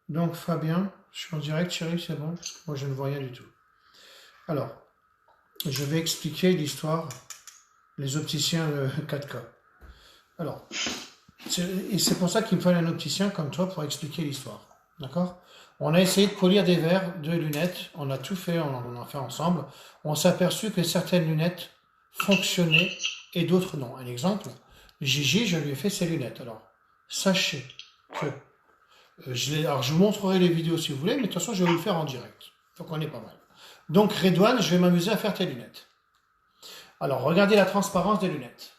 Donc Fabien, je suis en direct, chérie, c'est bon? Moi je ne vois rien du tout. Alors, je vais expliquer l'histoire, les opticiens 4K. Alors, et c'est pour ça qu'il me fallait un opticien comme toi pour expliquer l'histoire. D'accord? On a essayé de polir des verres, de lunettes, on a tout fait, on en a fait ensemble. On s'est aperçu que certaines lunettes fonctionnaient et d'autres non. Un exemple, Gigi, je lui ai fait ses lunettes. Alors, sachez que alors je vous montrerai les vidéos si vous voulez, mais de toute façon je vais vous le faire en direct. Donc on est pas mal. Donc Redouane, je vais m'amuser à faire tes lunettes. Alors regardez la transparence des lunettes.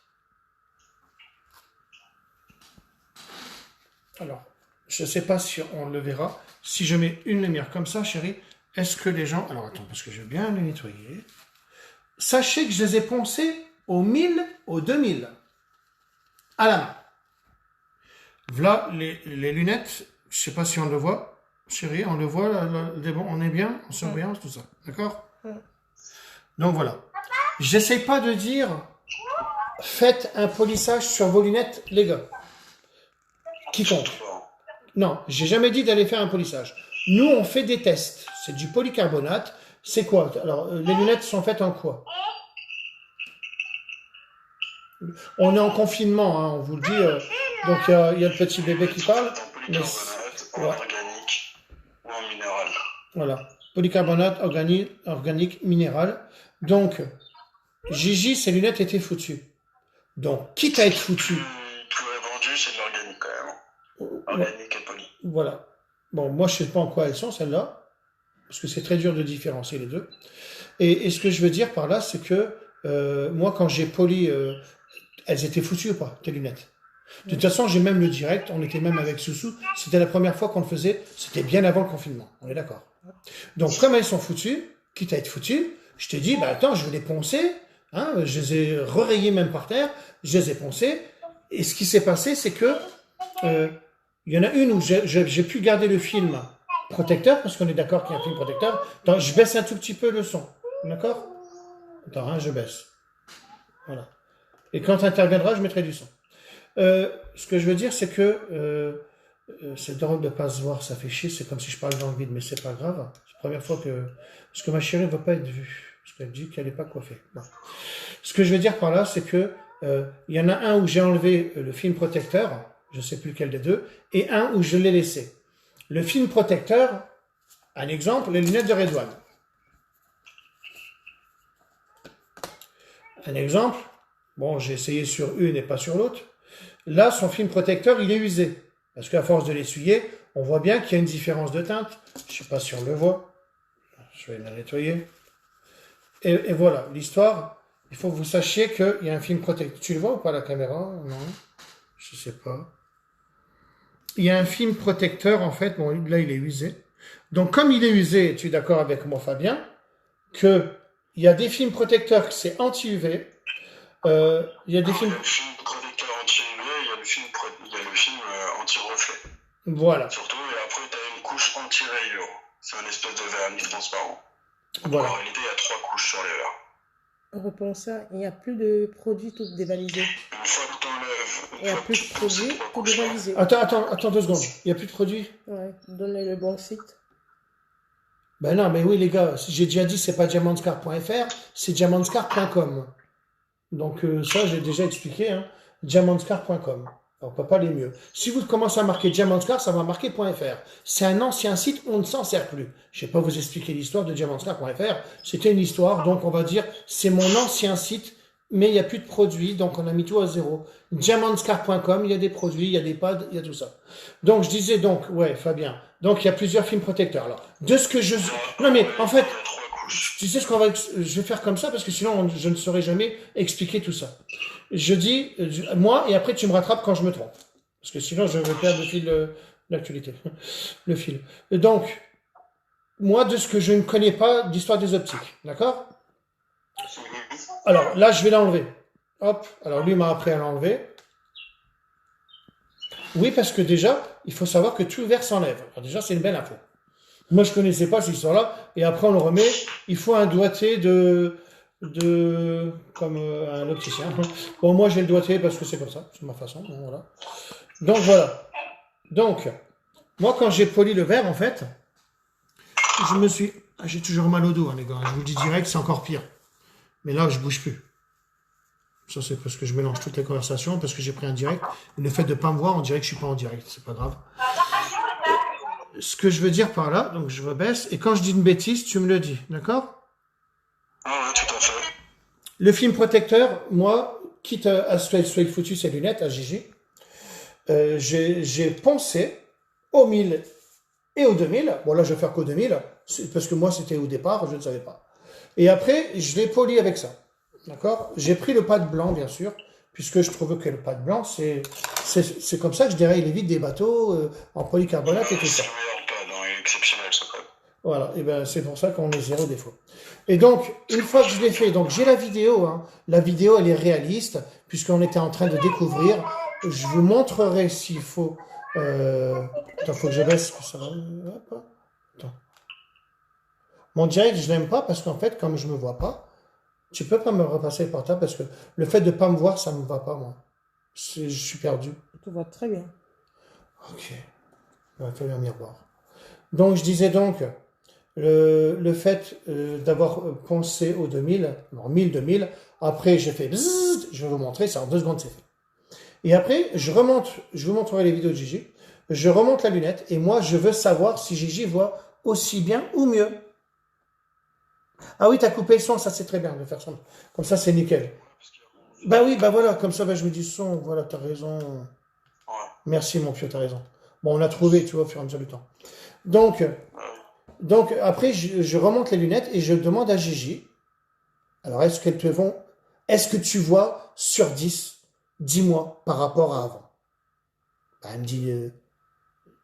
Alors, je ne sais pas si on le verra. Si je mets une lumière comme ça, chérie, est-ce que les gens... Alors attends, parce que je vais bien les nettoyer. Sachez que je les ai poncés au 1000, au 2000. À la main. Voilà les lunettes. Je ne sais pas si on le voit. Chérie, on le voit, on est bien, on surveillance, tout ça. D'accord? Donc voilà. J'essaie pas de dire faites un polissage sur vos lunettes, les gars. Quiconque. Non, j'ai jamais dit d'aller faire un polissage. Nous, on fait des tests. C'est du polycarbonate. C'est quoi? Alors, les lunettes sont faites en quoi? On est en confinement, hein, on vous le dit. Donc, il y a le petit bébé qui parle. Mais, en organique ou en minéral. Voilà. Polycarbonate organique minéral. Donc, Gigi, ses lunettes étaient foutues. Donc, quitte à être foutues. Tout est vendu, c'est de l'organique quand même. Organique et poli. Voilà. Bon, moi, je sais pas en quoi elles sont, celles-là. Parce que c'est très dur de différencier les deux. Et ce que je veux dire par là, c'est que moi, quand j'ai poli, elles étaient foutues ou pas, tes lunettes? De toute façon, j'ai même le direct, on était même avec Soussou. C'était la première fois qu'on le faisait, c'était bien avant le confinement, on est d'accord. Donc, comme elles sont foutues, quitte à être foutues, je t'ai dit, bah attends, je vais les poncer. Hein, je les ai rerayées même par terre, je les ai poncées. Et ce qui s'est passé, c'est que il y en a une où j'ai pu garder le film protecteur, parce qu'on est d'accord qu'il y a un film protecteur. Attends, je baisse un tout petit peu le son. D'accord? Attends, hein, je baisse. Voilà. Et quand tu interviendras, je mettrai du son. Ce que je veux dire, c'est que c'est drôle de ne pas se voir, ça fait chier, c'est comme si je parle dans le vide, mais c'est pas grave. C'est la première fois que... Parce que ma chérie ne veut pas être vue. Parce qu'elle dit qu'elle n'est pas coiffée. Bon. Ce que je veux dire par là, c'est que il y en a un où j'ai enlevé le film protecteur, je ne sais plus lequel des deux, et un où je l'ai laissé. Le film protecteur, un exemple, les lunettes de Redouane. Un exemple, bon, j'ai essayé sur une et pas sur l'autre. Là, son film protecteur, il est usé. Parce qu'à force de l'essuyer, on voit bien qu'il y a une différence de teinte. Je ne sais pas si on le voit. Je vais la nettoyer. Et voilà, l'histoire, il faut que vous sachiez qu'il y a un film protecteur. Tu le vois ou pas la caméra? Non, je ne sais pas. Il y a un film protecteur, en fait. Bon, là, il est usé. Donc, comme il est usé, tu es d'accord avec moi, Fabien, qu'il y a des films protecteurs que c'est anti-UV. Il y a des films... Il y a le film protecteur anti-UV, il y a le film anti-reflet. Voilà. Surtout, et après, tu as une couche anti-rayo. C'est un espèce de vernis transparent. Voilà. En réalité, il y a 3 couches sur les verres. Reprends ça, il n'y a plus de produits tout dévalisés. Une fois que tu enlèves, Il n'y a plus de produits tout dévalisés. Attends 2 secondes. Il n'y a plus de produits? Ouais, donne le bon site. Ben non, mais oui, les gars, j'ai déjà dit, c'est pas diamantscar.fr, c'est diamantscar.com. Donc ça, j'ai déjà expliqué, hein, diamantscar.com. On peut pas aller mieux. Si vous commencez à marquer Diamantscar, ça va marquer .fr. C'est un ancien site, on ne s'en sert plus. Je vais pas vous expliquer l'histoire de diamantscar.fr. C'était une histoire, donc on va dire, c'est mon ancien site, mais il n'y a plus de produits, donc on a mis tout à zéro. Diamantscar.com, il y a des produits, il y a des pads, il y a tout ça. Donc je disais donc, ouais, Fabien, donc il y a plusieurs films protecteurs. Alors, de ce que je... Non mais, en fait, tu sais ce qu'on va... Je vais faire comme ça, parce que sinon je ne saurais jamais expliquer tout ça. Je dis, moi, et après tu me rattrapes quand je me trompe. Parce que sinon je vais perdre le fil de l'actualité. Le fil. Et donc, moi, de ce que je ne connais pas d'histoire des optiques, d'accord? Alors, là, je vais l'enlever. Hop, alors lui m'a appris à l'enlever. Oui, parce que déjà, il faut savoir que tout verre s'enlève. Alors déjà, c'est une belle info. Moi, je connaissais pas cette histoire-là. Et après, on le remet. Il faut un doigté comme un opticien. Bon, moi, j'ai le doigté parce que c'est comme ça. C'est ma façon. Voilà. Donc, voilà. Donc, Moi, quand j'ai poli le verre, en fait, je me suis... Ah, j'ai toujours mal au dos, hein, les gars. Je vous le dis direct, c'est encore pire. Mais là, je bouge plus. Ça, c'est parce que je mélange toutes les conversations, parce que j'ai pris un direct. Le fait de pas me voir, on dirait que je suis pas en direct. C'est pas grave. Ce que je veux dire par là, donc je rebaisse. Et quand je dis une bêtise, tu me le dis. D'accord? Ah ouais, tout à fait. Le film protecteur, moi, quitte à soit foutu ses lunettes, à Gigi, j'ai pensé au 1000 et au 2000. Bon, là, je vais faire qu'au 2000, parce que moi, c'était au départ, je ne savais pas. Et après, je l'ai poli avec ça. D'accord? J'ai pris le pad blanc, bien sûr, puisque je trouve que le pad blanc, c'est comme ça que je déraille les vitres des bateaux en polycarbonate et tout ça. C'est le meilleur pas, non, il est exceptionnel ce code. Voilà, et ben c'est pour ça qu'on est zéro défaut. Et donc, une fois que je l'ai fait, donc j'ai la vidéo, hein. La vidéo elle est réaliste, puisqu'on était en train de découvrir. Je vous montrerai s'il faut. Attends, faut que je baisse, que ça va. Hop, attends. Mon direct, je l'aime pas parce qu'en fait, comme je me vois pas, tu peux pas me repasser le portable parce que le fait de pas me voir, ça me va pas, moi. Je suis perdu. Je te vois très bien. Ok. Il va falloir un miroir. Donc, je disais donc, le fait d'avoir pensé au 2000, alors 1000, 2000, après j'ai fait bzzz, je vais vous montrer, ça en 2 secondes c'est fait. Et après, je remonte, je vous montrerai les vidéos de Gigi, je remonte la lunette et moi je veux savoir si Gigi voit aussi bien ou mieux. Ah oui, t'as coupé le son, ça c'est très bien de faire ça. Comme ça c'est nickel. Bah oui, bah voilà, comme ça bah, je me dis son, voilà, t'as raison. Ouais. Merci mon pied, t'as raison. Bon, on a trouvé, tu vois, au fur et à mesure du temps. Donc après, je remonte les lunettes et je demande à Gigi, alors est-ce qu'elles te vont, est-ce que tu vois sur 10, dis-moi par rapport à avant. Bah, elle me dit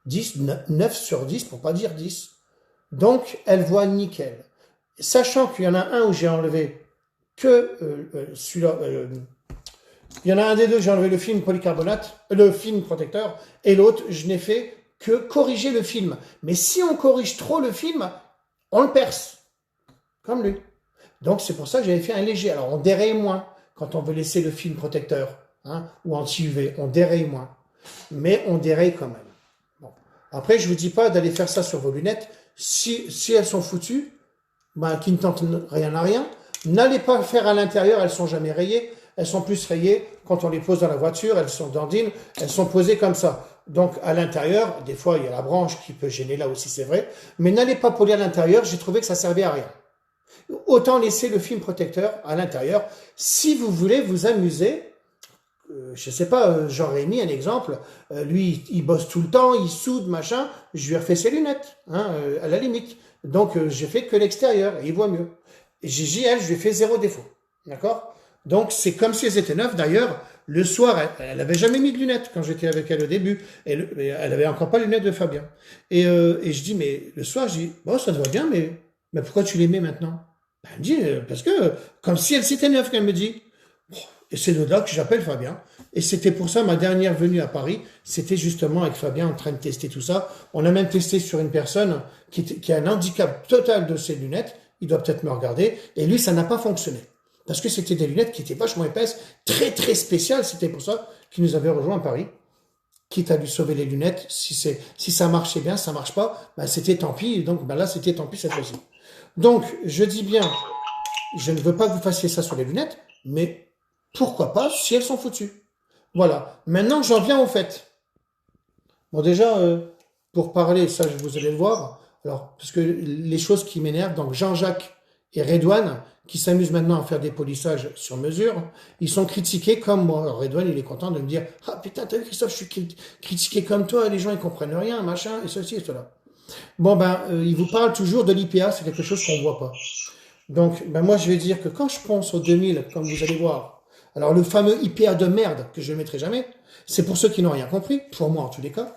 10, 9 sur 10 pour pas dire 10. Donc, elle voit nickel. Sachant qu'il y en a un où j'ai enlevé que celui-là, il y en a un des deux, j'ai enlevé le film polycarbonate, le film protecteur, et l'autre, je n'ai fait que corriger le film. Mais si on corrige trop le film, on le perce. Comme lui. Donc, c'est pour ça que j'avais fait un léger. Alors, on déraye moins quand on veut laisser le film protecteur, hein, ou anti-UV. On déraye moins. Mais on déraye quand même. Bon. Après, je vous dis pas d'aller faire ça sur vos lunettes. Si elles sont foutues, ben, qui ne tentent rien à rien, n'allez pas le faire à l'intérieur, elles sont jamais rayées. Elles sont plus rayées quand on les pose dans la voiture, elles sont dandines, elles sont posées comme ça. Donc, à l'intérieur, des fois, il y a la branche qui peut gêner là aussi, c'est vrai. Mais n'allez pas polir à l'intérieur, j'ai trouvé que ça servait à rien. Autant laisser le film protecteur à l'intérieur. Si vous voulez vous amuser, je sais pas, j'aurais mis un exemple, lui, il bosse tout le temps, il soude, machin, je lui ai refait ses lunettes, hein, à la limite. Donc, j'ai fait que l'extérieur, et il voit mieux. Et Gigi, elle, je lui ai fait 0 défaut. D'accord? Donc, c'est comme si elles étaient neuves. D'ailleurs, le soir, elle avait jamais mis de lunettes quand j'étais avec elle au début. Elle avait encore pas les lunettes de Fabien. Et je dis, mais le soir, je dis, bon, ça te va bien, mais pourquoi tu les mets maintenant? Elle me dit, parce que, comme si elles étaient neuves, qu'elle me dit. Bon, et c'est de là que j'appelle Fabien. Et c'était pour ça, ma dernière venue à Paris, c'était justement avec Fabien en train de tester tout ça. On a même testé sur une personne qui a un handicap total de ses lunettes. Il doit peut-être me regarder. Et lui, ça n'a pas fonctionné. Parce que c'était des lunettes qui étaient vachement épaisses, très très spéciales. C'était pour ça qu'il nous avait rejoint à Paris. Quitte à lui sauver les lunettes, si ça marchait bien, ça marche pas, ben c'était tant pis. Donc ben là, c'était tant pis cette fois-ci. Donc, je dis bien, je ne veux pas que vous fassiez ça sur les lunettes, mais pourquoi pas si elles sont foutues. Voilà. Maintenant, j'en viens au fait. Bon, déjà, pour parler, ça, vous allez le voir. Alors, parce que les choses qui m'énervent, donc Jean-Jacques et Redouane, qui s'amusent maintenant à faire des polissages sur mesure, ils sont critiqués comme moi. Alors Redouane, il est content de me dire « Ah putain, t'as vu Christophe, je suis critiqué comme toi, les gens ils comprennent rien, machin, et ceci et cela. » Bon ben, il vous parle toujours de l'IPA, c'est quelque chose qu'on voit pas. Donc, ben moi je vais dire que quand je pense aux 2000, comme vous allez voir, alors le fameux IPA de merde que je ne mettrai jamais, c'est pour ceux qui n'ont rien compris, pour moi en tous les cas,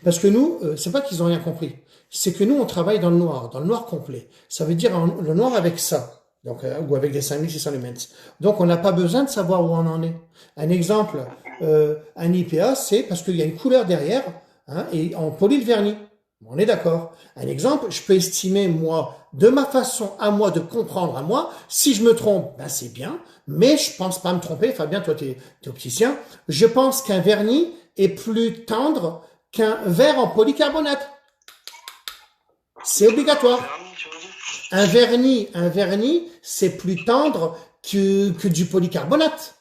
parce que nous, c'est pas qu'ils n'ont rien compris, c'est que nous on travaille dans le noir complet. Ça veut dire le noir avec ça. Donc, ou avec des 5600 lumens. Donc, on n'a pas besoin de savoir où on en est. Un exemple, un IPA, c'est parce qu'il y a une couleur derrière, hein, et on polie le vernis. On est d'accord. Un exemple, je peux estimer, moi, de ma façon à moi, de comprendre à moi, si je me trompe, ben c'est bien, mais je pense pas me tromper. Fabien, toi, t'es opticien. Je pense qu'un vernis est plus tendre qu'un verre en polycarbonate. C'est obligatoire. Vernis, tu veux dire? Un vernis, c'est plus tendre que du polycarbonate.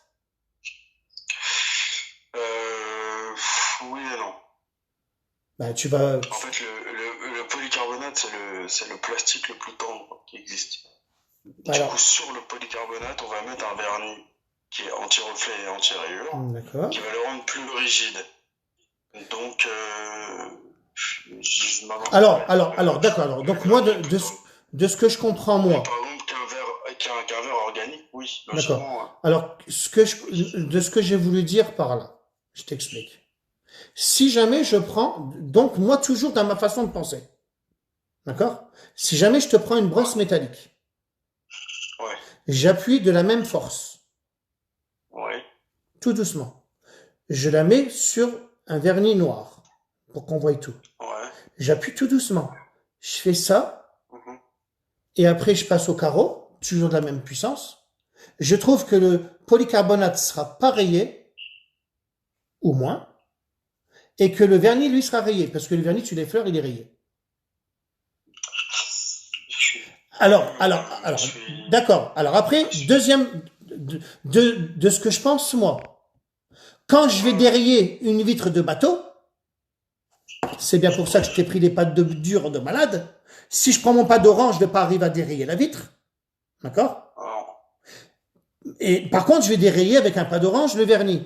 Oui et non. Ben, tu vas, En fait, le polycarbonate, c'est le plastique le plus tendre qui existe. Du alors, coup, sur le polycarbonate, on va mettre un vernis qui est anti-reflet et anti-rayure, d'accord. qui va le rendre plus rigide. Donc, je m'avance pas. Alors, d'accord. Alors, donc moi, de ce que je comprends, moi, Par exemple, qu'un verre organique, oui, d'accord. logiquement. Alors, de ce que j'ai voulu dire par là, je t'explique. Si jamais je prends, donc moi toujours dans ma façon de penser, d'accord? Si jamais je te prends une brosse métallique, Ouais, j'appuie de la même force, ouais, tout doucement. Je la mets sur un vernis noir pour qu'on voie tout. ouais. J'appuie tout doucement. Je fais ça Mhm. et après je passe au carreau, toujours de la même puissance. Je trouve que le polycarbonate sera pas rayé, ou moins, et que le vernis lui sera rayé, parce que le vernis tu l'effleures, il est rayé. Je suis- Alors, je suis- d'accord. Alors après, deuxième, de ce que je pense, moi, quand je vais dérayer une vitre de bateau, c'est bien pour ça que je t'ai pris des pâtes de dures de malade. Si je prends mon pâte d'orange, je vais pas arriver à dérayer la vitre. D'accord? Alors, Et par contre, je vais dérayer avec un pâte d'orange le vernis.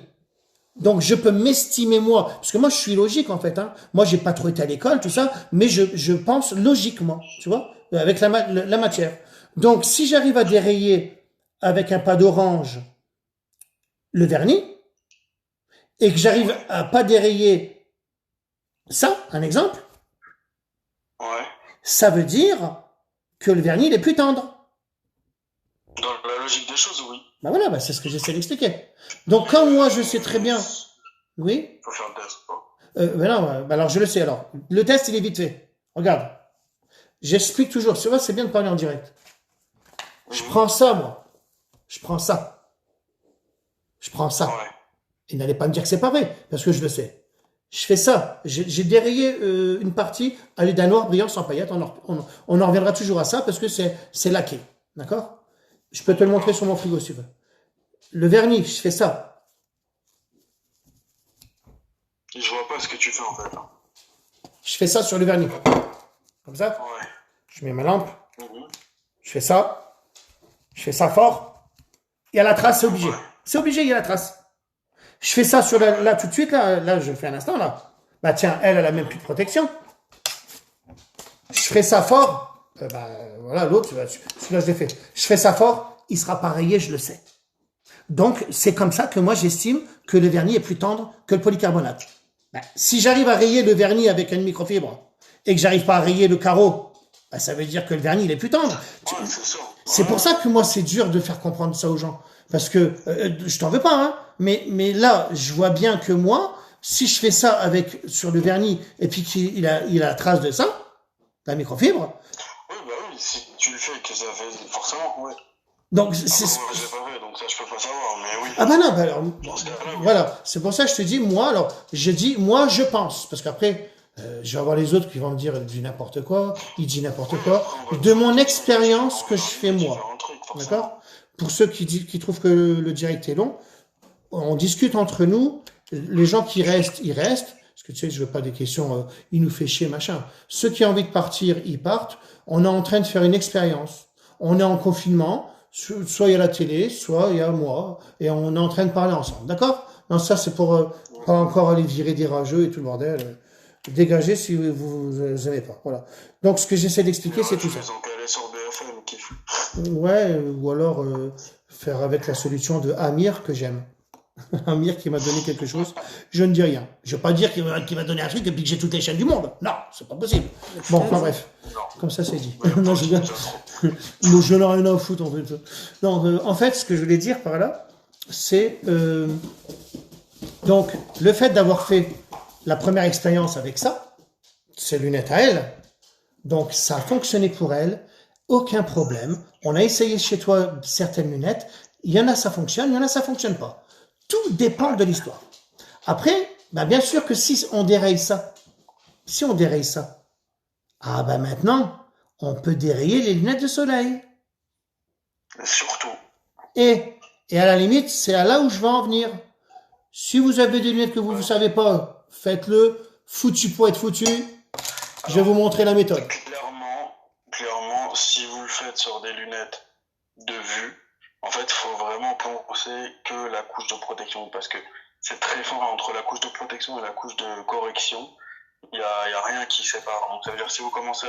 Donc, je peux m'estimer moi, parce que moi, je suis logique, en fait, hein. Moi, j'ai pas trop été à l'école, tout ça, mais je pense logiquement, tu vois, avec la matière. Donc, si j'arrive à dérayer avec un pâte d'orange le vernis, et que j'arrive à pas dérayer ça, un exemple, ouais. ça veut dire que le vernis, il est plus tendre. Dans la logique des choses, oui. Ben voilà, ben c'est ce que j'essaie d'expliquer. Donc, quand moi, je sais très bien, oui, Faut faire le test, quoi. ben non, ben alors je le sais, alors. Le test, il est vite fait. Regarde. J'explique toujours. Tu vois, c'est bien de parler en direct. Je prends ça, moi. Je prends ça. Je prends ça. Ouais. Et n'allez pas me dire que c'est pas vrai, parce que je le sais. Je fais ça. J'ai dérayé une partie à l'aide d'un noir brillant sans paillettes. On en reviendra toujours à ça, parce que c'est laqué. D'accord? Je peux te le montrer sur mon frigo, si tu veux. Le vernis, je fais ça. Je vois pas ce que tu fais, en fait. Hein. Je fais ça sur le vernis. Comme ça. Ouais. Je mets ma lampe. Mhm. Je fais ça. Je fais ça fort. Il y a la trace, c'est obligé. Ouais. C'est obligé, il y a la trace. Je fais ça sur là tout de suite, là, je le fais un instant, là. Bah tiens, elle a même plus de protection. Je ferai ça fort. Voilà, l'autre, celui-là, je l'ai fait. Je fais ça fort, il sera pas rayé, je le sais. Donc, c'est comme ça que moi, j'estime que le vernis est plus tendre que le polycarbonate. Si j'arrive à rayer le vernis avec une microfibre et que j'arrive pas à rayer le carreau, ça veut dire que le vernis, il est plus tendre. Ouais, c'est ça. C'est pour ça que moi, c'est dur de faire comprendre ça aux gens. Parce que, je t'en veux pas, hein, mais là, je vois bien que moi, si je fais ça sur le vernis, et puis qu'il a la trace de ça, la microfibre, Oui, bah oui, si tu le fais et que ça fait forcément, ouais. donc, Après, moi, je l'ai pas fait, donc ça, je peux pas savoir, mais oui. ah bah non, bah alors, Dans ce cas-là, oui. voilà, c'est pour ça que je te dis, moi, alors, je dis, moi, je pense, parce qu'après, je vais avoir les autres qui vont me dire du n'importe quoi, il dit n'importe quoi, de mon expérience que je fais moi, d'accord? Pour ceux qui trouvent que le direct est long, on discute entre nous, les gens qui restent, ils restent, parce que tu sais, je veux pas des questions, il nous fait chier, machin. Ceux qui ont envie de partir, ils partent. On est en train de faire une expérience. On est en confinement, soit il y a la télé, soit il y a moi, et on est en train de parler ensemble, d'accord? Non, ça c'est pour pas encore aller virer des rageux et tout le bordel. Dégagez si vous aimez pas, voilà. Donc ce que j'essaie d'expliquer, c'est tout ça. Ils ont qu'à aller sur BFM, kiff. Ouais, ou alors faire avec la solution de Amir que j'aime. Amir qui m'a donné quelque chose, je ne dis rien. Je veux pas dire qu'il m'a donné un truc et puis que j'ai toutes les chaînes du monde. Non, c'est pas possible. Bon, enfin bref, comme ça c'est dit. Non, je n'ai rien à foutre en fait. Non, en fait, ce que je voulais dire par là, c'est donc le fait d'avoir fait la première expérience avec ça, ces lunettes à elle, donc ça a fonctionné pour elle, aucun problème. On a essayé chez toi certaines lunettes, il y en a ça fonctionne, il y en a ça fonctionne pas. Tout dépend de l'histoire. Après, Bah, bien sûr que si on déraye ça, ah bah maintenant, on peut dérayer les lunettes de soleil. Surtout. Et à la limite, c'est à là où je veux en venir. Si vous avez des lunettes que vous ne savez pas, faites-le. Foutu pour être foutu. Je vais vous montrer la méthode. Clairement, si vous le faites sur des lunettes de vue, en fait, il faut vraiment penser que la couche de protection, parce que c'est très fort entre la couche de protection et la couche de correction. Il y a rien qui sépare. Donc, ça veut dire que si vous commencez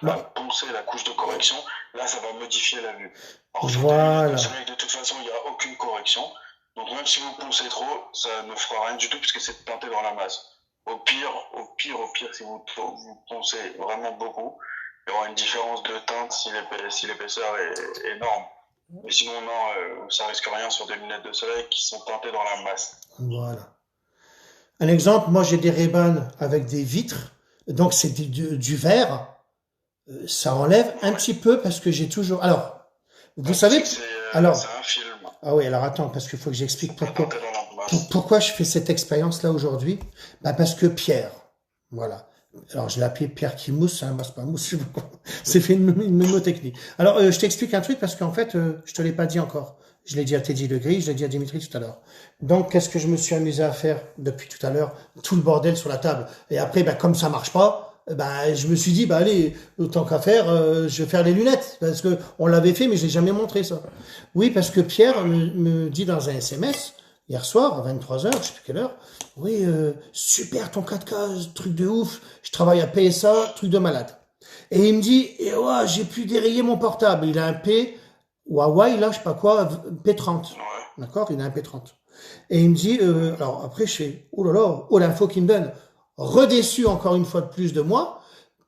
à poncer la couche de correction, là, ça va modifier la vue. Alors, sur des lunettes de soleil, de toute façon, il n'y a aucune correction. Donc, même si vous poncez trop, ça ne fera rien du tout puisque c'est teinté dans la masse. Au pire, si vous poncez vraiment beaucoup, il y aura une différence de teinte si l'épaisseur est énorme. Mais sinon, non, ça risque rien sur des lunettes de soleil qui sont teintées dans la masse. Voilà. Un exemple, moi j'ai des Ray-Ban avec des vitres, donc c'est du verre. Ça enlève un petit peu parce que j'ai toujours. Alors, vous savez. Alors. C'est un film. Ah oui, alors attends, parce qu'il faut que j'explique pourquoi je fais cette expérience-là aujourd'hui. Bah parce que Pierre, voilà. Alors je l'ai appelé Pierre qui mousse, hein, bah, c'est pas mousse, c'est fait une mnémotechnique. Alors je t'explique un truc parce qu'en fait, je te l'ai pas dit encore. Je l'ai dit à Teddy Legris, je l'ai dit à Dimitri tout à l'heure. Donc qu'est-ce que je me suis amusé à faire depuis tout à l'heure? Tout le bordel sur la table. Et après, bah, comme ça marche pas, bah, je me suis dit, bah allez, autant qu'à faire, je vais faire les lunettes. Parce que on l'avait fait, mais je l'ai jamais montré ça. Oui, parce que Pierre me dit dans un SMS, hier soir, à 23h, je sais plus quelle heure, oui, super ton 4K, truc de ouf, je travaille à PSA, truc de malade. Et il me dit, ouais, j'ai pu dérayer mon portable. Il a un Huawei, là, je sais pas quoi, P30. D'accord? Il a un P30. Et il me dit, alors après, je fais, oh là là, oh l'info qu'il me donne. Redéçu encore une fois de plus de moi,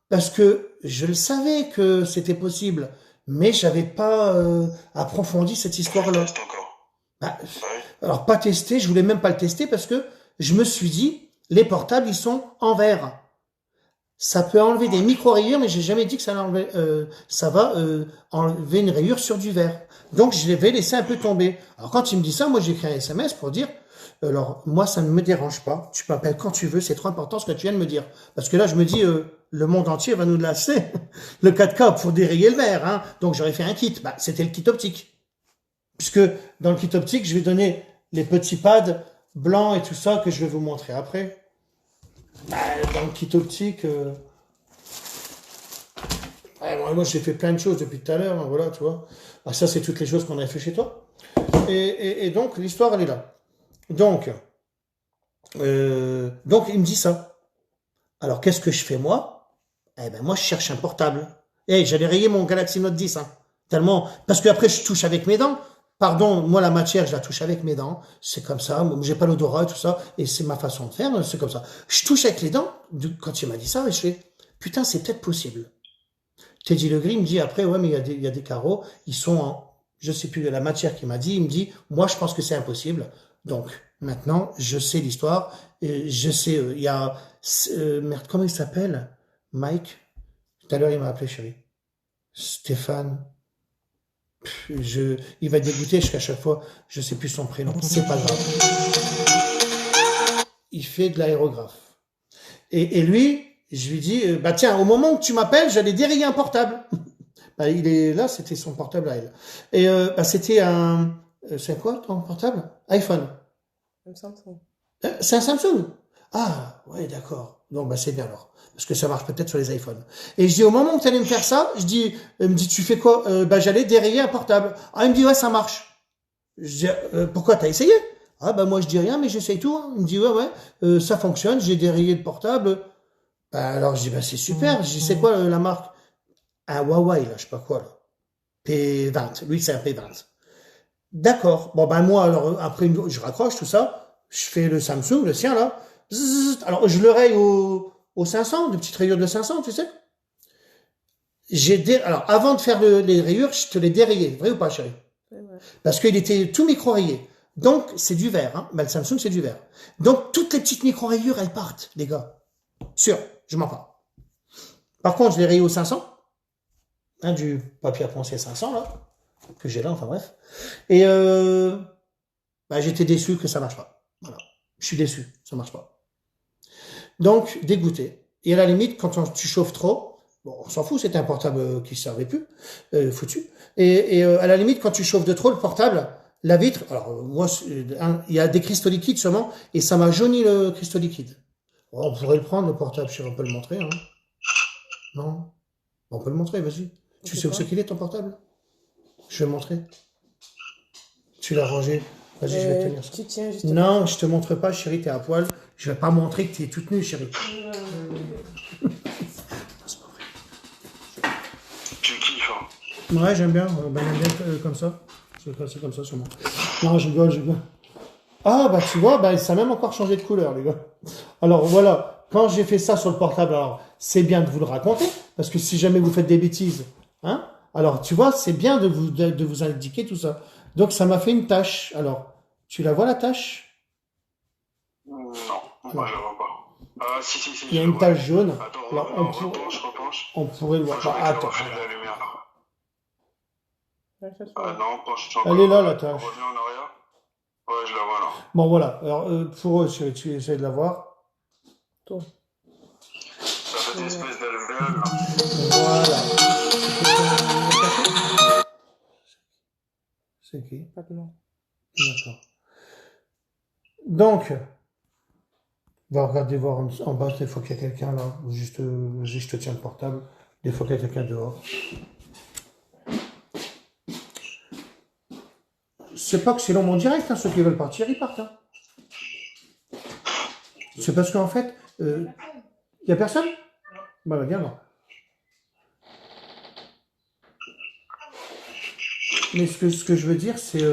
parce que je le savais que c'était possible, mais j'avais pas approfondi cette histoire-là. Bah, alors pas testé, je voulais même pas le tester parce que je me suis dit, les portables ils sont en verre. Ça peut enlever des micro-rayures, mais j'ai jamais dit que ça va enlever une rayure sur du verre. Donc je vais laisser un peu tomber. Alors quand il me dit ça, moi j'ai écrit un SMS pour dire, alors moi ça ne me dérange pas, tu m'appelles quand tu veux, c'est trop important ce que tu viens de me dire. Parce que là je me dis, le monde entier va nous lasser le 4K pour dérayer le verre. Hein. Donc j'aurais fait un kit, bah, c'était le kit optique. Puisque dans le kit optique, je vais donner les petits pads blancs et tout ça que je vais vous montrer après. Bah, dans le kit optique, moi j'ai fait plein de choses depuis tout à l'heure, hein, voilà, tu vois. Bah, ça c'est toutes les choses qu'on a fait chez toi. Et donc l'histoire elle est là. Donc il me dit ça. Alors qu'est-ce que je fais moi? Eh ben moi je cherche un portable. Et j'allais rayer mon Galaxy Note 10, hein. Tellement, parce que après je touche avec mes dents. Pardon, moi la matière je la touche avec mes dents. C'est comme ça. Moi, j'ai pas l'odorat et tout ça, et c'est ma façon de faire. C'est comme ça. Je touche avec les dents. Quand il m'a dit ça, je fais putain c'est peut-être possible. Teddy Legris me dit après ouais mais il y a des carreaux. Ils sont en je sais plus de la matière qu'il m'a dit. Il me dit moi je pense que c'est impossible. Donc maintenant je sais l'histoire. Je sais il y a merde comment il s'appelle Mike. Tout à l'heure il m'a appelé chérie. Stéphane. Il va dégoûter jusqu'à chaque fois, je sais plus son prénom, c'est pas grave. Il fait de l'aérographe. Et lui, je lui dis, bah tiens, au moment où tu m'appelles, j'allais dérayer un portable. Bah, il est là, c'était son portable à elle. Et bah, c'était un, c'est quoi ton portable? iPhone. Un Samsung. C'est un Samsung. Ah, ouais, d'accord. Donc bah c'est bien alors. Parce que ça marche peut-être sur les iPhones. Et je dis, au moment où tu allais me faire ça, il me dit, tu fais quoi? Bah, j'allais dérayer un portable. Ah, il me dit, ouais, ça marche. Je dis, pourquoi t'as essayé? Ah, bah, moi, je dis rien, mais j'essaye tout, hein. Il me dit, ouais, ça fonctionne, j'ai dérayé le portable. Bah, alors, je dis, bah, c'est super. Je dis, c'est quoi la marque? Un Huawei, là, je sais pas quoi, là. P20. Lui, c'est un P20. D'accord. Bon, ben, moi, alors, après, je raccroche tout ça. Je fais le Samsung, le sien, là. Zzz, alors, je le raye au 500, de petites rayures de 500, tu sais. Alors, avant de faire les rayures, je te les dérayé. Vrai ou pas, chérie? Ouais. Parce qu'il était tout micro-rayé. Donc, c'est du verre, hein. Ben, le Samsung, c'est du verre. Donc, toutes les petites micro-rayures, elles partent, les gars. Sûr, je m'en parle. Par contre, je l'ai rayé au 500. Hein, du papier à poncer 500, là. Que j'ai là, enfin bref. Et, ben, j'étais déçu que ça marche pas. Voilà. Je suis déçu, ça marche pas. Donc, dégoûté. Et à la limite, tu chauffes trop, bon, on s'en fout, c'était un portable qui servait plus, foutu. À la limite, quand tu chauffes de trop le portable, la vitre, alors moi, il y a des cristaux liquides seulement, et ça m'a jauni le cristaux liquide. Oh, on pourrait le prendre, le portable, on peut le montrer, hein. Non? On peut le montrer, vas-y. Tu sais où c'est qu'il est, ton portable? Je vais le montrer. Tu l'as rangé. Vas-y, je vais tenir ça. Tu tiens juste. Non, je te montre pas, chérie, t'es à poil. Je vais pas montrer que tu es toute nue, chérie. Tu kiffes, hein. Ouais, j'aime bien. J'aime bien comme ça. C'est comme ça, sûrement. Non, je rigole. Ah, bah, tu vois, bah, ça a même encore changé de couleur, les gars. Alors, voilà. Quand j'ai fait ça sur le portable, alors, c'est bien de vous le raconter. Parce que si jamais vous faites des bêtises, hein, alors, tu vois, c'est bien de vous indiquer tout ça. Donc, ça m'a fait une tache. Alors, tu la vois, la tache? Non, moi je la vois pas. Ah, si, Il y a une tache jaune. Attends, Alors, repenche. on pourrait le voir. Faut que je mette le Attends. reflet de la lumière, là. Ouais, ça se Ah voit. non, penche encore. Elle est là, la tache. Reviens en arrière. Ouais, je la vois là. Bon, voilà. Alors, pour eux, tu essaies de la voir. Toi. Ça fait des espèces d'alvéoles, là. Voilà. C'est qui? Pas de nom. D'accord. Donc, va regarder voir en bas, des fois qu'il y a quelqu'un là. Ou juste, vas-y, je te tiens le portable. Des fois qu'il y a quelqu'un dehors. C'est pas que c'est long mon direct, hein, ceux qui veulent partir, ils partent. Hein. C'est parce qu'en fait, il y a personne? Bah, viens là. Mais ce que je veux dire, c'est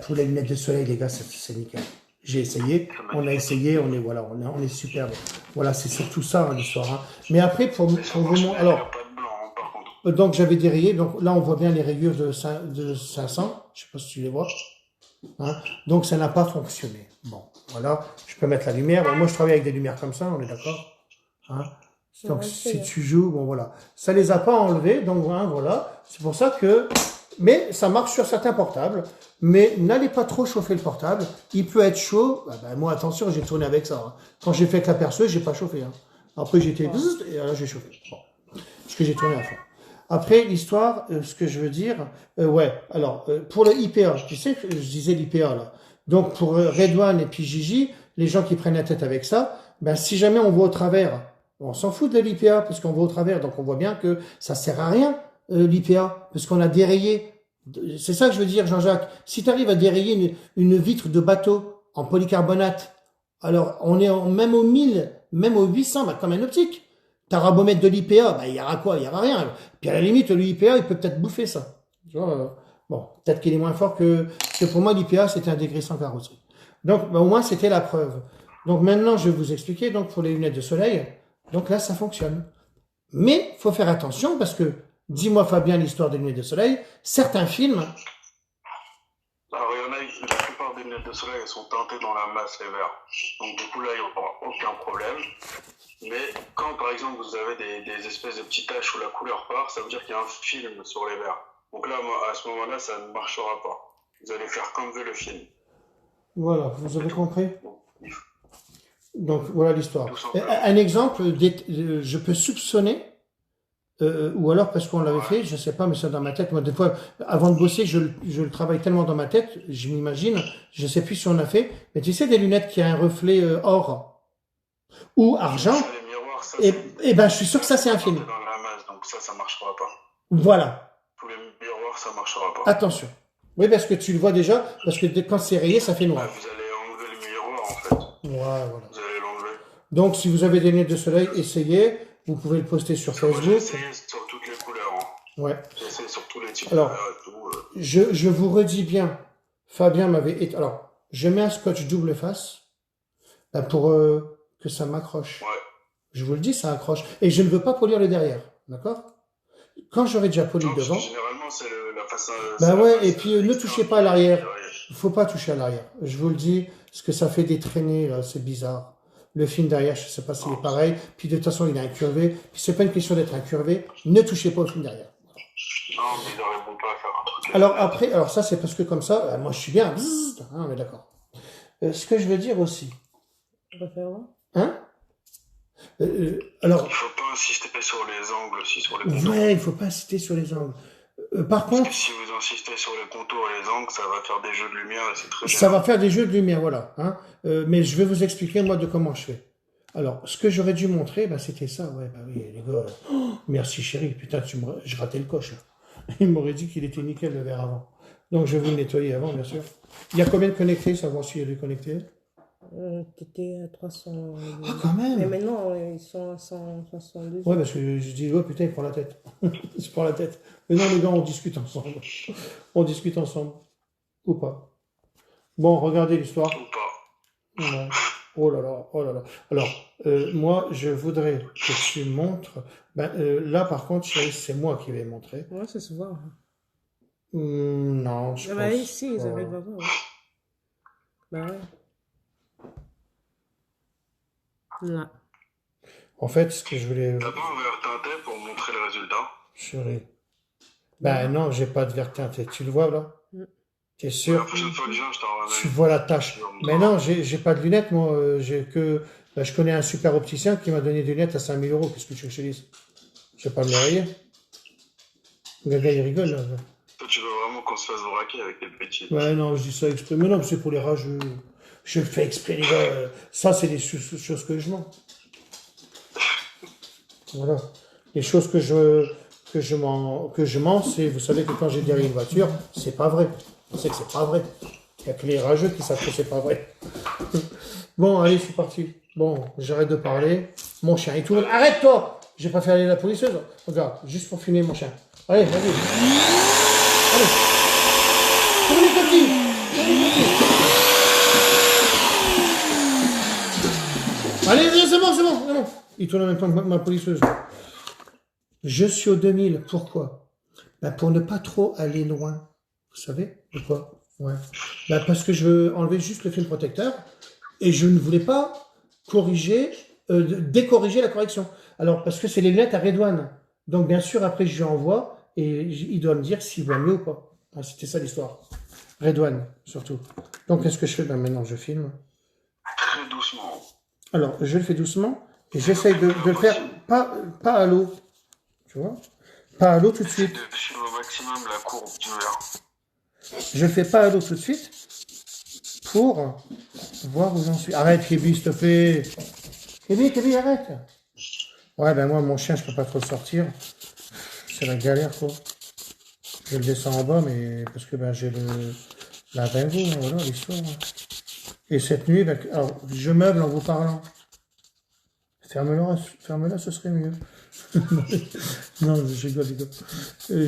pour les lunettes de soleil, les gars, c'est nickel. J'ai essayé, on a essayé, on est superbe. Voilà, c'est surtout ça hein, l'histoire. Hein. Mais après, pour vous montrer, alors, il n'y a pas de blanc, hein, par contre. donc j'avais des rayés, donc là on voit bien les rayures de 500, je sais pas si tu les vois. Hein. Donc ça n'a pas fonctionné. Bon, voilà, je peux mettre la lumière. Bon, moi je travaille avec des lumières comme ça, on est d'accord. Hein. Donc si tu joues, bon voilà, ça les a pas enlevés, donc hein, voilà. C'est pour ça que, mais ça marche sur certains portables. Mais n'allez pas trop chauffer le portable. Il peut être chaud. Moi attention, j'ai tourné avec ça. Hein. Quand j'ai fait avec la perceuse, j'ai pas chauffé. Hein. Après j'étais et là j'ai chauffé. Bon, parce que j'ai tourné à fond. Après, l'histoire, ce que je veux dire, pour le IPA, tu sais que je disais l'IPA, là. Donc, pour Redouane et puis Gigi, les gens qui prennent la tête avec ça, si jamais on voit au travers, on s'en fout de l'IPA, parce qu'on voit au travers, donc on voit bien que ça sert à rien, l'IPA, parce qu'on a dérayé. C'est ça que je veux dire, Jean-Jacques. Si tu arrives à dérayer une vitre de bateau en polycarbonate, alors, on est même au 1000, même au 800, comme un optique. T'auras beau mettre de l'IPA, il y aura quoi? Il y aura rien. Puis à la limite, l'IPA, il peut peut-être bouffer ça. Tu vois, bon, peut-être qu'il est moins fort que pour moi, l'IPA, c'était un dégraissant carrosserie. Donc, au moins, c'était la preuve. Donc maintenant, je vais vous expliquer, donc, pour les lunettes de soleil. Donc là, ça fonctionne. Mais, faut faire attention parce que, dis-moi, Fabien, l'histoire des lunettes de soleil, certains films. Alors, il y en a, la plupart des lunettes de soleil, elles sont teintées dans la masse, les verres. Donc, du coup, là, il n'y aura aucun problème. Mais quand, par exemple, vous avez des espèces de petites taches où la couleur part, ça veut dire qu'il y a un film sur les verres. Donc là, à ce moment-là, ça ne marchera pas. Vous allez faire comme veut le film. Voilà, vous avez compris? Donc, voilà l'histoire. Un exemple, je peux soupçonner, ou alors parce qu'on l'avait fait, je sais pas, mais c'est dans ma tête. Moi, des fois, avant de bosser, je le travaille tellement dans ma tête, je m'imagine, je sais plus si on a fait, mais tu sais, des lunettes qui a un reflet or ou argent, et ben je suis sûr que ça c'est un film. Dans la masse, donc ça marchera pas. Voilà. Pour les miroirs, ça marchera pas. Attention. Oui, parce que tu le vois déjà, parce que quand c'est rayé, ça fait noir. Vous allez enlever le miroir en fait. Ouais, voilà. Vous allez l'enlever. Donc si vous avez des lunettes de soleil, essayez. Vous pouvez le poster sur Facebook. J'ai essayé sur toutes les couleurs. Hein. Ouais. J'ai essayé sur tous les types alors, de couleurs et tout. Je vous redis bien, Fabien m'avait... Alors, je mets un scotch double face pour que ça m'accroche. Ouais. Je vous le dis, ça accroche. Et je ne veux pas polir le derrière, d'accord? Quand j'aurai déjà poli devant... Généralement, c'est la face... et puis ne touchez pas à l'arrière. Il faut pas toucher à l'arrière. Je vous le dis, parce que ça fait des traînées, là, c'est bizarre. Le film derrière, je sais pas s'il est pareil. Puis de toute façon, il est incurvé. Puis c'est pas une question d'être incurvé. Ne touchez pas au film derrière. Non, mais ils n'arriveront pas à faire un truc. Alors ça, c'est parce que comme ça, moi je suis bien. On est d'accord. Ce que je veux dire aussi. On va faire là. Hein? Alors, Il faut pas insister sur les angles aussi, sur les contours. ouais, il faut pas insister sur les angles. Par Parce contre, que si vous insistez sur les contours et les angles, ça va faire des jeux de lumière et c'est très ça va gênant. faire des jeux de lumière, voilà. Hein. Mais je vais vous expliquer, moi, de comment je fais. Alors, ce que j'aurais dû montrer, bah, c'était ça. Ouais, bah oui, les gars. Merci, chérie. Putain, je ratais le coche, là. Il m'aurait dit qu'il était nickel, le verre avant. Donc, je vais vous le nettoyer avant, bien sûr. Il y a combien de connectés, savoir si elle est connectée? T'étais à 300. Ah, quand Mais même! maintenant, ils sont à 162. Ouais, parce que je dis, oh putain, il prend la tête. Il prend la tête. Mais non, les gars, on discute ensemble. On discute ensemble. Ou pas. Bon, regardez l'histoire. Ou pas. Ouais. Oh là là, oh là là. Alors, moi, je voudrais que tu montres. Ben, là, par contre, chérie, c'est moi qui vais montrer. Ouais, ça se voit. Non, je Ah bah pense ici, ils pas. arrivent à voir. Ouais. Bah ouais. Là. En fait, ce que je voulais. T'as pas un verre teinté pour montrer le résultat? Chérie. Ben non, j'ai pas de verre teinté. Tu le vois là? Mm. T'es Ouais, sûr? la prochaine fois que je viens, je t'en Tu ramène. vois la tache. Tu vas me Mais dire. non, j'ai pas de lunettes, moi. J'ai que. Ben, je connais un super opticien qui m'a donné des lunettes à 5000 euros. Qu'est-ce que tu veux que je te dise? Je vais pas me les rayer. Le gars, il rigole là. Toi, tu veux vraiment qu'on se fasse braquer avec des bêtises. Ouais, non, je dis ça exprès. Mais non, c'est pour les rageux. Je le fais exprès, les gars. Ça, c'est des choses que je mens. Voilà. Les choses que je mens, c'est, vous savez que quand j'ai derrière une voiture, c'est pas vrai. On sait que c'est pas vrai. Il n'y a que les rageux qui savent que c'est pas vrai. Bon, allez, c'est parti. Bon, j'arrête de parler. Mon chien, il tourne. Arrête-toi! Je vais pas faire aller la policeuse. Regarde, juste pour filmer mon chien. Allez, vas-y. Allez. Tournez, petit. Tournez, petit. Allez, c'est bon, c'est bon, c'est bon. Il tourne en même temps que ma policeuse. Je suis au 2000. Pourquoi? Ben, pour ne pas trop aller loin. Vous savez pourquoi? Ouais. Ben, parce que je veux enlever juste le film protecteur et je ne voulais pas corriger, décorriger la correction. Alors, parce que c'est les lunettes à Redouane. Donc, bien sûr, après, je lui envoie et il doit me dire s'il voit mieux ou pas. Ah, c'était ça l'histoire. Redouane, surtout. Donc, qu'est-ce que je fais? Ben, maintenant, je filme. Très doucement. Alors, je le fais doucement et j'essaye de le faire pas à l'eau. Tu vois? Pas à l'eau tout de Essaye suite. de suivre au maximum la courbe du verre. Je le fais pas à l'eau tout de suite pour voir où j'en suis. Arrête, Kébi, s'il te plaît. Kébi, arrête. Ouais, ben moi, mon chien, je peux pas trop le sortir. C'est la galère, quoi. Je le descends en bas, mais parce que ben j'ai la dingo, hein, voilà l'histoire. Et cette nuit, ben, alors, je meuble en vous parlant. Ferme-la, ce serait mieux. Non, je rigole.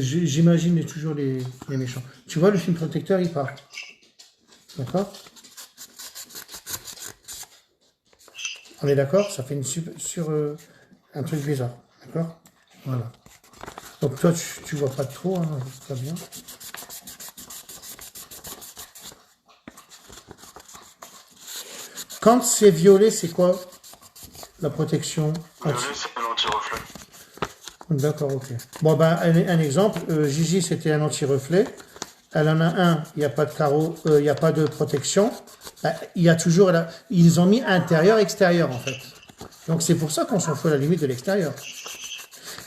J'imagine toujours les méchants. Tu vois, le film protecteur, il part. D'accord? On est d'accord? Ça fait une un truc bizarre. D'accord? Voilà. Donc toi, tu vois pas trop, hein, très bien. Quand c'est violet, c'est quoi la protection? Violet, c'est l'anti-reflet. D'accord, ok. Bon, ben, un exemple. Gigi, c'était un anti-reflet. Elle en a un, il n'y a pas de carreau, il n'y a pas de protection. Ben, il y a toujours, ils ont mis intérieur-extérieur, en fait. Donc, c'est pour ça qu'on s'en fout à la limite de l'extérieur.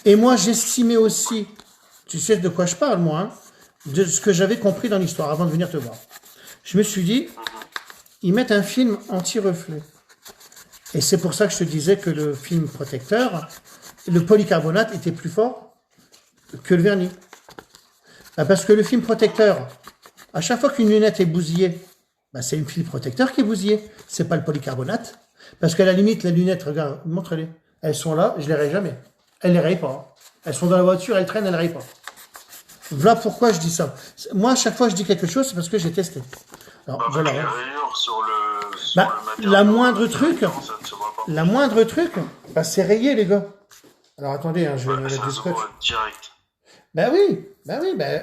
Et moi, j'estimais aussi, tu sais de quoi je parle, moi, hein, de ce que j'avais compris dans l'histoire avant de venir te voir. Je me suis dit, ils mettent un film anti-reflet. Et c'est pour ça que je te disais que le film protecteur, le polycarbonate était plus fort que le vernis. Ben, parce que le film protecteur, à chaque fois qu'une lunette est bousillée, ben, c'est le film protecteur qui est bousillé. C'est pas le polycarbonate. Parce qu'à la limite, les lunettes, regarde, montre-les. Elles sont là, je les raye jamais. Elles les rayent pas. Elles sont dans la voiture, elles traînent, elles rayent pas. Voilà pourquoi je dis ça. Moi, à chaque fois que je dis quelque chose, c'est parce que j'ai testé. Alors, Bah, voilà. les rayures sur le Bah, matériau, la moindre ça truc, ne se voit pas. la moindre truc, bah, c'est rayé, les gars. Alors, attendez, hein, je vais Ouais, mettre ça du se scotch. voit direct. Ben oui,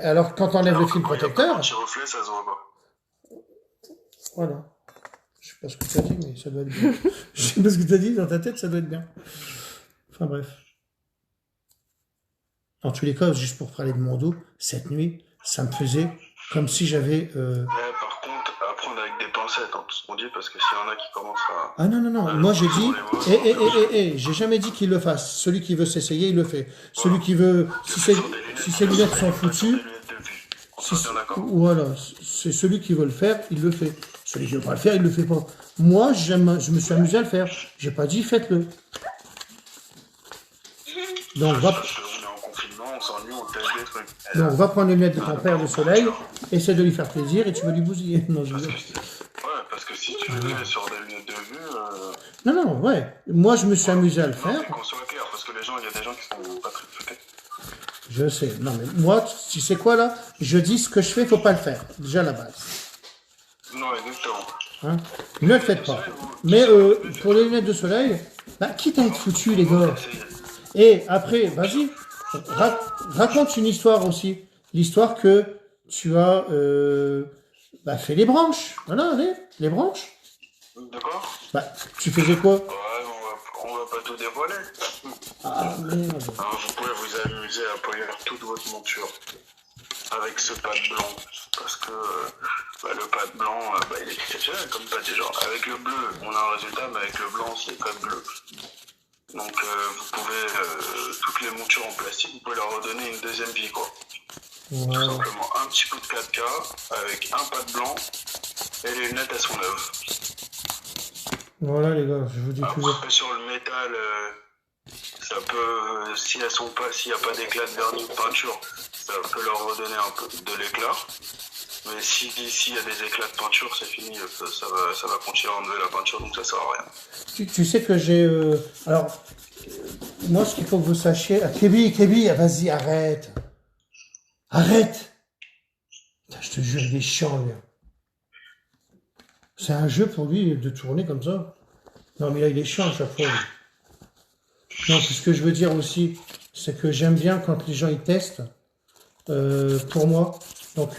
alors quand on enlève le film Quand il y a pas protecteur, d'anti-reflet, ça se voit pas. voilà. Je sais pas ce que tu as dit, mais ça doit être bien. Je sais pas ce que tu as dit, dans ta tête, ça doit être bien. Enfin bref. En tous les cas, juste pour parler de mon dos, cette nuit, ça me faisait comme si j'avais... Par contre, à prendre avec des pincettes. pincettes, hein, tout ce qu'on dit, parce que s'il y en a qui commencent Ah non, non, non, à moi j'ai le dit, dans les mains, j'ai jamais dit qu'il le fasse. Celui qui veut s'essayer, il le fait. voilà. Celui qui veut, Tu si fais c'est, sur des lunettes si ses de lunettes sont soleil, pas sur foutues, des lunettes de vue. On si, soit bien d'accord. voilà, c'est celui qui veut le faire, il le fait. Celui qui veut pas le faire, il le fait pas. Moi, je me suis amusé à le faire. J'ai pas dit faites-le. Donc, Parce qu'on est en confinement, on s'ennuie, on teste des trucs. Et là, va prendre les lunettes de on ton a père pas de en soleil, monture. essaie de lui faire plaisir et tu vas lui bousiller. Non, je Parce veux que, dire. parce que si tu le fais sur des lunettes de vue, Non, non, ouais. Moi, je me suis amusé à le non, faire. mais qu'on soit clair, parce que il y a des gens qui sont pas très futés. Je sais. Non, mais moi, tu sais quoi là? Je dis ce que je fais, faut pas le faire. Déjà à la base. Non, exactement. Hein? Ne le faites pas. Mais pour les lunettes de soleil, bah, quitte à être foutu, les gars. Et après, vas-y, raconte une histoire aussi. L'histoire que tu as fait les branches. Voilà, allez, les branches. D'accord? Bah, tu faisais quoi? Ouais, on va pas tout dévoiler. Ah, merde. Alors, vous pouvez vous amuser à polir toute votre monture avec ce pad blanc. Parce que le pad blanc, il est exceptionnel comme pad déjà. Avec le bleu, on a un résultat, mais avec le blanc, c'est pad bleu. Donc, vous pouvez, toutes les montures en plastique, vous pouvez leur redonner une deuxième vie, quoi. Ouais. Tout simplement, un petit coup de 4K avec un pad blanc et les lunettes, elles sont neuves. Voilà, les gars, je vous dis toujours. Après, sur le métal, ça peut, s'il n'y a pas d'éclat de vernis ou de peinture, ça peut leur redonner un peu de l'éclat. Mais s'il y a des éclats de peinture, c'est fini, ça va continuer à enlever la peinture, donc ça sert à rien. Tu sais que j'ai... alors, moi, ce qu'il faut que vous sachiez... Ah, Kébi, vas-y, arrête. Arrête. Putain, je te jure, il est chiant, lui. C'est un jeu pour lui de tourner comme ça. Non, mais là, il est chiant à chaque fois. Lui. Non, puis ce que je veux dire aussi, c'est que j'aime bien quand les gens, ils testent. Pour moi. Donc,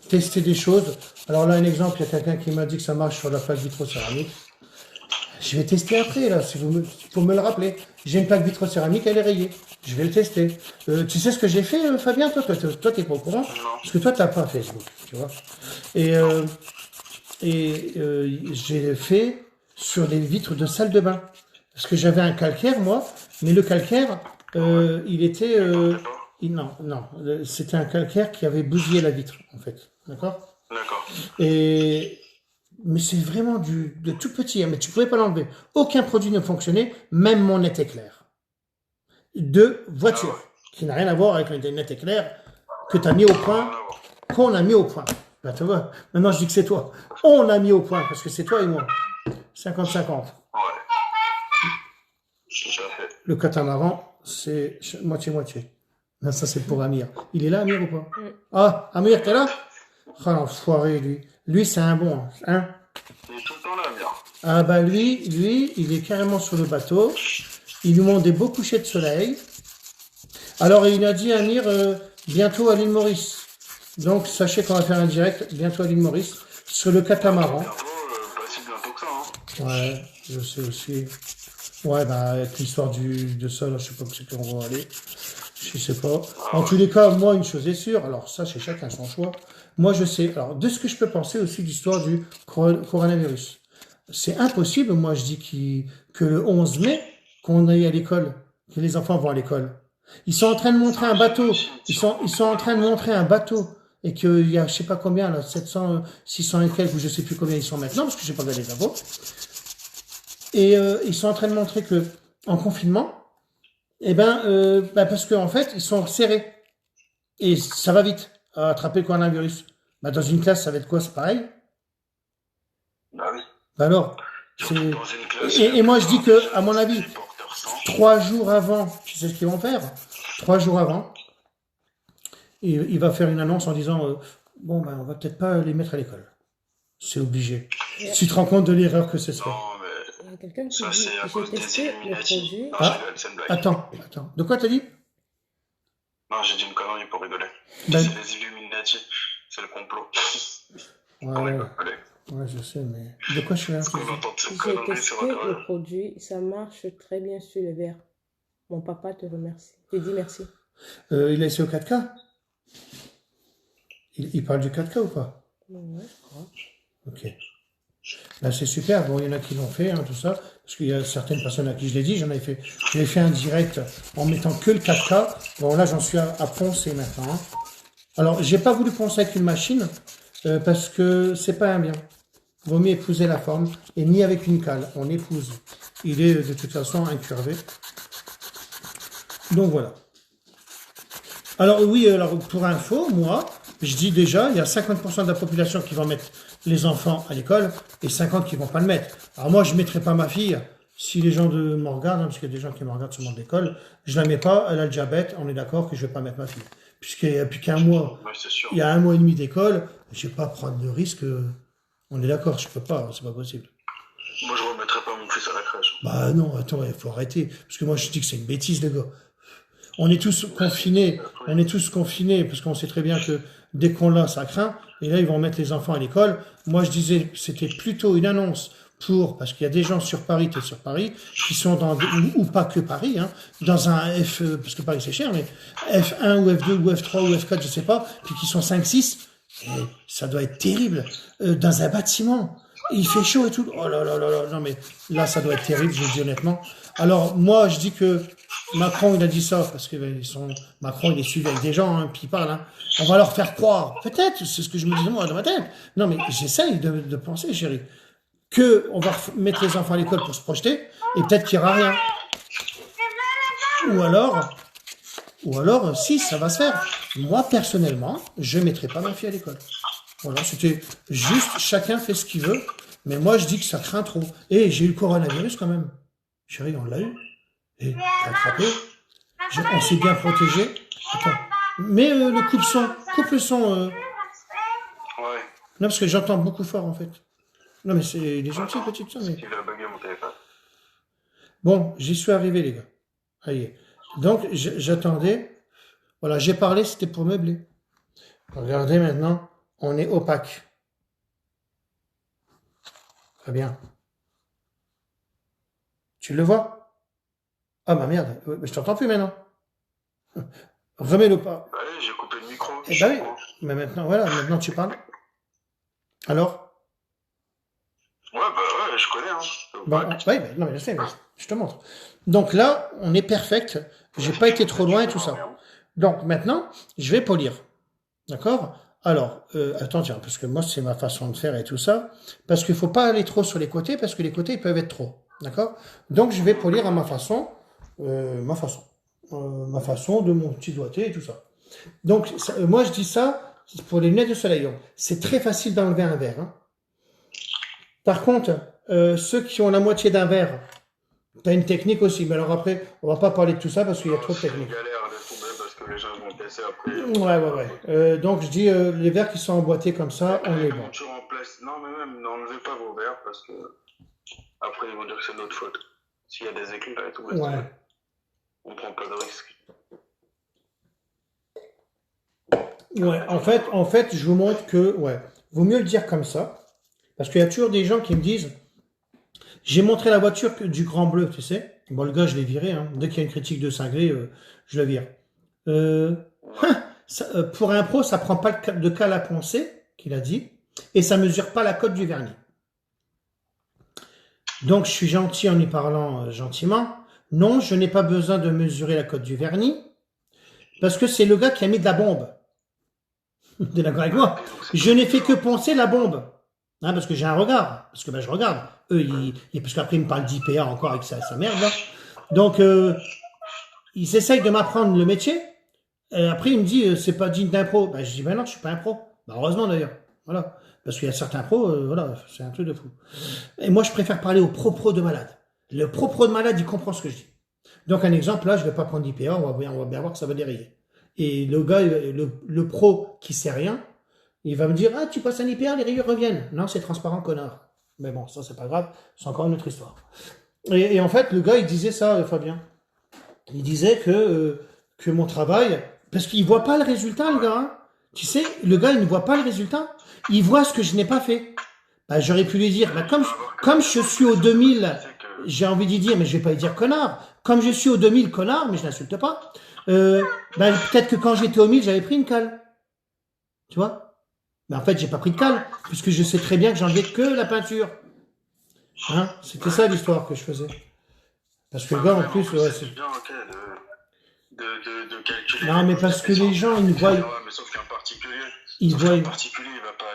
tester des choses. Alors là, un exemple, il y a quelqu'un qui m'a dit que ça marche sur la plaque vitrocéramique. Je vais tester après, là, pour me le rappeler. J'ai une plaque vitrocéramique, elle est rayée. Je vais le tester. Tu sais ce que j'ai fait, Fabien? Toi, t'es pas au courant? Parce que toi, t'as pas Facebook, tu vois. Et j'ai fait sur les vitres de salle de bain. Parce que j'avais un calcaire, moi, mais le calcaire, il était... non, c'était un calcaire qui avait bousillé la vitre, en fait. D'accord? D'accord. Mais c'est vraiment de tout petit, hein, mais tu pouvais pas l'enlever. Aucun produit ne fonctionnait, même mon net éclair. De voiture, qui n'a rien à voir avec le net éclair que tu as mis au point, qu'on a mis au point. Bah, tu vois, maintenant je dis que c'est toi. On a mis au point, parce que c'est toi et moi. 50-50. Ouais. Tout à fait. Le catamaran, c'est moitié-moitié. Non, ça c'est pour Amir. Il est là, Amir, ou pas? Ah, Amir, t'es là? Ah, l'enfoiré, lui. Lui, c'est un bon, hein? Il est tout le temps là, bien. Ah, bah, lui, il est carrément sur le bateau. Il nous montre des beaux couchers de soleil. Alors, il a dit, Amir, bientôt à l'île Maurice. Donc, sachez qu'on va faire un direct bientôt à l'île Maurice sur le catamaran. Bientôt, pas si bientôt que ça, hein. Ouais, je sais aussi. Ouais, bah, avec l'histoire de ça, là, je sais pas où c'est qu'on va aller. Je sais pas. En tous les cas, moi, une chose est sûre. Alors, ça, c'est chacun son choix. Moi, je sais. Alors, de ce que je peux penser aussi l'histoire du coronavirus. C'est impossible, moi, je dis que le 11 mai, qu'on aille à l'école, que les enfants vont à l'école. Ils sont en train de montrer un bateau. Ils sont en train de montrer un bateau. Et qu'il y a, je sais pas combien, là, 700, 600 et quelques, ou je sais plus combien ils sont maintenant, parce que j'ai pas regardé les infos. Et ils sont en train de montrer que, en confinement, parce qu'en fait, ils sont serrés. Et ça va vite à attraper le coronavirus. Bah, dans une classe, ça va être quoi? C'est pareil? Bah oui. Bah alors, Surtout dans une classe. et moi, je dis que, à mon avis, 3 jours avant, tu sais ce qu'ils vont faire? 3 jours avant, il va faire une annonce en disant, on va peut-être pas les mettre à l'école. C'est obligé. Tu te rends compte de l'erreur que ce serait? Non, mais Il y a quelqu'un qui ça, dit, c'est à cause j'ai des testé le Illuminati. produit. Non, je rigole, c'est une blague. Attends. De quoi t'as dit? Non, j'ai dit une connerie pour rigoler. Ben- C'est les Illuminati. C'est le complot. Pour Ouais, rigoler. ouais, je sais, mais de quoi je suis là? Parce qu'on entend de ces J'ai conneries testé sur Internet. le produit, ça marche très bien sur le verre. Mon papa te remercie. Je dis merci. Il est au 4K? Il parle du 4K ou pas? Ouais, je crois. Ok. Là, c'est super. Bon, il y en a qui l'ont fait, hein, tout ça. Parce qu'il y a certaines personnes à qui je l'ai dit. J'avais fait un direct en mettant que le 4K. Bon, là, j'en suis à poncer maintenant. Hein. Alors, j'ai pas voulu poncer avec une machine parce que c'est pas un bien. Vaut mieux épouser la forme et ni avec une cale. On épouse. Il est de toute façon incurvé. Donc voilà. Alors oui, alors pour info, moi, je dis déjà, il y a 50% de la population qui va mettre les enfants à l'école et 50 qui vont pas le mettre. Alors moi, je ne mettrai pas ma fille, si les gens me regardent, hein, parce qu'il y a des gens qui me regardent sur le monde d'école, je la mets pas, elle a le diabète, on est d'accord que je vais pas mettre ma fille. Puisqu'il y a plus qu'un mois, Ouais, c'est sûr. il y a 1 mois et demi d'école, je vais pas prendre de risque, on est d'accord, je peux pas, c'est pas possible. Moi, je remettrai pas mon fils à la crèche. Bah non, attends, il faut arrêter, parce que moi je dis que c'est une bêtise, les gars. On est tous confinés, parce qu'on sait très bien que dès qu'on l'a, ça craint. Et là, ils vont mettre les enfants à l'école. Moi, je disais que c'était plutôt une annonce parce qu'il y a des gens sur Paris, t'es sur Paris, qui sont ou pas que Paris, hein, dans un parce que Paris c'est cher, mais F1 ou F2 ou F3 ou F4, je sais pas, puis qui sont 5, 6, et ça doit être terrible, dans un bâtiment. Il fait chaud et tout. Oh là là là là, non mais là, ça doit être terrible, je le dis honnêtement. Alors, moi, je dis que Macron, il a dit ça, parce que Macron, il est suivi avec des gens, hein, puis il parle, hein. On va leur faire croire. Peut-être, c'est ce que je me dis moi dans ma tête. Non, mais j'essaye de penser, chérie, que on va mettre les enfants à l'école pour se projeter, et peut-être qu'il n'y aura rien. Ou alors, si, ça va se faire. Moi, personnellement, je ne mettrai pas ma fille à l'école. Voilà, c'était juste, chacun fait ce qu'il veut, mais moi, je dis que ça craint trop. Et j'ai eu le coronavirus quand même. Chérie, on l'a eu. Et attrapé. On s'est bien protégé. Attends. Mais le coupe-le son. Ouais. Non, parce que j'entends beaucoup fort, en fait. Non, mais il est gentil, petite soeur. Mais... Il a bugué mon téléphone. Bon, j'y suis arrivé, les gars. Allez. Donc, j'attendais. Voilà, j'ai parlé, c'était pour meubler. Regardez maintenant, on est opaque. Très bien. Tu le vois? Ah bah merde, je t'entends plus maintenant. Remets-le pas. Ouais, j'ai coupé le micro. Eh ben oui, mais maintenant, voilà, maintenant tu parles. Alors? Ouais, bah ouais, je connais, hein. Bon, oui, non, mais je sais, mais je te montre. Donc là, on est perfect. J'ai pas été trop loin et tout ça. Donc maintenant, je vais polir. D'accord? Alors, attends, tiens, parce que moi, c'est ma façon de faire et tout ça. Parce qu'il faut pas aller trop sur les côtés, parce que les côtés, ils peuvent être trop. D'accord? Donc, je vais polir à ma façon. Ma façon de mon petit doigté et tout ça. Donc, moi, je dis ça pour les lunettes de soleil. C'est très facile d'enlever un verre. Hein. Par contre, ceux qui ont la moitié d'un verre, tu as une technique aussi. Mais alors après, on va pas parler de tout ça parce qu'il y a trop de techniques. C'est une galère de tomber parce que les gens vont casser après. Ouais. Donc, je dis, les verres qui sont emboîtés comme ça, on les vend. Non, mais même, n'enlevez pas vos verres parce que après, ils vont dire que c'est notre faute. S'il y a des éclairs et tout, ouais. On prend pas de risque. Ouais, en fait, je vous montre que, ouais, vaut mieux le dire comme ça. Parce qu'il y a toujours des gens qui me disent, j'ai montré la voiture du Grand Bleu, tu sais. Bon, le gars, je l'ai viré, hein. Dès qu'il y a une critique de cinglé, je le vire. Pour un pro, ça prend pas de cale à poncer, qu'il a dit, et ça mesure pas la cote du vernis. Donc, je suis gentil en y parlant gentiment. Non, je n'ai pas besoin de mesurer la cote du vernis, parce que c'est le gars qui a mis de la bombe. De la avec moi. Je n'ai fait que poncer la bombe. Hein, parce que j'ai un regard. Parce que je regarde. Eux, parce qu'après, ils me parlent d'IPA encore avec sa merde. Là. Donc, ils essayent de m'apprendre le métier. Et après, il me dit, c'est pas digne d'un pro. Je dis, non, je suis pas un pro. Heureusement d'ailleurs. Voilà. Parce qu'il y a certains pros, voilà, c'est un truc de fou. Et moi, je préfère parler au pro de malade. Le pro de malade, il comprend ce que je dis. Donc, un exemple, là, je vais pas prendre d'IPA, on va bien voir que ça va dérayer. Et le gars, le pro qui sait rien, il va me dire, ah, tu passes un IPA, les rayures reviennent. Non, c'est transparent, connard. Mais bon, ça, c'est pas grave, c'est encore une autre histoire. Et en fait, le gars, il disait ça, Fabien. Il disait que mon travail, parce qu'il voit pas le résultat, le gars, hein. Tu sais, le gars, il ne voit pas le résultat. Il voit ce que je n'ai pas fait. J'aurais pu lui dire, comme je suis au 2000, j'ai envie d'y dire, mais je vais pas lui dire connard. Comme je suis au 2000, connard, mais je n'insulte pas. Peut-être que quand j'étais au 1000, j'avais pris une cale. Tu vois? Mais en fait, j'ai pas pris de cale, puisque je sais très bien que j'enlevais que la peinture. Hein? C'était ça l'histoire que je faisais. Parce que le gars, en Même en plus, plus, ouais, c'est bien, ok, de calculer non, les mais couches parce que d'épaisseur les gens, du permis. Ouais, mais ils sauf voient, qu'un particulier,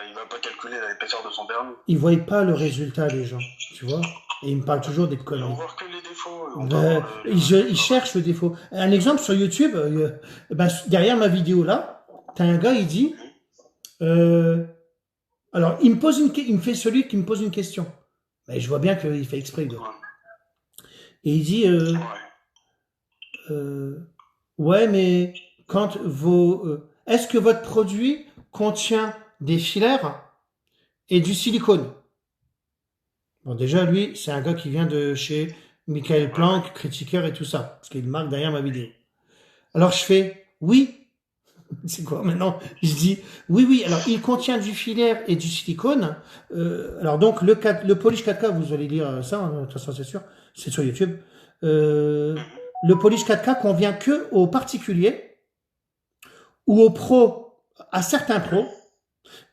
il va pas calculer l'épaisseur de son permis. ils voient pas le résultat, les gens. Tu vois? Et ils me parlent toujours des Ils vont conneries. voir que les défauts, on doit Ben, voir le ils travail. cherchent le défaut. Un exemple sur YouTube, ben, derrière ma vidéo là, t'as un gars, il dit, euh, alors, il me fait celui qui me pose une question. Ben, je vois bien qu'il fait exprès, le gars. Ouais. Et il dit, Ouais. euh, ouais, mais est-ce que votre produit contient des filaires et du silicone? Bon, déjà, lui, c'est un gars qui vient de chez Michael Ouais, ouais. Planck, critiqueur et tout ça, parce qu'il marque derrière ma vidéo. Alors, je fais, oui. C'est quoi maintenant? Je dis, oui, oui, alors il contient du filaire et du silicone. Alors donc, le polish 4K, vous allez lire ça, hein, de toute façon, c'est sûr, c'est sur YouTube. Mhm. Le polish 4K convient que aux particuliers ou aux pros, à certains pros.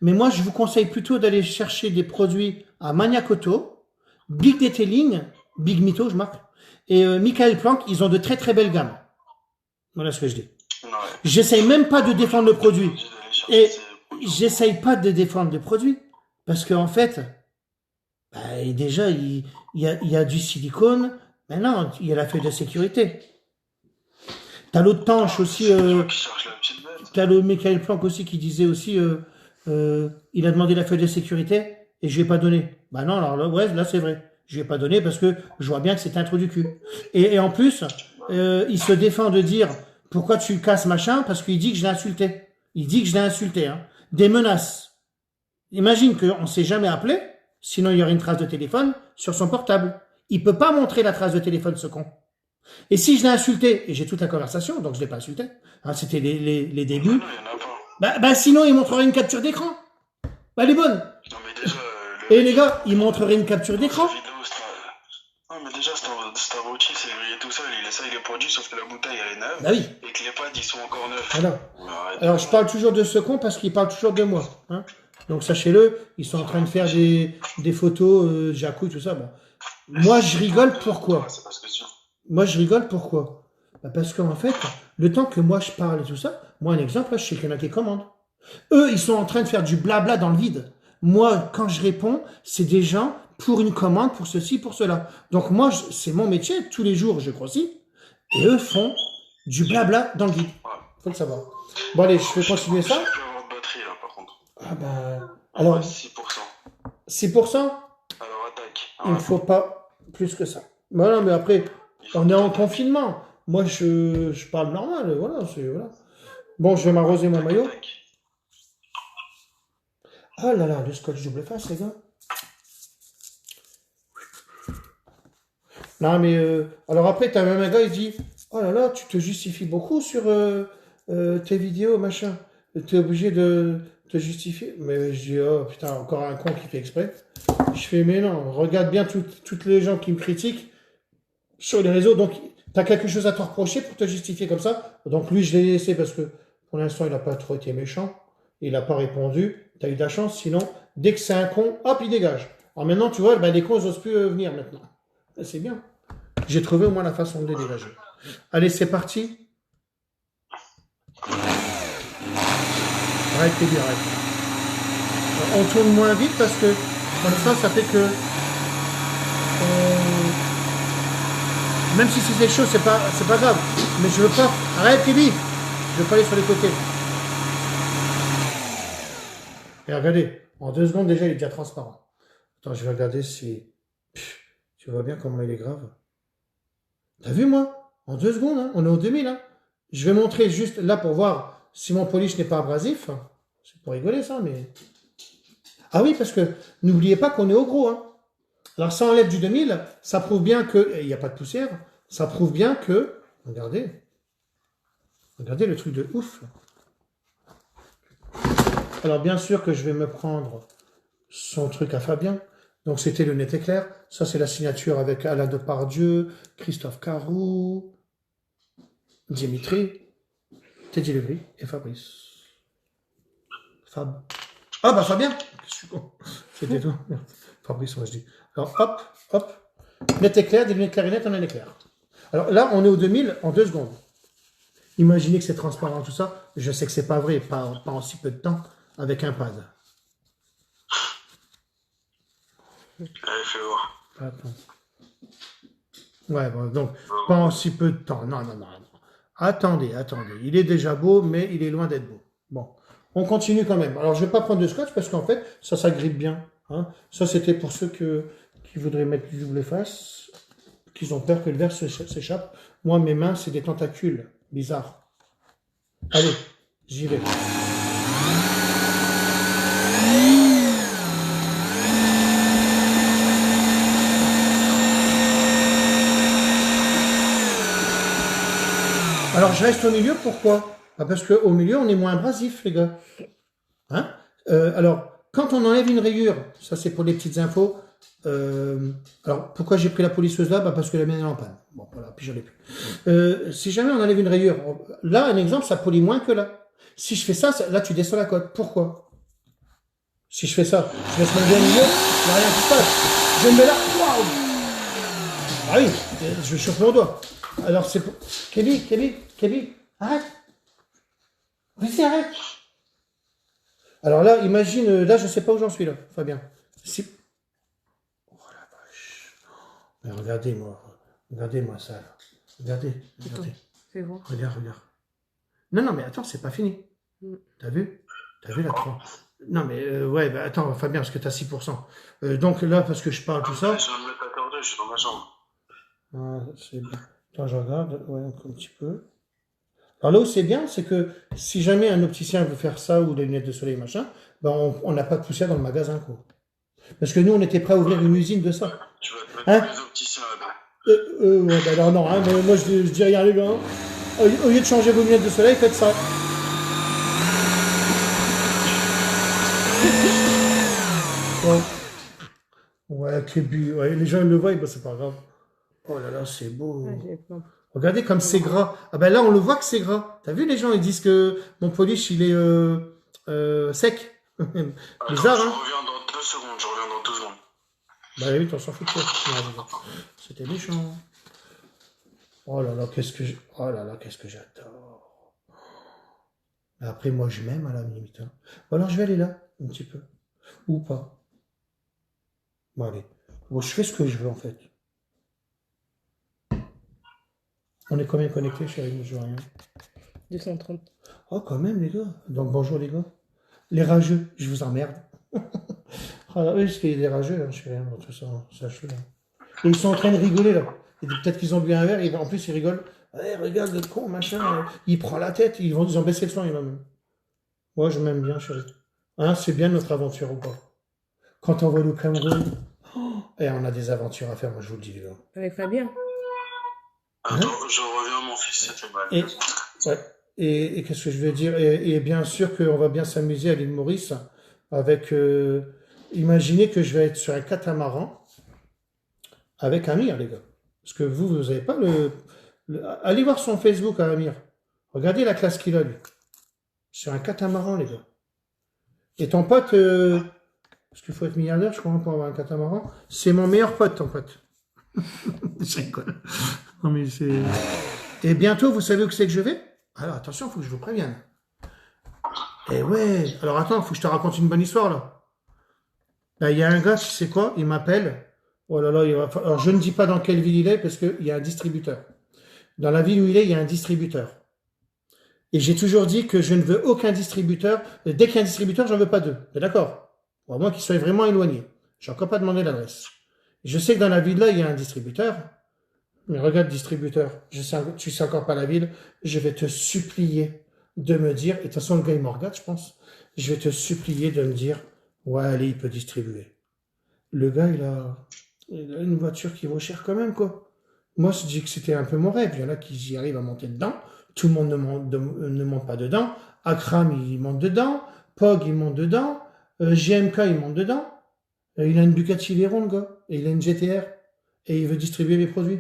Mais moi, je vous conseille plutôt d'aller chercher des produits à Maniacoto, Big Detailing, Big Mito, je marque, et Michael Planck, ils ont de très très belles gammes. Voilà ce que je dis. Ouais. J'essaye même pas Non, de moi, défendre le je produit. te dis d'aller chercher Et ces produits en pro. j'essaye pas de défendre le produit. Parce qu'en fait, bah, déjà, il y a du silicone. Maintenant, il y a la feuille de sécurité. T'as l'autre tanche Non, mais aussi, c'est les gens qui cherchent la petite bête. t'as le Michael Planck aussi qui disait aussi, il a demandé la feuille de sécurité et je lui ai pas donné. Bah non, alors là, ouais, là c'est vrai. Je lui ai pas donné parce que je vois bien que c'est un trou du cul. Et en plus, il se défend de dire pourquoi tu le casses machin parce qu'il dit que je l'ai insulté. Il dit que je l'ai insulté. Hein. Des menaces. Imagine qu'on ne s'est jamais appelé, sinon il y aurait une trace de téléphone sur son portable. Il peut pas montrer la trace de téléphone, ce con. Et si je l'ai insulté, et j'ai toute la conversation, donc je l'ai pas insulté, hein, c'était les Bah débuts, non, il y en a pas. bah sinon il montrerait une capture d'écran. Bah elle est bonne. Non, mais déjà, le Et mec, les gars, il montrerait une capture dans sa d'écran. vidéo, non, mais déjà, c'est un outil, c'est grillé tout seul. Il essaye les produits, sauf que la bouteille, elle est neuve. Bah oui. Et que les pads, ils sont encore neufs. Alors, Mais arrête. alors je parle toujours de ce con parce qu'il parle toujours de moi. Hein. Donc sachez-le, ils sont en train de faire des photos, Jacou, tout ça. Bon. Moi je rigole, pourquoi? C'est parce que si. Moi, je rigole, pourquoi? Bah, parce qu'en fait, le temps que moi je parle et tout ça, moi, un exemple, là, je sais qu'il y en a qui commandent. Eux, ils sont en train de faire du blabla dans le vide. Moi, quand je réponds, c'est des gens pour une commande, pour ceci, pour cela. Donc moi, c'est mon métier, tous les jours, je grossis. Et eux font du blabla dans le vide. Ouais. Faut le savoir. Bon, allez, je vais continuer Je sais ça. plus avoir de batterie, là, par contre. Ah ben, En alors, vrai, 6%. 6%, Alors, attaque. il ne Ouais. faut pas plus que ça. Voilà, mais après, Il faut on est en attaque. confinement. Moi, je parle normal, voilà, voilà. Bon, je vais m'arroser mon maillot. Attaque. Ah là là, le scotch double face, les gars. Non, mais alors après, t'as même un gars, il dit, oh là là, tu te justifies beaucoup sur tes vidéos, machin. T'es obligé de te justifier. Mais je dis, oh putain, encore un con qui fait exprès. Je fais, mais non, regarde bien toutes les gens qui me critiquent sur les réseaux. Donc, t'as quelque chose à te reprocher pour te justifier comme ça. Donc, lui, je l'ai laissé parce que pour l'instant, il n'a pas trop été méchant. Il n'a pas répondu. T'as eu de la chance. Sinon, dès que c'est un con, hop, il dégage. Alors maintenant, tu vois, ben, les cons, ils n'osent plus venir maintenant. C'est bien. J'ai trouvé au moins la façon de les dégager. Allez, c'est parti. Arrête, Teddy, arrête. On tourne moins vite parce que comme ça fait que même si c'est chaud, c'est pas grave. Mais je veux pas. Arrête, Teddy. Je veux pas aller sur les côtés. Et regardez, en 2 secondes déjà, il est déjà transparent. Attends, je vais regarder si. Tu vois bien comment il est grave. T'as vu, moi? En 2 secondes, hein, on est au 2000. Hein. Je vais montrer juste là pour voir si mon polish n'est pas abrasif. C'est pour rigoler, ça, mais... Ah oui, parce que n'oubliez pas qu'on est au gros. Hein. Alors, ça enlève du 2000, ça prouve bien que... Il n'y a pas de poussière. Ça prouve bien que... Regardez. Regardez le truc de ouf. Alors, bien sûr que je vais me prendre son truc à Fabien. Donc, c'était le Net Éclair. Ça, c'est la signature avec Alain Depardieu, Christophe Carou, Dimitri, Teddy Legris et Fabrice. Fab. Ah bah Fabien, je suis con. C'était tout. Fabrice, moi je dis. Alors hop, hop. Net éclair, des lunettes clarinettes en un éclair. Alors là, on est au 2000 en 2 secondes. Imaginez que c'est transparent tout ça. Je sais que c'est pas vrai, pas en si peu de temps, avec un pad. Allez, fais voir. Attends. Ouais, bon, donc, pas en si peu de temps. Non, non, non, non. Attendez, attendez. Il est déjà beau, mais il est loin d'être beau. Bon, on continue quand même. Alors, je vais pas prendre de scotch parce qu'en fait, ça s'agrippe bien. Hein. Ça, c'était pour ceux qui voudraient mettre du double face, qui ont peur que le verre s'échappe. Moi, mes mains, c'est des tentacules. Bizarre. Allez, j'y vais. Alors, je reste au milieu, pourquoi? Ah, parce qu'au milieu, on est moins abrasif, les gars. Hein? Alors, quand on enlève une rayure, ça c'est pour les petites infos. Alors, pourquoi j'ai pris la polisseuse là? Bah, parce que la mienne est en panne. Bon, voilà, puis j'en ai plus. Si jamais on enlève une rayure, là, un exemple, ça polie moins que là. Si je fais ça, là, tu descends la cote. Pourquoi? Si je fais ça, je laisse mon doigt au milieu, il n'y a rien qui se passe. Je me mets là, waouh! Ah oui, je chauffe mon doigt. Alors, c'est pour... Kelly, arrête! Vas-y, arrête! Alors là, imagine, là, je sais pas où j'en suis là, Fabien. Si... Oh la vache. Mais regardez-moi ça là. Regardez. Fais voir. Regarde. Non, mais attends, c'est pas fini. T'as vu la 3. Non, mais ouais, bah attends, Fabien, parce que t'as 6%. Donc là, parce que je parle tout ça. Je vais me mettre à corder, je suis dans ma chambre. Ah, c'est bien. Attends, je regarde, ouais, encore un petit peu. Alors là où c'est bien, c'est que si jamais un opticien veut faire ça ou des lunettes de soleil, machin, ben on n'a pas de poussière dans le magasin, quoi. Parce que nous, on était prêts à ouvrir une usine de ça. Tu vas te mettre Hein? les opticiens là-bas. Ouais, ben alors non, hein, mais moi je dis rien, les gars. Hein. Au lieu de changer vos lunettes de soleil, faites ça. Ouais, ouais, Kébu, ouais, les gens ils le voient, ben c'est pas grave. Oh là là, c'est beau. Ah, j'ai peur. Regardez comme c'est gras. Ah ben là, on le voit que c'est gras. T'as vu, les gens, ils disent que mon polish, il est sec. Bizarre, hein? Je reviens dans 2 secondes. Bah oui, t'en s'en fout de toi. C'était méchant. Oh là là, qu'est-ce que j'adore. Mais après, moi, je m'aime à la limite. Hein. Bon, alors, je vais aller là, un petit peu. Ou pas. Bon, allez. Bon, je fais ce que je veux, en fait. On est combien connectés, chérie? Je vois rien. 230. Oh, quand même, les gars. Donc, bonjour, les gars. Les rageux, je vous emmerde. Ah là, oui, parce qu'il y a des rageux, hein, chérie, dans tout ça, sache-le. Et ils sont en train de rigoler, là. Et peut-être qu'ils ont bu un verre, et en plus, ils rigolent. Eh, regarde le con, machin. Il prend la tête, ils ont baissé le son, il même. Moi, je m'aime bien, chérie. Hein, c'est bien notre aventure ou pas? Quand on va au Cameroun, et on a des aventures à faire, moi, je vous le dis, les gars. Avec Fabien. Attends, je reviens, mon fils, c'était mal. Et, ouais. Et qu'est-ce que je vais dire? Et bien sûr qu'on va bien s'amuser à l'île Maurice avec. Imaginez que je vais être sur un catamaran avec Amir, les gars. Parce que vous n'avez pas allez voir son Facebook à Amir. Regardez la classe qu'il a, lui. Sur un catamaran, les gars. Et ton pote, parce qu'il faut être milliardaire, je crois, pour avoir un catamaran, c'est mon meilleur pote, ton pote. Je rigole. Non, mais c'est. Et bientôt, vous savez où c'est que je vais? Alors, attention, il faut que je vous prévienne. Eh ouais. Alors, attends, il faut que je te raconte une bonne histoire, là. Là, il y a un gars, tu sais quoi? Il m'appelle. Oh là là, alors je ne dis pas dans quelle ville il est parce qu'il y a un distributeur. Dans la ville où il est, il y a un distributeur. Et j'ai toujours dit que je ne veux aucun distributeur. Dès qu'il y a un distributeur, j'en veux pas deux. T'es d'accord? Ou à moins qu'il soit vraiment éloigné. J'ai encore pas demandé l'adresse. Je sais que dans la ville là, il y a un distributeur. Mais regarde, distributeur, tu sais encore pas la ville. Je vais te supplier de me dire, et de toute façon, le gars, il me regarde, je pense. Je vais te supplier de me dire, ouais, allez, il peut distribuer. Le gars, il a une voiture qui vaut cher quand même, quoi. Moi, je dis que c'était un peu mon rêve. Il y en a qui y arrivent à monter dedans. Tout le monde ne monte pas dedans. Akram, il monte dedans. Pog, il monte dedans. GMK, il monte dedans. Il a une Bugatti Veyron, le gars. Et il a une GTR. Et il veut distribuer mes produits.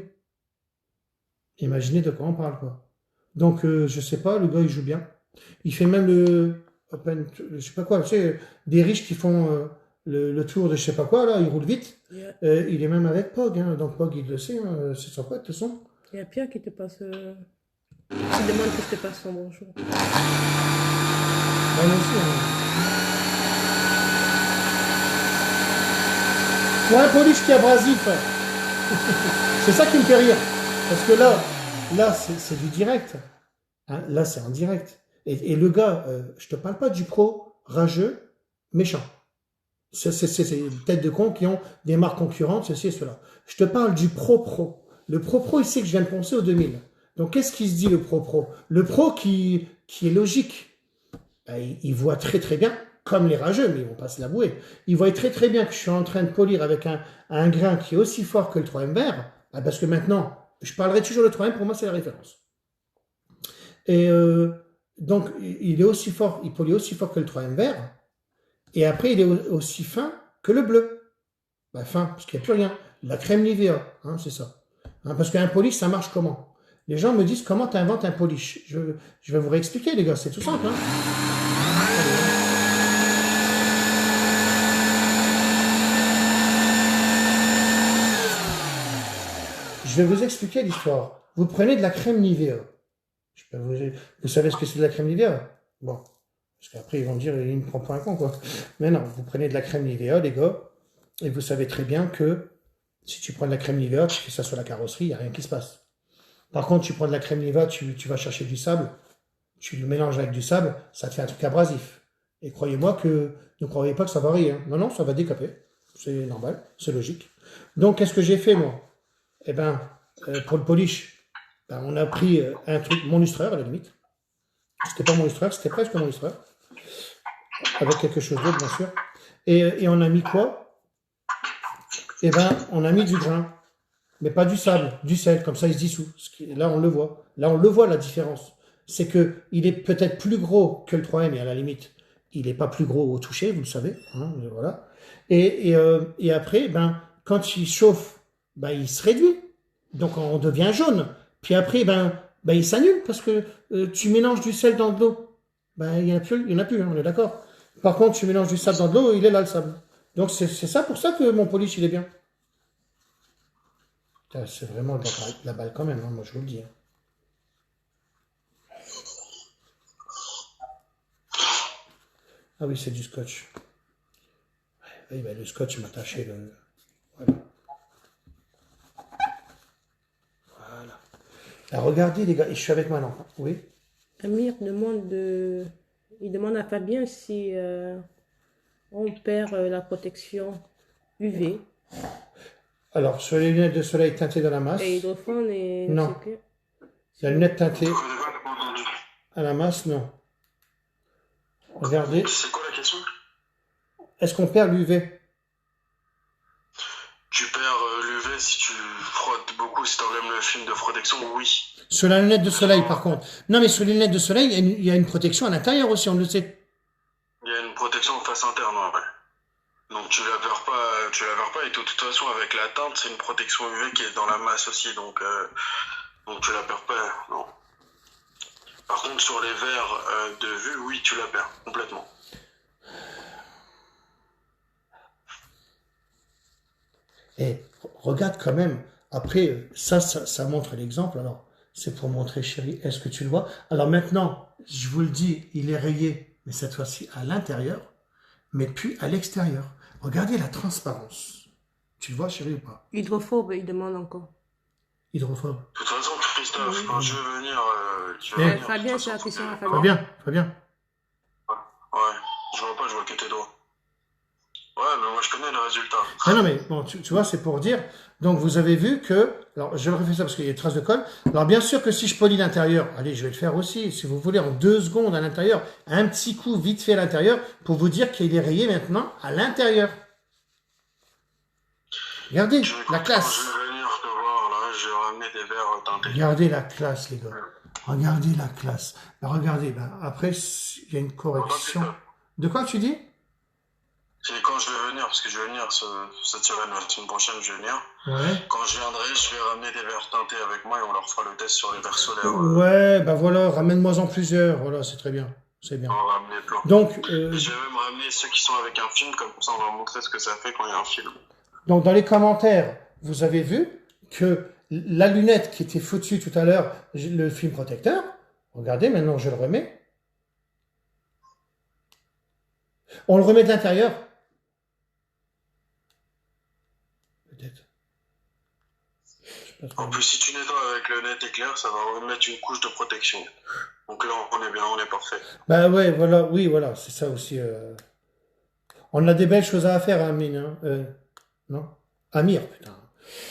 Imaginez de quoi on parle, quoi. Donc, je sais pas, le gars, il joue bien. Il fait même je sais pas quoi, tu sais, des riches qui font le tour de je sais pas quoi, là, ils roulent vite. Yeah. Il est même avec Pog, hein, donc Pog, il le sait, hein, c'est son pote, de toute façon. Il y a Pierre qui te passe. Qui demande que je te passe son bonjour. Moi aussi, hein. Pour un police qui est abrasif, c'est ça qui me fait rire. Parce que là c'est du direct. Hein, là, c'est en direct. Et le gars, je te parle pas du pro rageux, méchant. C'est une tête de con qui ont des marques concurrentes, ceci et cela. Je te parle du pro-pro. Le pro-pro, il sait que je viens de penser au 2000. Donc, qu'est-ce qui se dit, le pro-pro? Le pro qui est logique. Ben, il voit très très bien, comme les rageux, mais ils vont pas se l'avouer. Il voit très très bien que je suis en train de polir avec un grain qui est aussi fort que le 3M vert, parce que maintenant, je parlerai toujours le 3M, pour moi, c'est la référence. Et donc, il est aussi fort, il polie aussi fort que le 3M vert, et après, il est aussi fin que le bleu. Ben, fin, parce qu'il n'y a plus rien. La crème Nivea, hein, c'est ça. Hein, parce qu'un polish, ça marche comment? Les gens me disent, comment tu inventes un polish? Je vais vous réexpliquer, les gars, c'est tout simple. Hein. Je vais vous expliquer l'histoire. Vous prenez de la crème Nivea. Vous savez ce que c'est de la crème Nivea? Bon. Parce qu'après, ils vont dire, il me prend pour un con, quoi. Mais non, vous prenez de la crème Nivea, les gars, et vous savez très bien que si tu prends de la crème Nivea, tu fais ça sur la carrosserie, il n'y a rien qui se passe. Par contre, tu prends de la crème Nivea, tu vas chercher du sable, tu le mélanges avec du sable, ça te fait un truc abrasif. Et croyez-moi que, ne croyez pas que ça va rire. Hein. Non, non, ça va décaper. C'est normal, c'est logique. Donc, qu'est-ce que j'ai fait, moi? Eh ben, pour le polish, ben, on a pris un truc, mon lustreur, à la limite. C'était pas mon lustreur, c'était presque mon lustreur. Avec quelque chose d'autre, bien sûr. Et on a mis quoi? Eh ben, on a mis du grain. Mais pas du sable, du sel, comme ça il se dissout. Là, on le voit. Là, on le voit, la différence. C'est que il est peut-être plus gros que le 3M, et à la limite, il n'est pas plus gros au toucher, vous le savez. Hein, voilà. Et après, ben, quand il chauffe, ben, il se réduit. Donc, on devient jaune. Puis après, ben il s'annule parce que tu mélanges du sel dans de l'eau. Ben, il n'y en a plus, hein, on est d'accord. Par contre, tu mélanges du sable dans de l'eau, il est là, le sable. Donc, c'est ça pour ça que mon polish, il est bien. C'est vraiment de la balle quand même, hein, moi je vous le dis. Hein. Ah oui, c'est du scotch. Oui, ben, le scotch m'a taché le... Voilà. Voilà. Alors, regardez les gars, et je suis avec maintenant. Oui. Amir il demande à Fabien si on perd la protection UV. Alors, sur les lunettes de soleil teintées dans la masse. Et hydrophone et... Non. La lunette teintée à la masse, non. Regardez. C'est quoi la question? Est-ce qu'on perd l'UV? Tu perds l'UV si tu frottes beaucoup, si tu enlèves le film de protection, oui. Sur la lunette de soleil, par contre. Non, mais sur les lunettes de soleil, il y a une protection à l'intérieur aussi, on le sait. Il y a une protection en face interne, ouais. Donc tu la perds pas, et de toute façon avec la teinte c'est une protection UV qui est dans la masse aussi, donc tu la perds pas, non. Par contre sur les verres de vue, oui tu la perds complètement. Et regarde quand même, après ça montre l'exemple, alors c'est pour montrer chérie, est-ce que tu le vois? Alors maintenant, je vous le dis, il est rayé, mais cette fois-ci à l'intérieur, mais puis à l'extérieur. Regardez la transparence. Tu le vois, chérie, ou pas? Hydrophobe, il demande encore. Hydrophobe. De toute façon, Christophe, quand je veux venir, tu vas venir. Fabien, c'est la question à Fabien. Fabien. Ouais, je vois que tes doigts. Ouais, mais moi je connais le résultat. Ah non, mais bon, tu vois, c'est pour dire. Donc, vous avez vu que. Alors, je refais ça parce qu'il y a des traces de colle. Alors, bien sûr que si je polis l'intérieur, allez, je vais le faire aussi, si vous voulez, en 2 secondes à l'intérieur, un petit coup vite fait à l'intérieur, pour vous dire qu'il est rayé maintenant à l'intérieur. Regardez la classe. Je vais venir te voir, là, je vais ramener des verres teintés. Regardez la classe, les gars. Regardez la classe. Ben, regardez, ben, après, il y a une correction. De quoi tu dis? C'est quand je vais venir, parce que je vais venir cette semaine, la semaine prochaine, je vais venir. Ouais. Quand je viendrai, je vais ramener des verres teintés avec moi et on leur fera le test sur les verres solaires. Ouais, ben voilà, ramène-moi en plusieurs. Voilà, c'est très bien. C'est bien. On va ramener plein. Donc, Je vais même ramener ceux qui sont avec un film, comme ça on va montrer ce que ça fait quand il y a un film. donc, dans les commentaires, vous avez vu que la lunette qui était foutue tout à l'heure, le film protecteur, regardez, maintenant je le remets. On le remet de l'intérieur. Peut-être. Je sais pas En plus, si tu nettoies avec le net éclair, ça va remettre une couche de protection. Donc là, on est bien, on est parfait. Bah ouais, voilà, oui, voilà, c'est ça aussi. On a des belles choses à faire, Amine. Hein. Non? Amir, putain.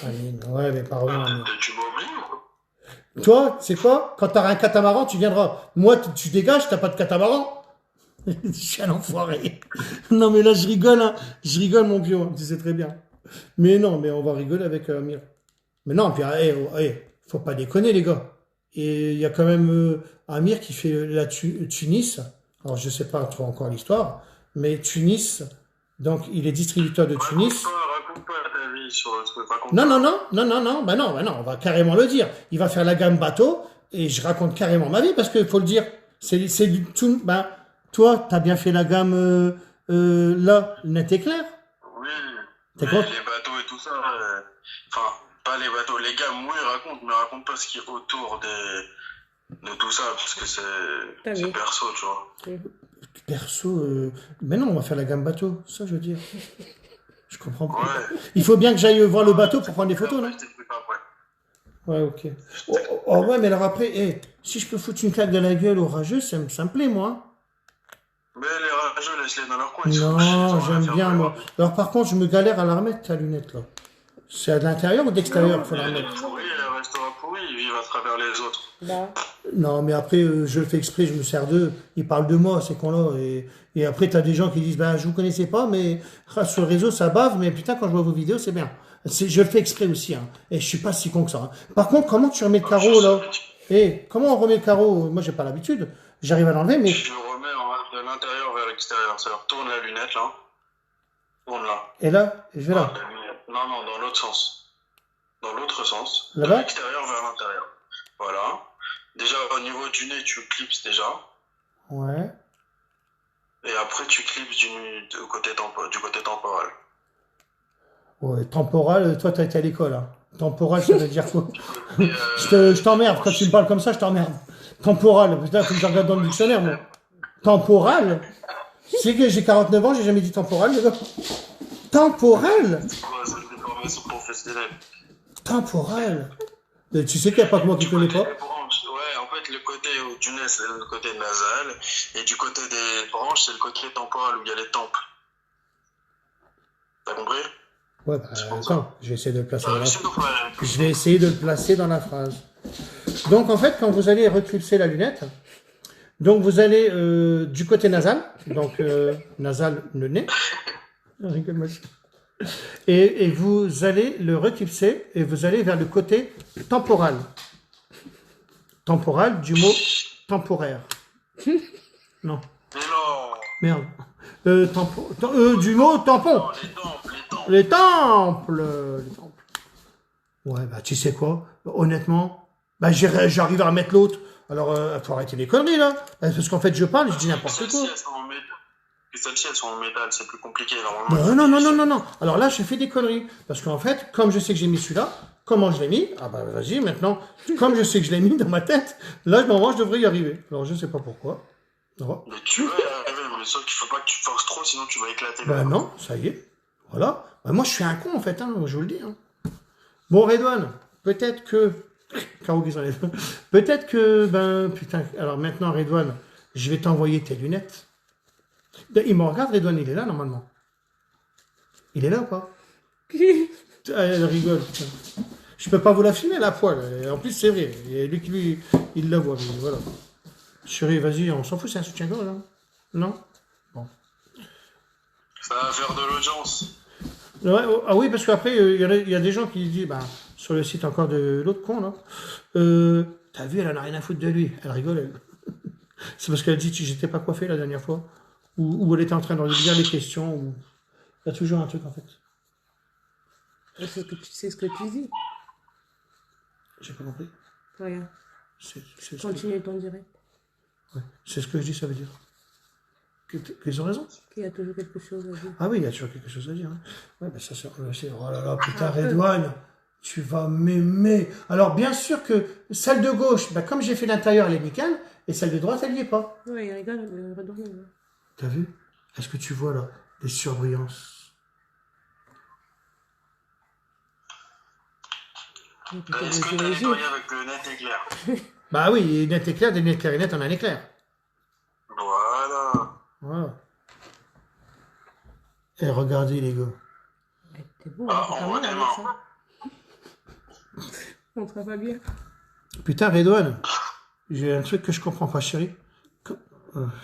Amine, ouais, mais pardon, Amir. Tu m'oublies ou Toi, c'est quoi? Quand t'auras un catamaran, tu viendras. Moi, tu dégages, t'as pas de catamaran? Je suis un enfoiré. Non, mais là, je rigole, hein. Je rigole, mon vieux, hein. Tu sais très bien. Mais non, mais on va rigoler avec Amir. Mais non, puis, faut pas déconner, les gars. Et il y a quand même Amir qui fait la Tunis. Alors, je sais pas trop encore l'histoire, mais Tunis, donc, il est distributeur de Tunis. Raconte pas ta vie sur le truc. Raconte Non, pas. non, non, non, non, non, bah non, on va carrément le dire. Il va faire la gamme bateau, et je raconte carrément ma vie, parce qu'il faut le dire. C'est du tout, bah, toi, t'as bien fait la gamme, là, net et clair. Oui, T'es mais quoi? les bateaux et tout ça, enfin, pas les bateaux, les gammes, oui, raconte, mais raconte pas ce qui est autour de tout ça, parce que T'as c'est vu. perso, tu vois. Perso, mais non, on va faire la gamme bateau, ça je veux dire. Je comprends pas. Ouais. Il faut bien que j'aille voir le bateau pour prendre des photos, non? Je t'explique après. Ouais, ok. Oh, ouais, mais alors après, si je peux foutre une claque de la gueule au rageux, ça me plaît, moi. Mais les rageux, laisse-les dans leur coin, ils sont Non, couchés, ils ont rien à j'aime faire bien, pour moi. eux. Alors par contre, je me galère à la remettre, ta lunette, là. C'est à l'intérieur ou d'extérieur qu'il faut la Elle est remettre? pourrie, elle restera pourrie, ils vivent à travers les autres. Bah, Non, mais après, je le fais exprès, je me sers d'eux. Ils parlent de moi, ces cons-là. Et après, t'as des gens qui disent, ben, je vous connaissais pas, mais sur le réseau, ça bave, mais putain, quand je vois vos vidéos, c'est bien. Je le fais exprès aussi, hein. Et je suis pas si con que ça. Hein. Par contre, comment tu remets le carreau, là? Comment on remet le carreau? Moi, j'ai pas l'habitude. J'arrive à l'enlever, mais... Tu le remets de l'intérieur vers l'extérieur, c'est-à-dire tourne la lunette, là. Tourne là. Et là, je vais là. La lunette. Non, non, dans l'autre sens. Dans l'autre sens. De Là-bas? l'extérieur vers l'intérieur. Voilà. Déjà, au niveau du nez, tu clipses déjà. Ouais. Et après, tu clipses du côté temporal. Ouais, temporal, toi, t'as été à l'école, hein. Temporal, ça veut dire quoi? Et, Je t'emmerde. Quand tu me parles comme ça, je t'emmerde. Temporal. Putain, faut que je regarde dans le dictionnaire, moi. Temporal? Tu sais que j'ai 49 ans, j'ai jamais dit temporal, les gars. Temporal? c'est quoi, c'est une déformation professionnelle. Temporal? Mais tu sais qu'il n'y a pas que moi qui connais Côté pas. des branches, ouais, en fait, le côté du nez, c'est le côté nasal. Et du côté des branches, c'est le côté temporal où il y a les tempes. T'as compris? Ouais, bah, attends, je vais essayer de le placer dans la C'est phrase. donc, Je vais essayer de le placer dans la phrase. Donc, en fait, quand vous allez reclipser la lunette, donc vous allez du côté nasal, donc nasal, le nez. Je rigole, moi. Et vous allez le reclipser et vous allez vers le côté temporal. Temporal du mot temporaire. Non, mais non, merde. Du mot tampon. non, les tempes, les tempes. Les temples. Les temples. Ouais, bah tu sais quoi? Honnêtement, bah j'arrive à mettre l'autre. Alors, faut arrêter les conneries là. Parce qu'en fait, je parle, je dis n'importe quoi. Celles-ci, elles sont en métal. Celles-ci, elles sont en métal, c'est plus compliqué normalement. Non. Alors là, je fais des conneries. Parce qu'en fait, comme je sais que j'ai mis celui-là, comment je l'ai mis? Ah bah vas-y, maintenant, comme je sais que je l'ai mis dans ma tête, là, normalement, je devrais y arriver. Alors, je sais pas pourquoi. Non. Mais tu vas y arriver, mais sauf qu'il faut pas que tu forces trop, sinon tu vas éclater. Bah non, ça y est. Voilà. Bah, moi, je suis un con, en fait, hein, je vous le dis. Hein. Bon, Redouane, peut-être que... Caro qui s'enlève. Peut-être que... Ben, putain, alors maintenant, Redouane, je vais t'envoyer tes lunettes. Il me regarde, Redouane, il est là, normalement. Il est là ou pas? Elle rigole, putain. Je peux pas vous la filmer, la poêle. En plus, c'est vrai. Et lui, il la voit, mais voilà. Chérie, vas-y, on s'en fout, c'est un soutien-gorge, hein. Non? Bon. Ça va faire de l'audience. Ouais, ah oui, parce qu'après, il y a des gens qui disent, bah, sur le site encore de l'autre con, là, t'as vu, elle en a rien à foutre de lui. Elle rigole, elle. C'est parce qu'elle dit, j'étais pas coiffé la dernière fois. Ou elle était en train de lire les questions. Ou... Il y a toujours un truc, en fait. c'est ce que tu dis. J'ai pas compris. Regarde, C'est ce que... continue ton direct. Ouais. C'est ce que je dis, ça veut dire. qu'ils ont raison. Il y a toujours quelque chose à dire. Ah oui, il y a toujours quelque chose à dire. Hein. Ouais, ben ça, oh là là, putain, Redouane, tu vas m'aimer. Alors, bien sûr que celle de gauche, ben, comme j'ai fait l'intérieur, elle est nickel, et celle de droite, elle n'y est pas. Oui, il regarde, redormir. T'as vu? Est-ce que tu vois là, des surbrillances? Est-ce que t'as nettoyé avec le net éclair? Bah oui, net éclair, des net clarinettes en un éclair. Voilà. Voilà. Et regardez les gars. T'es beau, Ah, t'es on pas voit mal des avec mains. ça. On travaille bien. Putain, Redouane, j'ai un truc que je comprends pas, chérie.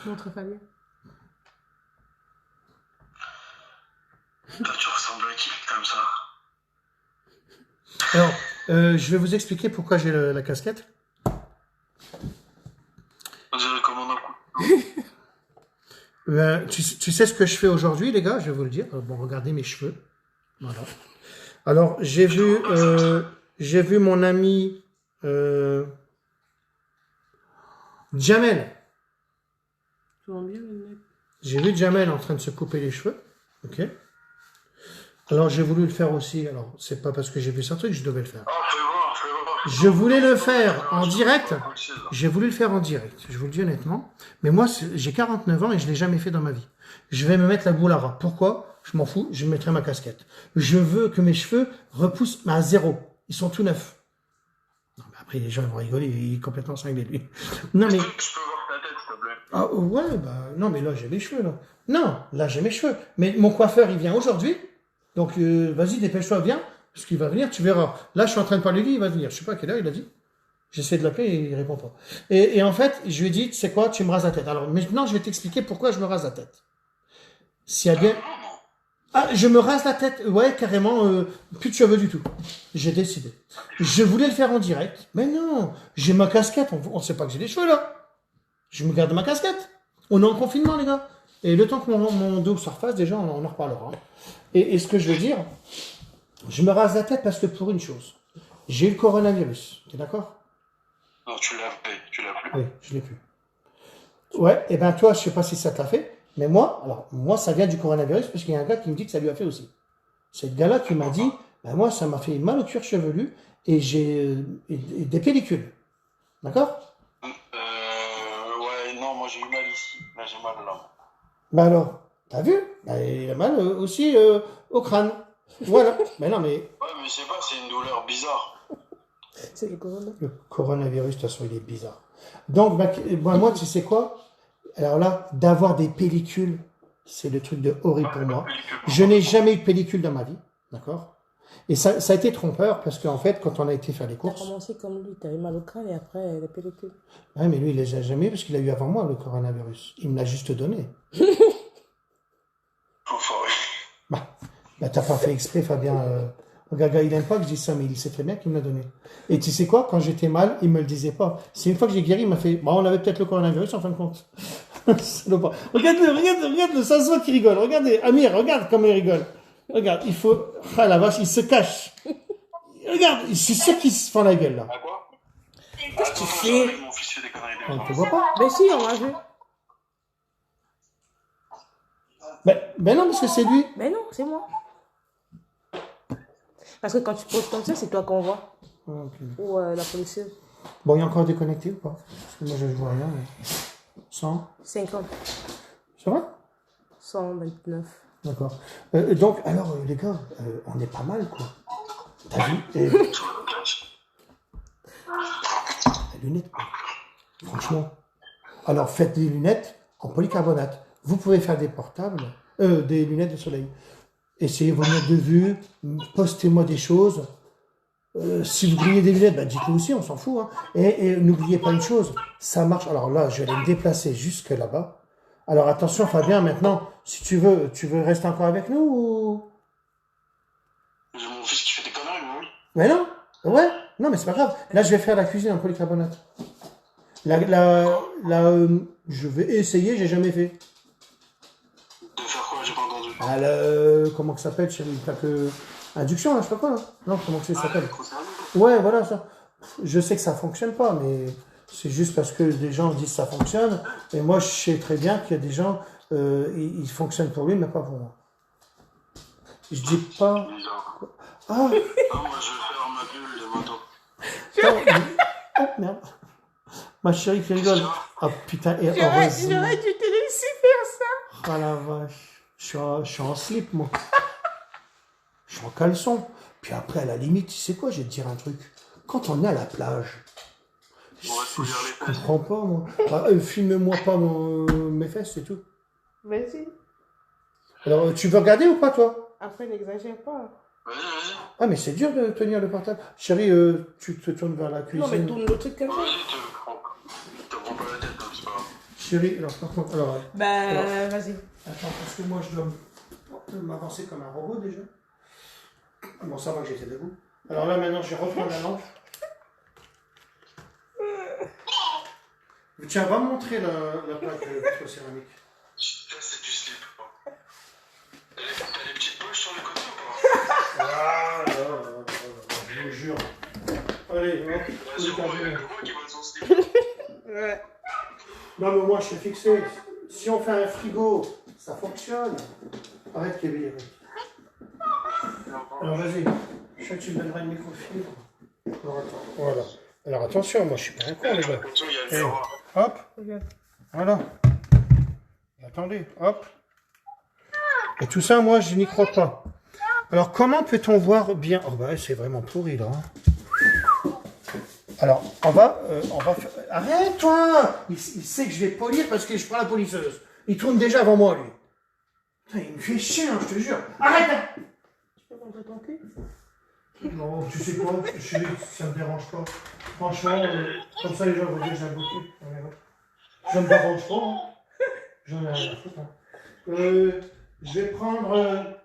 Montre Fabien. Toi, tu ressembles à qui comme ça? Alors, je vais vous expliquer pourquoi j'ai la casquette. On dirait comment d'un coup. Tu sais ce que je fais aujourd'hui, les gars, je vais vous le dire. Bon, regardez mes cheveux. Voilà. Alors, j'ai vu mon ami Jamel. Tu vois bien le net. J'ai vu Jamel en train de se couper les cheveux. Ok. Alors, j'ai voulu le faire aussi. Alors, c'est pas parce que j'ai vu ce truc, je devais le faire. Oh, fais voir, fais voir. Je voulais le faire en direct. J'ai voulu le faire en direct, je vous le dis honnêtement. Mais moi, j'ai 49 ans et je ne l'ai jamais fait dans ma vie. Je vais me mettre la boule à ras. Pourquoi? Je m'en fous, je mettrai ma casquette. Je veux que mes cheveux repoussent à zéro. Ils sont tout neufs. Non, mais après, les gens vont rigoler, il est complètement cinglé, lui. Non, mais... Je peux voir ta tête, s'il te plaît. Ah, ouais, bah... Non, mais là, j'ai mes cheveux, là. Non, là, j'ai mes cheveux. Mais mon coiffeur, il vient aujourd'hui. Donc, vas-y, dépêche-toi, viens. Parce qu'il va venir, tu verras. Là, je suis en train de parler de lui, il va venir. Je sais pas à quelle heure il a dit. J'essaie de l'appeler et il répond pas. Et en fait, je lui ai dit, tu sais quoi, tu me rases la tête. Alors maintenant, je vais t'expliquer pourquoi je me rase la tête. S'il y a bien... Ah, je me rase la tête, ouais, carrément, plus de cheveux du tout. J'ai décidé. Je voulais le faire en direct, mais non, j'ai ma casquette, on sait pas que j'ai des cheveux là. Je me garde ma casquette. On est en confinement, les gars. Et le temps que mon dos se refasse, déjà, on en reparlera. Hein. Et ce que je veux dire, je me rase la tête parce que pour une chose, j'ai eu le coronavirus. T'es d'accord? Non, tu l'as fait, tu l'as plus. Oui, je l'ai plus. Ouais, et ben toi, je sais pas si ça te l'a fait, mais moi, ça vient du coronavirus parce qu'il y a un gars qui me dit que ça lui a fait aussi. C'est le gars-là qui m'a dit, ben moi, ça m'a fait mal au cuir chevelu et j'ai des pellicules. D'accord? Ouais, non, moi j'ai eu mal ici. Là, j'ai mal là. Ben alors, t'as vu? Ben, il a mal aussi au crâne. Voilà. Mais non, mais... Ouais, mais je sais pas, c'est une douleur bizarre. C'est le corona. Le coronavirus, de toute façon, il est bizarre. Donc, moi, tu sais quoi? Alors là, d'avoir des pellicules, c'est le truc de horrible pour moi. Je n'ai jamais eu de pellicule dans ma vie, d'accord? Et ça a été trompeur parce qu'en fait, quand on a été faire les T'as courses... commencé comme lui, t'avais mal au crâne et après la pellicule. Ouais, mais lui, il les a jamais eu parce qu'il a eu avant moi le coronavirus. Il me l'a juste donné. Enfoiré. Bah, t'as pas fait exprès, Fabien. Gaga, il aime pas que je dise ça, mais il sait très bien qu'il me l'a donné. Et tu sais quoi? Quand j'étais mal, il me le disait pas. C'est une fois que j'ai guéri, il m'a fait, bon, on avait peut-être le coronavirus en fin de compte. Regarde-le, ça se voit qu'il rigole. Regardez, Amir, regarde comme il rigole. Regarde, il faut, ah la vache, il se cache. Regarde, c'est sûr qu'il se fend la gueule, là. À quoi? Qu'est-ce que tu fais? Mon fils fait des conneries. On te voit pas? Ben si, on a vu. Ben non, parce que c'est lui. Ben non, c'est moi. Parce que quand tu poses comme ça, c'est toi qu'on voit. Ah, ok. Ou la polisseuse. Bon, il y a encore déconnecté ou pas? Parce que moi, je vois rien. Mais... 100? 50. Ça va? 129. D'accord. Donc, alors, les gars, on est pas mal, quoi. T'as vu? Les lunettes, quoi. Franchement. Alors, faites des lunettes en polycarbonate. Vous pouvez faire des portables, des lunettes de soleil. Essayez vos lunettes de vue, postez-moi des choses. Si vous grillez des lunettes, dites-le aussi, on s'en fout. Hein. Et n'oubliez pas une chose, ça marche. Alors là, je vais aller me déplacer jusque là-bas. Alors attention, Fabien, maintenant, si tu veux rester encore avec nous ou... J'ai mon fils qui fait des conneries, oui. Mais non, ouais, non, mais c'est pas grave. Là, je vais faire la cuisine en polycarbonate. Je vais essayer, j'ai jamais fait. De faire quoi? J'ai pas entendu. Comment ça s'appelle chez une plaque induction, là, je sais pas quoi, là. Non, comment ça s'appelle? Conservé. Ouais, voilà, ça. Je sais que ça fonctionne pas, mais c'est juste parce que des gens disent que ça fonctionne. Et moi, je sais très bien qu'il y a des gens il fonctionne pour lui, mais pas pour moi. Je dis pas... Bizarre. Ah, Ah, moi, je ferme ma bulle de moto. oh, merde. Ma chérie qui rigole. Ah putain, et J'aurais heureusement. dû te laisser faire ça. Ah la vache. Je suis en slip, moi. Je suis en caleçon. Puis après, à la limite, tu sais quoi, je vais te dire un truc. Quand on est à la plage, je On va se courir les fesses. comprends pas, moi. Ah, filme-moi pas mes fesses, c'est tout. Vas-y. Alors, tu veux regarder ou pas, toi? Après, n'exagère pas. Vas-y. Ah, mais c'est dur de tenir le portable. Chérie, tu te tournes vers la cuisine. Non, mais tourne le truc comme ça. Vas-y, te prends pas la tête, donc c'est pas grave. Chérie, alors, par contre, alors, Bah, vas-y. attends, parce que moi, je dois m'avancer comme un robot, déjà. Bon, ça va que j'étais debout. Alors là, maintenant, je vais reprendre la lampe. Tiens, va me montrer la plaque de vitrocéramique. Là, c'est du slip. T'as les petites poches sur le côté ou pas? Ah là là là là, je vous jure. Allez, hop, Vas-y, tout il y a est que moi qui va son slip. Ouais. Non, mais moi, je suis fixé. Si on fait un frigo, ça fonctionne. Arrête, Kevin, arrête. Alors, vas-y. Je sais que tu me donneras une microfibre. Alors, attends. Voilà. Alors, attention, moi, je suis pas un con, les gars. Attention, il y a le Eh, miroir. hop, Regarde. voilà. Attendez, hop. Et tout ça, moi, je n'y crois pas. Alors, comment peut-on voir bien... Oh, bah, c'est vraiment pourri, là. Hein. Alors, on va faire... Arrête-toi! Il sait que je vais polir parce que je prends la polisseuse. Il tourne déjà avant moi, lui. Putain, il me fait chier, hein, je te jure. Arrête! Tu peux montrer ton cul? Non, tu sais quoi, chérie, ça me dérange pas. Franchement, comme ça, les gens vont dire que j'ai un beau cul. Ça me dérange pas, hein. J'en ai rien à foutre, hein. Je vais prendre...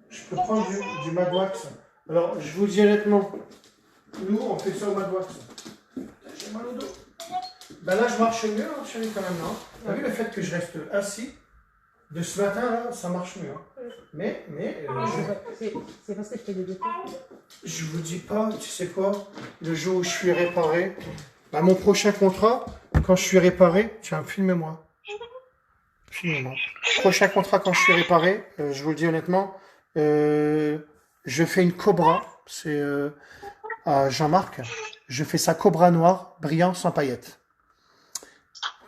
je peux prendre du Madwax. Alors, je vous dis honnêtement, nous, on fait ça au Madwax. J'ai mal au dos. Ben là, je marche mieux, hein, chérie, quand même, non? T'as vu le fait que je reste assis? De ce matin, là, ça marche mieux. Hein. Mais C'est parce que je fais des défauts. je vous dis pas, tu sais quoi? Le jour où je suis réparé, bah, mon prochain contrat, quand je suis réparé, tiens, filmez-moi. Filmez-moi. Prochain contrat quand je suis réparé, je vous le dis honnêtement, je fais une Cobra, c'est à Jean-Marc, je fais sa Cobra noire, brillant, sans paillettes.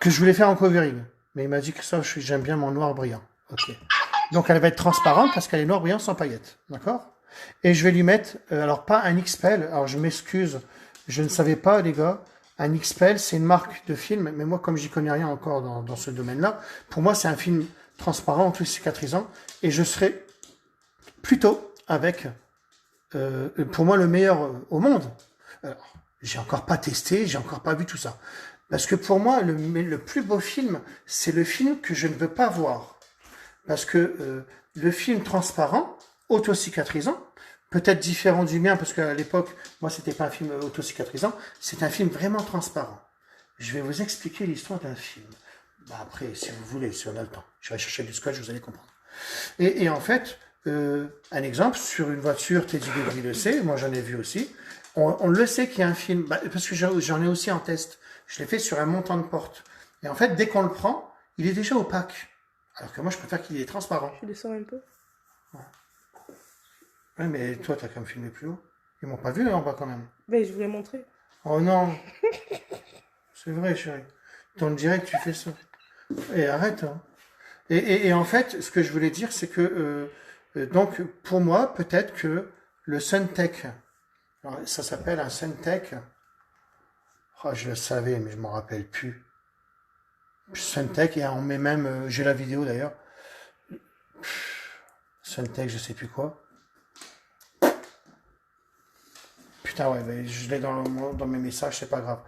Que je voulais faire en covering. Mais il m'a dit que ça, j'aime bien mon noir brillant. Ok. Donc elle va être transparente parce qu'elle est noire brillant sans paillettes. D'accord? Et je vais lui mettre, alors pas un XPEL, alors je m'excuse, je ne savais pas les gars, un XPEL c'est une marque de film, mais moi comme j'y connais rien encore dans ce domaine-là, pour moi c'est un film transparent, en plus cicatrisant, et je serai plutôt avec, pour moi le meilleur au monde. Alors, j'ai encore pas testé, j'ai encore pas vu tout ça. Parce que pour moi, le plus beau film, c'est le film que je ne veux pas voir. Parce que le film transparent, autocicatrisant, peut-être différent du mien, parce qu'à l'époque, moi, c'était pas un film autocicatrisant, c'est un film vraiment transparent. Je vais vous expliquer l'histoire d'un film. Bah après, si vous voulez, si on a le temps. Je vais chercher du scotch, vous allez comprendre. Et en fait, un exemple, sur une voiture, Teddy Debris le sait, moi j'en ai vu aussi, on le sait qu'il y a un film, bah, parce que j'en ai aussi en test. Je l'ai fait sur un montant de porte. Et en fait, dès qu'on le prend, il est déjà opaque. Alors que moi, je préfère qu'il est transparent. Tu descends un peu? Ouais, mais toi, t'as quand même filmé plus haut. Ils m'ont pas vu en bas quand même. Ben, je voulais montrer. Oh non. C'est vrai, chérie. Dans le direct, tu fais ça. Et arrête. Hein. Et en fait, ce que je voulais dire, c'est que, donc, pour moi, peut-être que le Suntech, alors, ça s'appelle un Suntech. Oh, je le savais, mais je m'en rappelle plus. Suntech, et on met même, j'ai la vidéo d'ailleurs. Suntech, je sais plus quoi. Putain, ouais, mais je l'ai dans mes messages, c'est pas grave.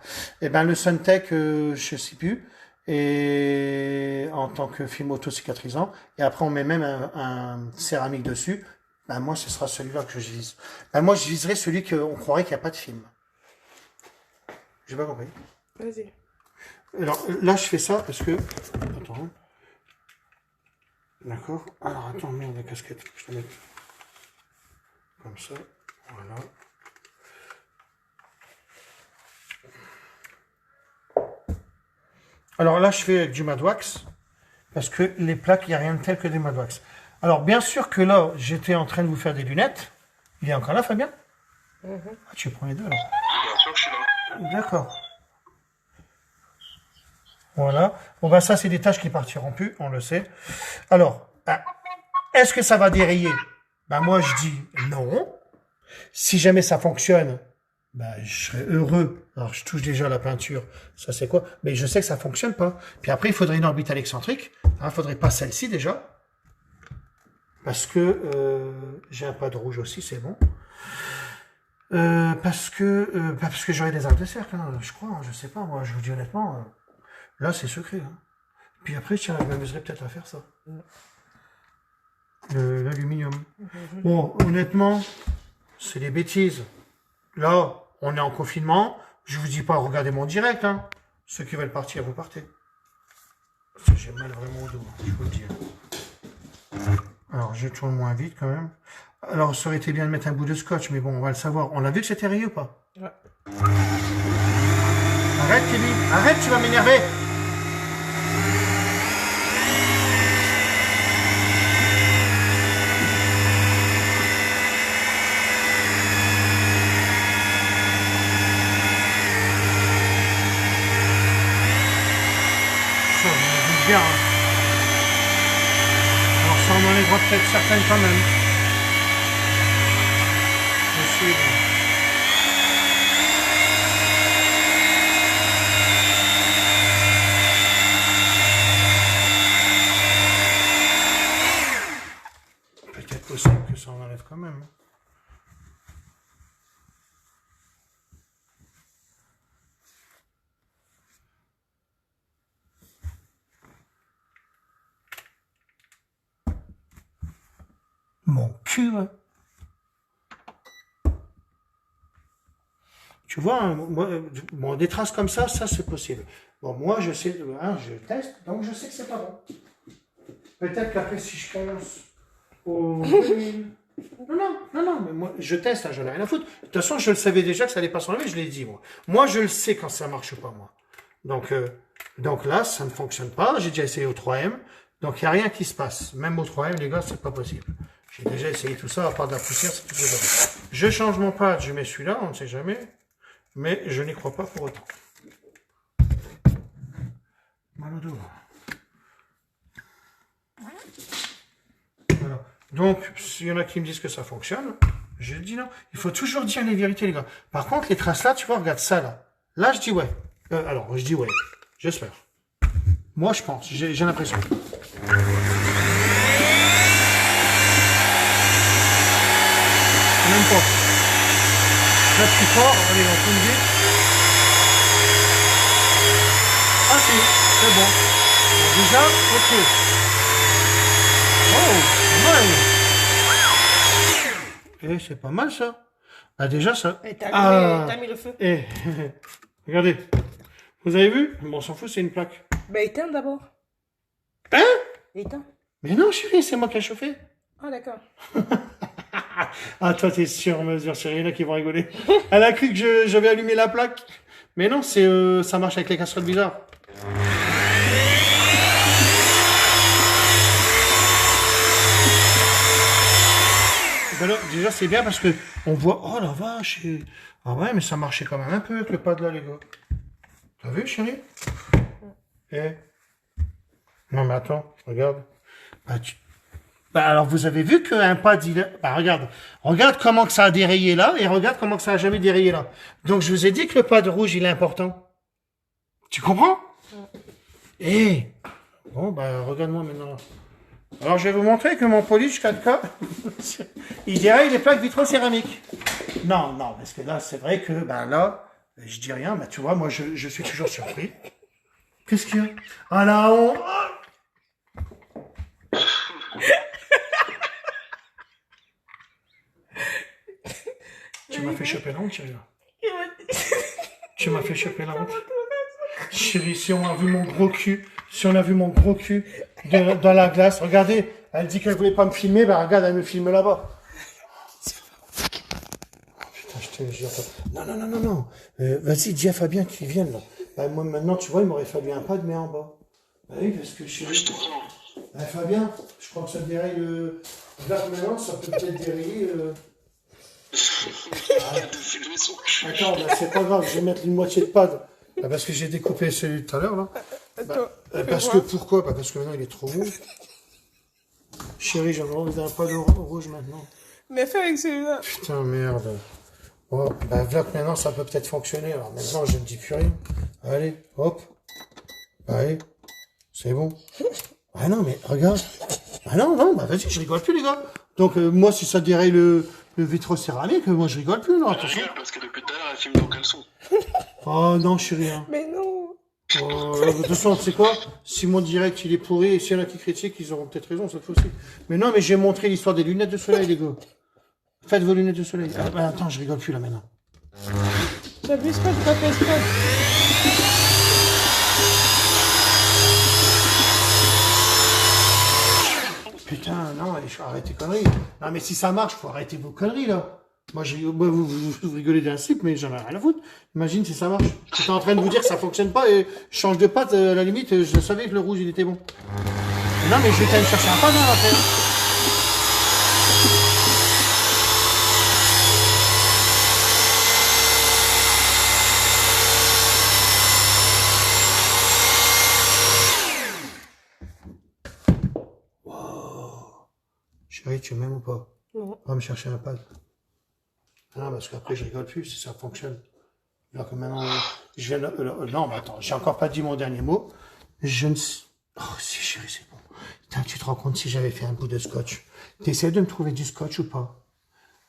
Et ben, le Suntech, je sais plus. Et en tant que film auto-cicatrisant. Et après, on met même un céramique dessus. Ben, moi, ce sera celui-là que je vise. Ben, moi, je viserai celui qu'on croirait qu'il n'y a pas de film. J'ai pas compris. Vas-y. Alors là, je fais ça parce que... Attends. D'accord. Alors attends, merde, la casquette. Je la mets comme ça. Voilà. Alors là, je fais avec du Madwax. Parce que les plaques, il n'y a rien de tel que des Madwax. Alors, bien sûr que là, j'étais en train de vous faire des lunettes. Il est encore là, Fabien? Ah, tu prends les deux, là. Bien sûr, je suis là. D'accord. Voilà. Bon, ben ça, c'est des tâches qui partiront plus, on le sait. Alors, est-ce que ça va dérayer? Ben, moi, je dis non. Si jamais ça fonctionne, ben, je serais heureux. Alors, je touche déjà la peinture. Ça, c'est quoi? Mais je sais que ça fonctionne pas. Puis après, il faudrait une orbitale excentrique. Il faudrait pas celle-ci, déjà. Parce que j'ai un pas de rouge aussi, c'est bon. Parce que j'aurais des arcs de cercle, hein, je crois. Je sais pas, moi, je vous dis honnêtement. Là, c'est secret. Hein. Puis après, tiens, je m'amuserais peut-être à faire ça. L'aluminium. Bon, honnêtement, c'est des bêtises. Là, on est en confinement. Je vous dis pas, regardez mon direct. Hein. Ceux qui veulent partir, vous partez. Parce que j'ai mal vraiment au dos, je vous le dis. Alors, je tourne moins vite quand même. Alors, ça aurait été bien de mettre un bout de scotch, mais bon, on va le savoir. On a vu que c'était rayé ou pas? Ouais. Arrête, Kevin. Arrête, tu vas m'énerver. Ça, on a bien. Hein. Alors, ça, on enlèvera peut-être certaines quand même. Possible. Peut-être possible que ça en enlève quand même. Mon cul, hein. Tu vois, hein, moi, bon, des traces comme ça c'est possible. Bon, moi, je sais, hein, je teste, donc je sais que c'est pas bon. Peut-être qu'après, si je commence au 2000... Non, mais moi, je teste, hein, j'en ai rien à foutre. De toute façon, je le savais déjà que ça allait pas s'enlever, je l'ai dit, moi. Moi, je le sais quand ça marche pas, moi. Donc là, ça ne fonctionne pas. J'ai déjà essayé au 3M, donc il n'y a rien qui se passe. Même au 3M, les gars, c'est pas possible. J'ai déjà essayé tout ça, à part de la poussière, c'est tout ça. Je change mon pad, je mets celui-là, on ne sait jamais. Mais je n'y crois pas pour autant. Mal au dos. Voilà. Donc, s'il y en a qui me disent que ça fonctionne, je dis non. Il faut toujours dire les vérités, les gars. Par contre, les traces là, tu vois, regarde ça là. Là, je dis ouais. Alors, je dis ouais. J'espère. Moi, je pense. J'ai l'impression. Même pas. Là, plus fort, allez, on peut me dire. Ah si, c'est bon. Déjà, ok. Oh, ouais. C'est pas mal ça. Ah déjà ça. Et t'as mis le feu. Regardez. Vous avez vu? Bon, on s'en fout, c'est une plaque. Ben éteins d'abord. Hein? Éteins. Mais non, chérie, c'est moi qui ai chauffé. Ah d'accord. Ah, toi, t'es sur mesure, c'est rien qui vont rigoler. Elle a cru que j'avais allumé la plaque. Mais non, ça marche avec les casseroles bizarres. Ben là, déjà, c'est bien parce que on voit, oh la vache. Ah ouais, mais ça marchait quand même un peu avec le pad là, les gars. T'as vu, chérie? Non, mais attends, regarde. Alors, vous avez vu qu'un pad, regarde comment que ça a dérayé là, et regarde comment que ça a jamais dérayé là. Donc, je vous ai dit que le pad rouge, il est important. Tu comprends? Bon, regarde-moi maintenant. Alors, je vais vous montrer que mon polish 4K, il déraille les plaques vitrocéramiques. Non, parce que là, c'est vrai que, là, je dis rien, mais tu vois, moi, je suis toujours surpris. Qu'est-ce qu'il y a? Ah là, Tu m'as fait choper la honte, chérie. Tu m'as fait choper la honte. Chérie, si on a vu mon gros cul, dans la glace, regardez, elle dit qu'elle voulait pas me filmer, regarde, elle me filme là-bas. Putain, je te jure. Non. Vas-y, dis à Fabien qu'il vienne, là. Moi, maintenant, tu vois, il m'aurait fallu un pad, mais en bas. Bah oui, parce que Oui, je t'entends. Fabien, je crois que ça déraille le. Là, maintenant, ça peut peut-être dérayer. Il de filmer son cul. Attends, bah, c'est pas grave, je vais mettre une moitié de pad. Bah, parce que j'ai découpé celui de tout à l'heure, là. Attends, Parce que pourquoi? Bah, parce que maintenant, il est trop mou. Chérie, j'avais envie d'un pad rouge maintenant. mais fais avec celui-là. Putain, merde. Oh, bah, voilà que maintenant, ça peut peut-être fonctionner. Alors maintenant, je ne dis plus rien. Allez, hop. Allez, c'est bon. Ah non, mais regarde. Ah non, non, bah vas-y, je rigole plus, les gars. Donc, moi, si ça déraille le vitrocéramique, moi, je rigole plus, non, Elle attention. rigole parce que depuis tout à l'heure, elle filme ton caleçon. Oh non, chérie, hein. Mais non. De toute façon, tu sais quoi? Si mon direct il est pourri et s'il y en a qui critiquent, ils auront peut-être raison cette fois-ci. Mais non, mais j'ai montré l'histoire des lunettes de soleil, les gars. Faites vos lunettes de soleil. Ah, bah, attends, je rigole plus là maintenant. J'abuse pas de ta personne. Putain, non, il faut arrêter tes conneries. Non, mais si ça marche, faut arrêter vos conneries là. Moi, vous rigolez d'un slip, mais j'en ai rien à foutre. Imagine si ça marche. J'étais en train de vous dire que ça fonctionne pas et je change de pâte, à la limite, je savais que le rouge il était bon. Non, mais je vais quand même chercher un pâte hein, après. Chérie, tu m'aimes ou pas? Non. Va me chercher un pad. Ah, parce qu'après, je rigole plus si ça fonctionne. Alors que maintenant, je viens de... non, mais attends, j'ai encore pas dit mon dernier mot. Je ne sais... Oh, si, chérie, c'est bon. Putain, tu te rends compte si j'avais fait un bout de scotch. T'essaies de me trouver du scotch ou pas?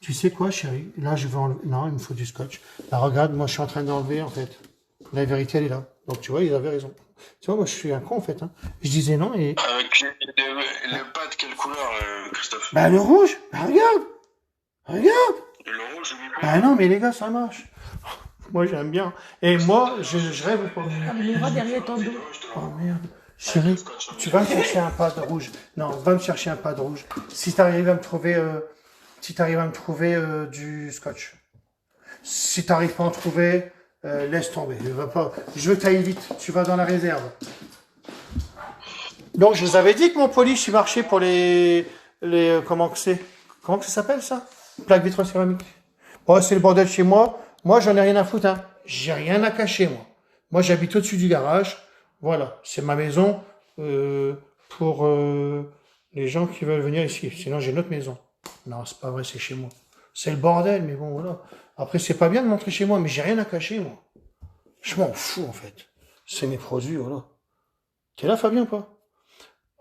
Tu sais quoi, chérie? Là, je vais enlever... Non, il me faut du scotch. Là, regarde, moi, je suis en train d'enlever, en fait. La vérité, elle est là. Donc, tu vois, ils avaient raison. Tu vois, moi, je suis un con, en fait. Hein. Je disais non et... Avec le pad, quelle couleur, Christophe? Bah, le rouge, bah, regarde. Regarde. Le rouge, il est Bah, non, mais les gars, ça marche. Moi, j'aime bien. Et moi, je rêve pas. Ah, le miroir derrière ton dos. Oh, merde. Chérie, tu vas me chercher un pad rouge. Non, va me chercher un pad rouge. Si t'arrives à me trouver, du scotch. Si t'arrives pas à en trouver, laisse tomber. Va pas. Je veux que t'ailles vite. Tu vas dans la réserve. Donc, je vous avais dit que mon polish, il marchait pour comment que c'est? Comment que ça s'appelle, ça? Plaque vitrocéramique. Oh, c'est le bordel chez moi. Moi, j'en ai rien à foutre, hein. J'ai rien à cacher, moi. Moi, j'habite au-dessus du garage. Voilà. C'est ma maison, pour, les gens qui veulent venir ici. Sinon, j'ai une autre maison. Non, c'est pas vrai, c'est chez moi. C'est le bordel, mais bon, voilà. Après, c'est pas bien de montrer chez moi, mais j'ai rien à cacher, moi. Je m'en fous, en fait. C'est mes produits, voilà. T'es là, Fabien, ou pas?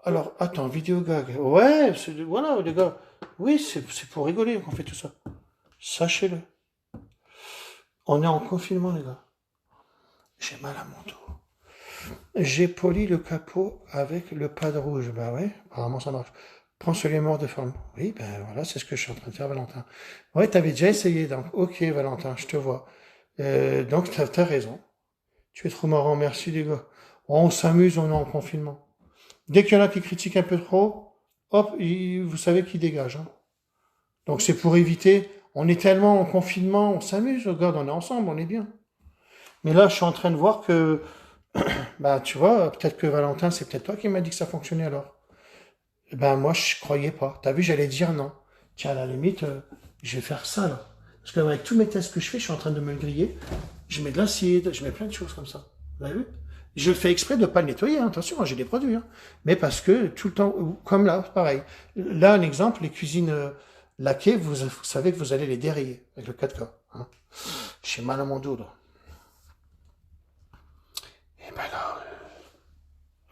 Alors, attends, vidéo gag. Ouais, voilà, les gars. Oui, c'est pour rigoler qu'on fait tout ça. Sachez-le. On est en confinement, les gars. J'ai mal à mon dos. J'ai poli le capot avec le pad rouge. Bah ouais, apparemment ça marche. Prends celui mort de forme. Oui, ben voilà, c'est ce que je suis en train de faire, Valentin. Ouais, t'avais déjà essayé, donc. Ok, Valentin, je te vois. Donc, t'as raison. Tu es trop marrant, merci, les gars. On s'amuse, on est en confinement. Dès qu'il y en a qui critiquent un peu trop, hop, vous savez qu'ils dégagent. Hein. Donc c'est pour éviter, on est tellement en confinement, on s'amuse, regarde, on est ensemble, on est bien. Mais là, je suis en train de voir que, bah tu vois, peut-être que Valentin, c'est peut-être toi qui m'as dit que ça fonctionnait alors. Ben moi, je croyais pas. T'as vu, j'allais dire non. Tiens, à la limite, je vais faire ça là. Parce qu'avec tous mes tests que je fais, je suis en train de me le griller. Je mets de l'acide, je mets plein de choses comme ça. Vous avez vu? Je fais exprès de ne pas le nettoyer, hein. Attention, j'ai des produits. Hein. Mais parce que tout le temps, comme là, pareil. Là, un exemple, les cuisines laquées, vous savez que vous allez les dérayer avec le 4K. Hein. J'ai mal à mon dos, là. Et ben là,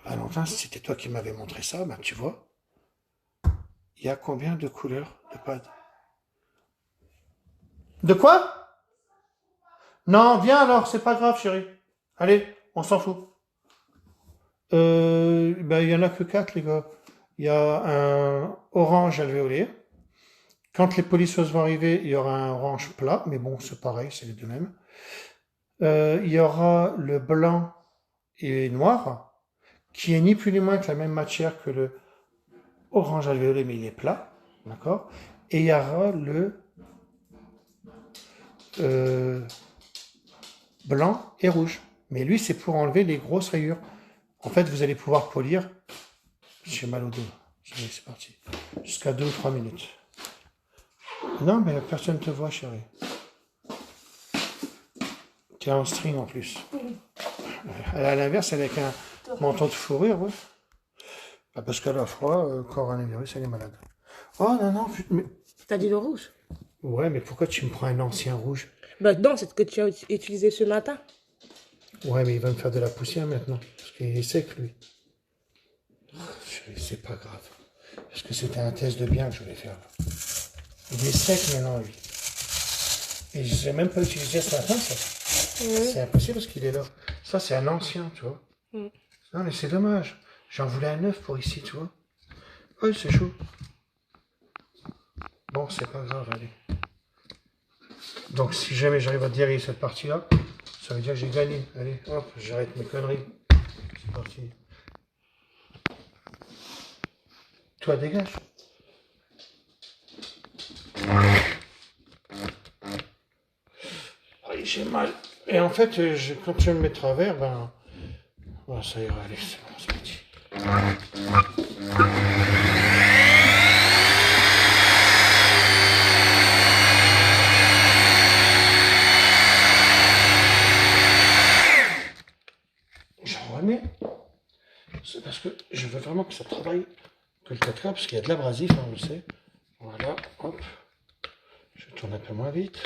Valentin, si c'était toi qui m'avais montré ça, ben tu vois, il y a combien de couleurs de pad? De quoi? Non, viens alors, c'est pas grave, chérie. Allez, on s'en fout. Ben, il y en a que 4, les gars. Il y a un orange alvéolé. Quand les polisseuses vont arriver, il y aura un orange plat, mais bon, c'est pareil, c'est les deux mêmes. Il y aura le blanc et noir, qui est ni plus ni moins que la même matière que le orange alvéolé, mais il est plat, d'accord? Et il y aura le blanc et rouge. Mais lui, c'est pour enlever les grosses rayures. En fait, vous allez pouvoir polir. J'ai mal au dos. Allez, c'est parti. Jusqu'à 2 ou 3 minutes. Non, mais personne ne te voit, chérie. Tu es en string en plus. À l'inverse, elle est avec un manteau de fourrure, ouais. Bah, parce qu'elle a froid, coronavirus, elle est malade. Oh non, non, mais... T'as dit le rouge? Ouais, mais pourquoi tu me prends un ancien rouge? Bah non, c'est ce que tu as utilisé ce matin. Ouais, mais il va me faire de la poussière maintenant. Parce qu'il est sec, lui. C'est pas grave. Parce que c'était un test de bien que je voulais faire. Là. Il est sec maintenant, lui. Et je n'ai même pas utilisé ce matin, ça. C'est impossible parce qu'il est là. Ça, c'est un ancien, tu vois. Non, mais c'est dommage. J'en voulais un neuf pour ici, tu vois. Oui, c'est chaud. Bon, c'est pas grave, allez. Donc, si jamais j'arrive à dériver cette partie-là, ça veut dire que j'ai gagné. Allez, hop, j'arrête mes conneries. C'est parti. Toi, dégage. Oui, j'ai mal. Et en fait, quand je vais me mettre à verre, ben... Oh, ça ira, allez, c'est bon, c'est parti. J'en remets. C'est parce que je veux vraiment que ça travaille, que le 4K, parce qu'il y a de l'abrasif, hein, on le sait. Voilà, hop. Je tourne un peu moins vite.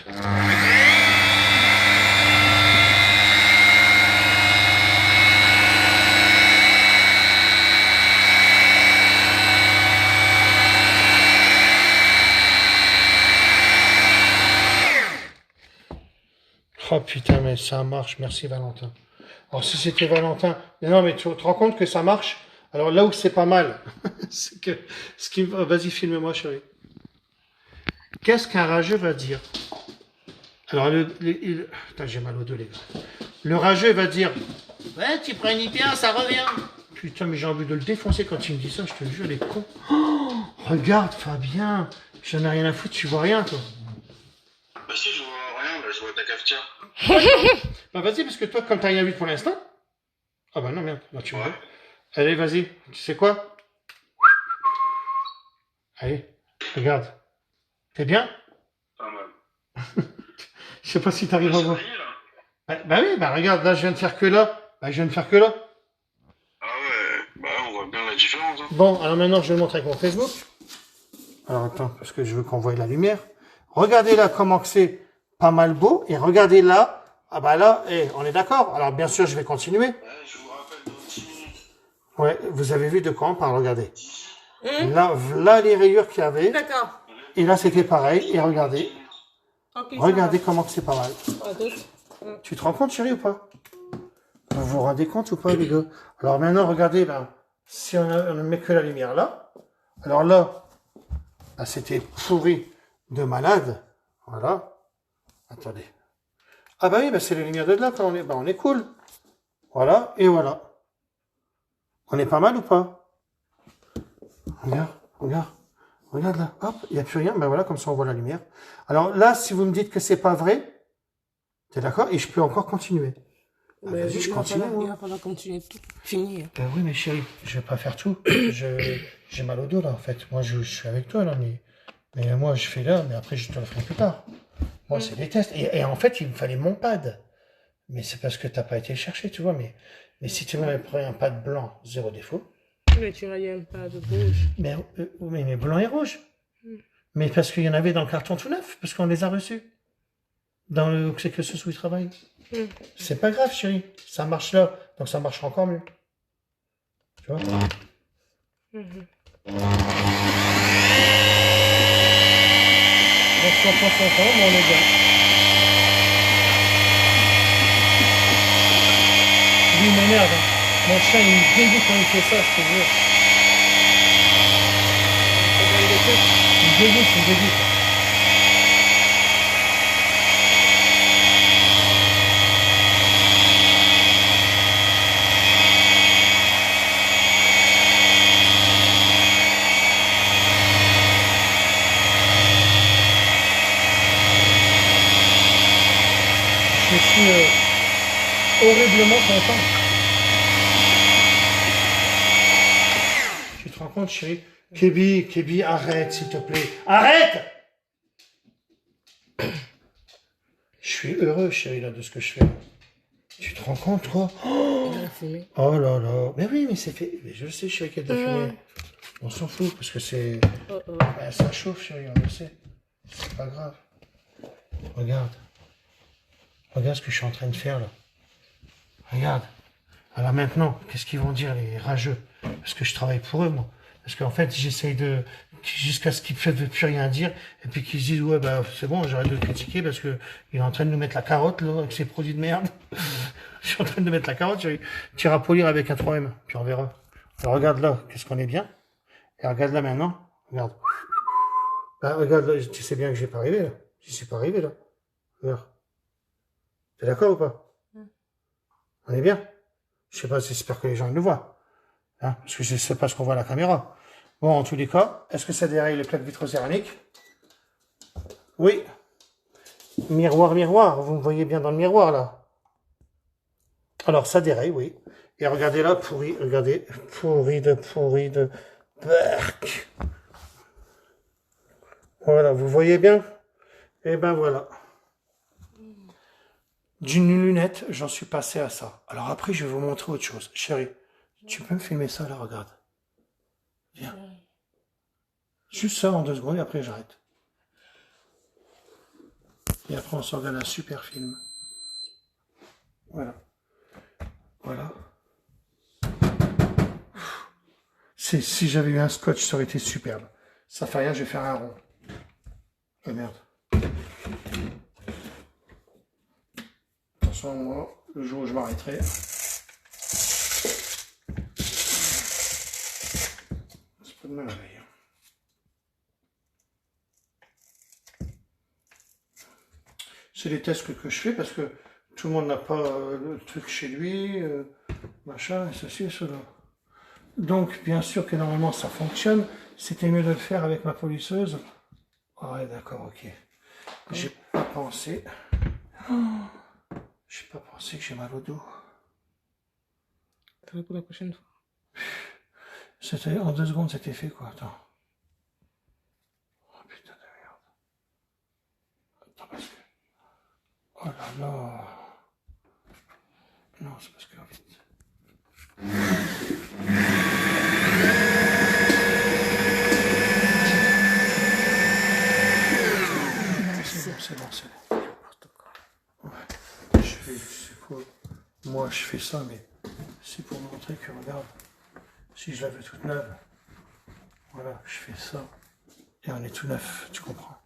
Oh putain, mais ça marche, merci Valentin. Alors si c'était Valentin, mais non, mais tu te rends compte que ça marche? Alors là où c'est pas mal, c'est que ce qui vas-y, filme-moi, chérie. Qu'est-ce qu'un rageux va dire? Alors putain, j'ai mal au dos, les gars. Le rageux va dire, ouais, tu prends une IPA, ça revient. Putain, mais j'ai envie de le défoncer quand il me dit ça, je te jure, les cons. Oh, regarde, Fabien, j'en ai rien à foutre, tu vois rien, toi. Bah si, je vois rien, bah, je vois ta cafetière. Bah vas-y, parce que toi, comme t'as rien vu pour l'instant. Ah bah non, merde, là tu vois. Allez, vas-y, tu sais quoi? Allez, regarde. T'es bien? Pas mal. Je sais pas si t'arrives à voir. Ça y est, là. Bah oui, bah regarde, là je viens de faire que là. Bah je viens de faire que là. Ah ouais, bah on voit bien la différence. Hein. Bon, alors maintenant je vais le montrer avec mon Facebook. Alors attends, parce que je veux qu'on voie la lumière. Regardez là comment que c'est pas mal beau. Et regardez là. Ah bah là, on est d'accord. Alors bien sûr, je vais continuer. Ouais, je vous rappelle dans 10 minutes. Ouais, vous avez vu de quoi on parle, regardez. Là les rayures qu'il y avait. D'accord. Et là c'était pareil. Et regardez. Okay, Regardez comment que c'est pas mal. Ah, Tu te rends compte, chérie, ou pas? Vous vous rendez compte ou pas, les gars? Alors maintenant, regardez, là. Si on ne met que la lumière là. Alors là, c'était pourri de malade. Voilà. Attendez. Ah bah oui, bah c'est la lumière de là quand on est cool. Voilà, et voilà. On est pas mal ou pas? Regarde, regarde. Regarde là, hop, il n'y a plus rien, ben voilà, comme ça on voit la lumière. Alors là, si vous me dites que c'est pas vrai, t'es d'accord? Et je peux encore continuer. Ah, vas-y, je continue. Il va falloir continuer tout. Fini. Ben oui, mais chérie, je vais pas faire tout. J'ai mal au dos là, en fait. Moi, je suis avec toi là, mais moi, je fais là, mais après, je te le ferai plus tard. Moi, c'est des tests. Et en fait, il me fallait mon pad. Mais c'est parce que t'as pas été le chercher, tu vois. Mais si tu m'avais pris un pad blanc, zéro défaut. Mais tu n'as même pas de rouge. Mais blanc et rouge. Mais parce qu'il y en avait dans le carton tout neuf, parce qu'on les a reçus. Dans le c'est que ce où ils travaillent. C'est pas grave, chérie. Ça marche là, donc ça marchera encore mieux. Tu vois? Donc, on est bien. Lui, il m'énerve. Hein. Mon chien, il me dégoûte quand il fait ça, je te jure. Il me dégoûte, il me dégoûte. Je suis horriblement content. rends compte, chérie? Kébi, arrête, s'il te plaît. Arrête! Je suis heureux, chérie, là, de ce que je fais. Tu te rends compte, toi? Il a fumé. Oh là là. Mais oui, mais c'est fait. Mais je le sais, chérie, qu'il y a de la fumée. On s'en fout, parce que c'est... Oh, oh. Ben, ça chauffe, chérie, on le sait. C'est pas grave. Regarde. Regarde ce que je suis en train de faire, là. Regarde. Alors maintenant, qu'est-ce qu'ils vont dire, les rageux? Parce que je travaille pour eux, moi. Parce qu'en fait, j'essaye de... Jusqu'à ce qu'ils ne veulent plus rien dire. Et puis qu'ils se disent, ouais, bah, c'est bon, j'arrête de le critiquer parce que il est en train de nous mettre la carotte, là, avec ses produits de merde. Je suis en train de mettre la carotte, tu iras polir avec un 3M, puis on verra. Alors regarde là, qu'est-ce qu'on est bien. Et regarde là maintenant. Regarde. Bah, regarde là, tu sais bien que j'ai pas arrivé, là. Je suis pas arrivé, là. Regarde. T'es d'accord ou pas? On est bien? Je sais pas, j'espère que les gens le voient. Hein, parce que je sais pas ce qu'on voit à la caméra. Bon, en tous les cas, est-ce que ça déraille les plaques vitrocéramiques? Oui. Miroir, miroir, vous me voyez bien dans le miroir, là. Alors, ça déraille, oui. Et regardez là, pourri, regardez, pourri de... Berk. Voilà, vous voyez bien? Eh ben voilà. D'une lunette, j'en suis passé à ça. Alors après, je vais vous montrer autre chose. Chérie, tu peux me filmer ça, là, regarde. Viens. Juste ça en 2 secondes et après j'arrête. Et après on s'organe un super film. Voilà. Voilà. Si j'avais eu un scotch, ça aurait été superbe. Ça fait rien, je vais faire un rond. Oh merde. Attention, moi, le jour où je m'arrêterai. C'est pas de mal à veille. C'est les tests que je fais parce que tout le monde n'a pas le truc chez lui, machin, et ceci et cela. Donc, bien sûr que normalement ça fonctionne. C'était mieux de le faire avec ma polisseuse. Ah ouais, d'accord, ok. J'ai pas pensé. J'ai pas pensé que j'ai mal au dos. Ça va pour la prochaine fois. C'était en 2 secondes, c'était fait quoi. Attends. Oh putain de merde. Attends parce que. Oh là là. Non, c'est parce que vite. C'est bon. Ouais. C'est quoi? Moi, je fais ça, mais c'est pour montrer que, regarde, si je la veux toute neuve, voilà, je fais ça, et on est tout neuf, tu comprends?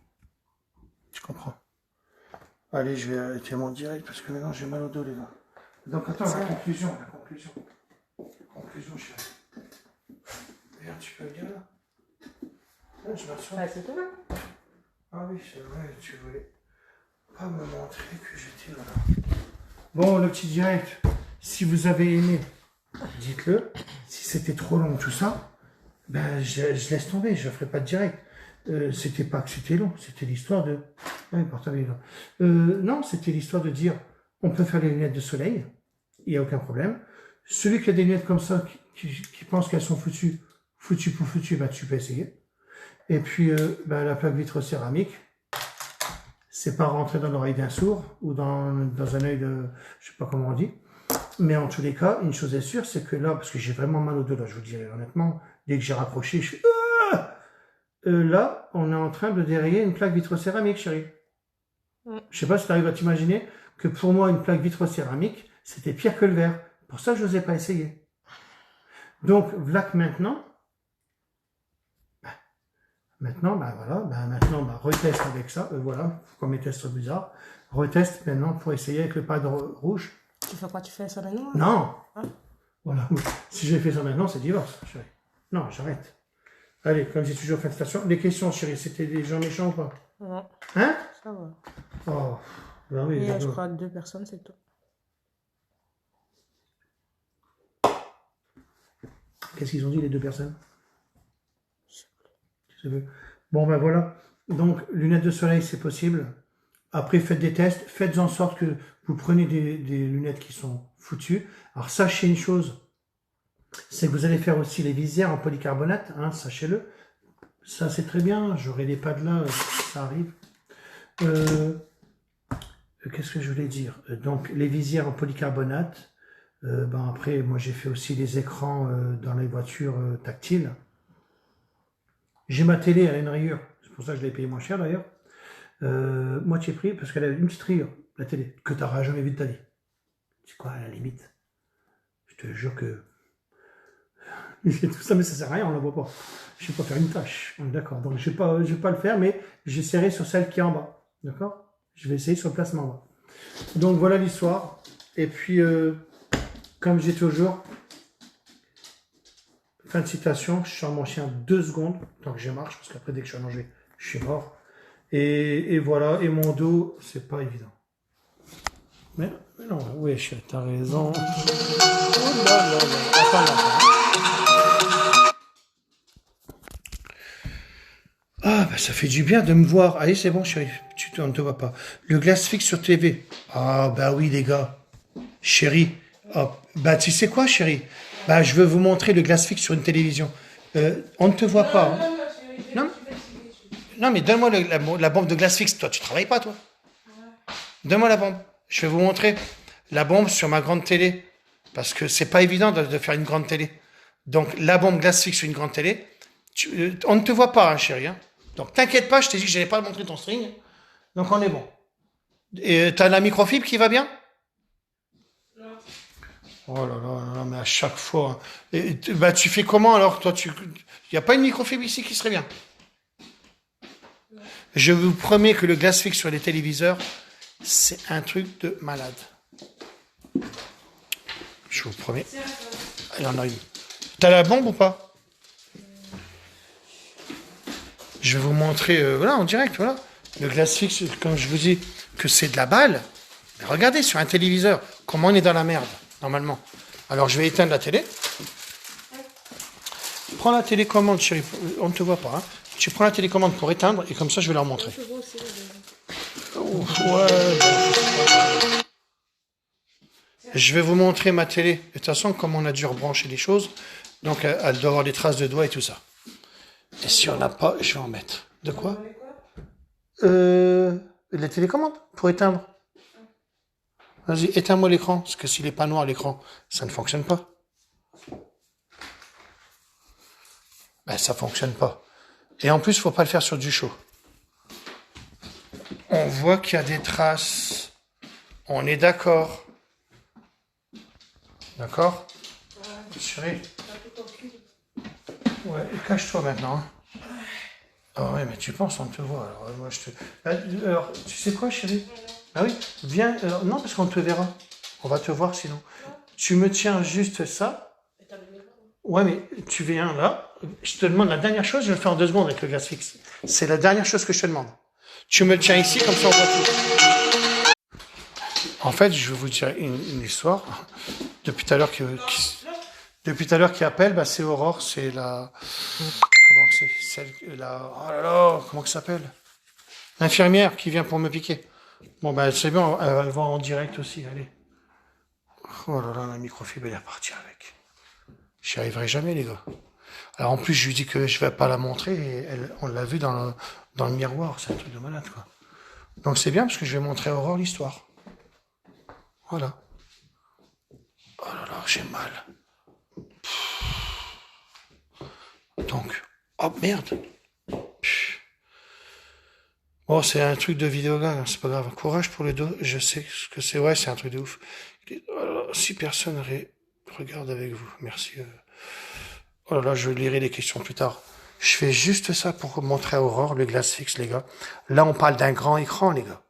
Tu comprends? Allez, je vais arrêter mon direct, parce que maintenant j'ai mal au dos, les gars. Donc, attends, la conclusion, chérie. Regarde, tu peux venir là? Là, je m'assois. Ah, c'est tout là? Ah oui, c'est vrai, tu voulais pas me montrer que j'étais là. Bon, le petit direct, si vous avez aimé, dites-le. Si c'était trop long, tout ça, ben je laisse tomber, je ne ferai pas de direct. C'était pas que c'était long, c'était l'histoire de... Ouais, portable est là. Non, c'était l'histoire de dire, on peut faire les lunettes de soleil, il n'y a aucun problème. Celui qui a des lunettes comme ça, qui pense qu'elles sont foutues pour foutues, ben tu peux essayer. Et puis, ben, la plaque vitrocéramique, c'est pas rentrer dans l'oreille d'un sourd ou dans un œil de, je sais pas comment on dit. Mais en tous les cas, une chose est sûre, c'est que là, parce que j'ai vraiment mal au dos, là, je vous dirais honnêtement, dès que j'ai raccroché, je fais là, on est en train de dérayer une plaque vitrocéramique, chérie. Je sais pas si tu arrives à t'imaginer que pour moi, une plaque vitrocéramique, c'était pire que le verre. Pour ça, je n'osais pas essayer. Donc, voilà que maintenant, reteste avec ça, voilà, comme les tests sont bizarres. Reteste maintenant pour essayer avec le pad rouge. Tu fais quoi? Tu fais ça maintenant? Non. Ah. Voilà. Si j'ai fait ça maintenant, c'est divorce, chérie. Non, j'arrête. Allez, comme j'ai toujours fait station. Les questions, chérie, c'était des gens méchants ou pas? Ouais. Hein? Ça va. Oh, ben oui. Et je crois 2 personnes, c'est tout. Qu'est-ce qu'ils ont dit, les 2 personnes? Je sais plus. Bon, ben voilà. Donc, lunettes de soleil, c'est possible. Après, faites des tests. Faites en sorte que vous preniez des lunettes qui sont foutues. Alors, sachez une chose. c'est que vous allez faire aussi les visières en polycarbonate, hein, sachez-le. Ça, c'est très bien. J'aurai les pads là, ça arrive. Qu'est-ce que je voulais dire? Donc, les visières en polycarbonate. Ben après, moi, j'ai fait aussi les écrans dans les voitures tactiles. J'ai ma télé, elle a une rayure. C'est pour ça que je l'ai payé moins cher, d'ailleurs. Moitié prix, parce qu'elle a une petite rayure, la télé, que tu n'auras jamais vu de ta vie. C'est quoi, à la limite? Je te jure que... tout ça, mais ça sert à rien, on ne la voit pas. Je ne vais pas faire une tâche, on est d'accord. Donc, je ne vais pas le faire, mais j'essaierai sur celle qui est en bas. D'accord? Je vais essayer sur le placement en bas. Donc, voilà l'histoire. Et puis, comme j'ai toujours... Fin de citation, je sors mon chien 2 secondes, tant que je marche, parce qu'après, dès que je suis allongé, je suis mort. Et voilà, et mon dos, c'est pas évident. Mais non, oui, t'as raison. Oh là là là. Attends. Ah, bah ça fait du bien de me voir. Allez, c'est bon, chérie, on ne te voit pas. Le glace fixe sur TV. Ah, bah oui, les gars. Chérie, oh, bah tu sais quoi, chérie? Bah, je veux vous montrer le glace fixe sur une télévision. On ne te voit pas. Hein. Non, mais donne-moi la bombe de glace fixe. Toi, tu travailles pas, toi? Donne-moi la bombe. Je vais vous montrer la bombe sur ma grande télé. Parce que c'est pas évident de faire une grande télé. Donc, la bombe glace fixe sur une grande télé, on ne te voit pas, hein, chérie. Hein. Donc, t'inquiète pas, je t'ai dit que je n'allais pas montrer ton string. Donc, on est bon. Et t'as la microfibre qui va bien? Oh là là, mais à chaque fois. Et, bah, tu fais comment alors? Toi, il n'y a pas une microfibre ici qui serait bien? Je vous promets que le glace fixe sur les téléviseurs, c'est un truc de malade. Je vous promets. Il y en a une. T'as la bombe ou pas? Je vais vous montrer, voilà, en direct, voilà. Le glace fixe, quand je vous dis que c'est de la balle, regardez sur un téléviseur, comment on est dans la merde, normalement. Alors, je vais éteindre la télé. Prends la télécommande, chérie, on ne te voit pas, hein. Tu prends la télécommande pour éteindre, et comme ça, je vais leur montrer. Ouais. Je vais vous montrer ma télé. De toute façon, comme on a dû rebrancher les choses, donc elle doit avoir des traces de doigts et tout ça. Et si on n'a pas, je vais en mettre. De quoi? Les télécommandes, pour éteindre. Vas-y, éteins-moi l'écran, parce que s'il n'est pas noir l'écran, ça ne fonctionne pas. Ben, ça ne fonctionne pas. Et en plus, il ne faut pas le faire sur du chaud. On voit qu'il y a des traces. On est d'accord. D'accord? Chérie. Ouais, cache-toi maintenant. Hein. Ah ouais, mais tu penses, on te voit. Alors, moi, alors, tu sais quoi, chérie? Ah oui, viens. Non, parce qu'on te verra. On va te voir sinon. Tu me tiens juste ça. Ouais, mais tu viens là. Je te demande la dernière chose, je vais le faire en 2 secondes avec le glace fixe. C'est la dernière chose que je te demande. Tu me le tiens ici, comme ça on voit tout. En fait, je vais vous dire une histoire. Depuis tout à l'heure qui appelle, bah, c'est Aurore, c'est la... Comment c'est? Celle, la... Oh là là, comment ça s'appelle? L'infirmière qui vient pour me piquer. Bon, bah, c'est bien, elle va en direct aussi, allez. Oh là là, la microfibre, elle est repartie avec. J'y arriverai jamais, les gars. Alors, en plus, je lui dis que je vais pas la montrer, et on l'a vu dans le miroir, c'est un truc de malade, quoi. Donc, c'est bien, parce que je vais montrer à Aurore l'histoire. Voilà. Oh là là, j'ai mal. Donc, oh merde. Bon, c'est un truc de vidéogame, c'est pas grave. Courage pour le dos, je sais ce que c'est. Ouais, c'est un truc de ouf. Oh là là, 6 personnes regardent avec vous, merci. Oh là là, je lirai les questions plus tard. Je fais juste ça pour montrer à Aurore le glace fixe, les gars. Là, on parle d'un grand écran, les gars.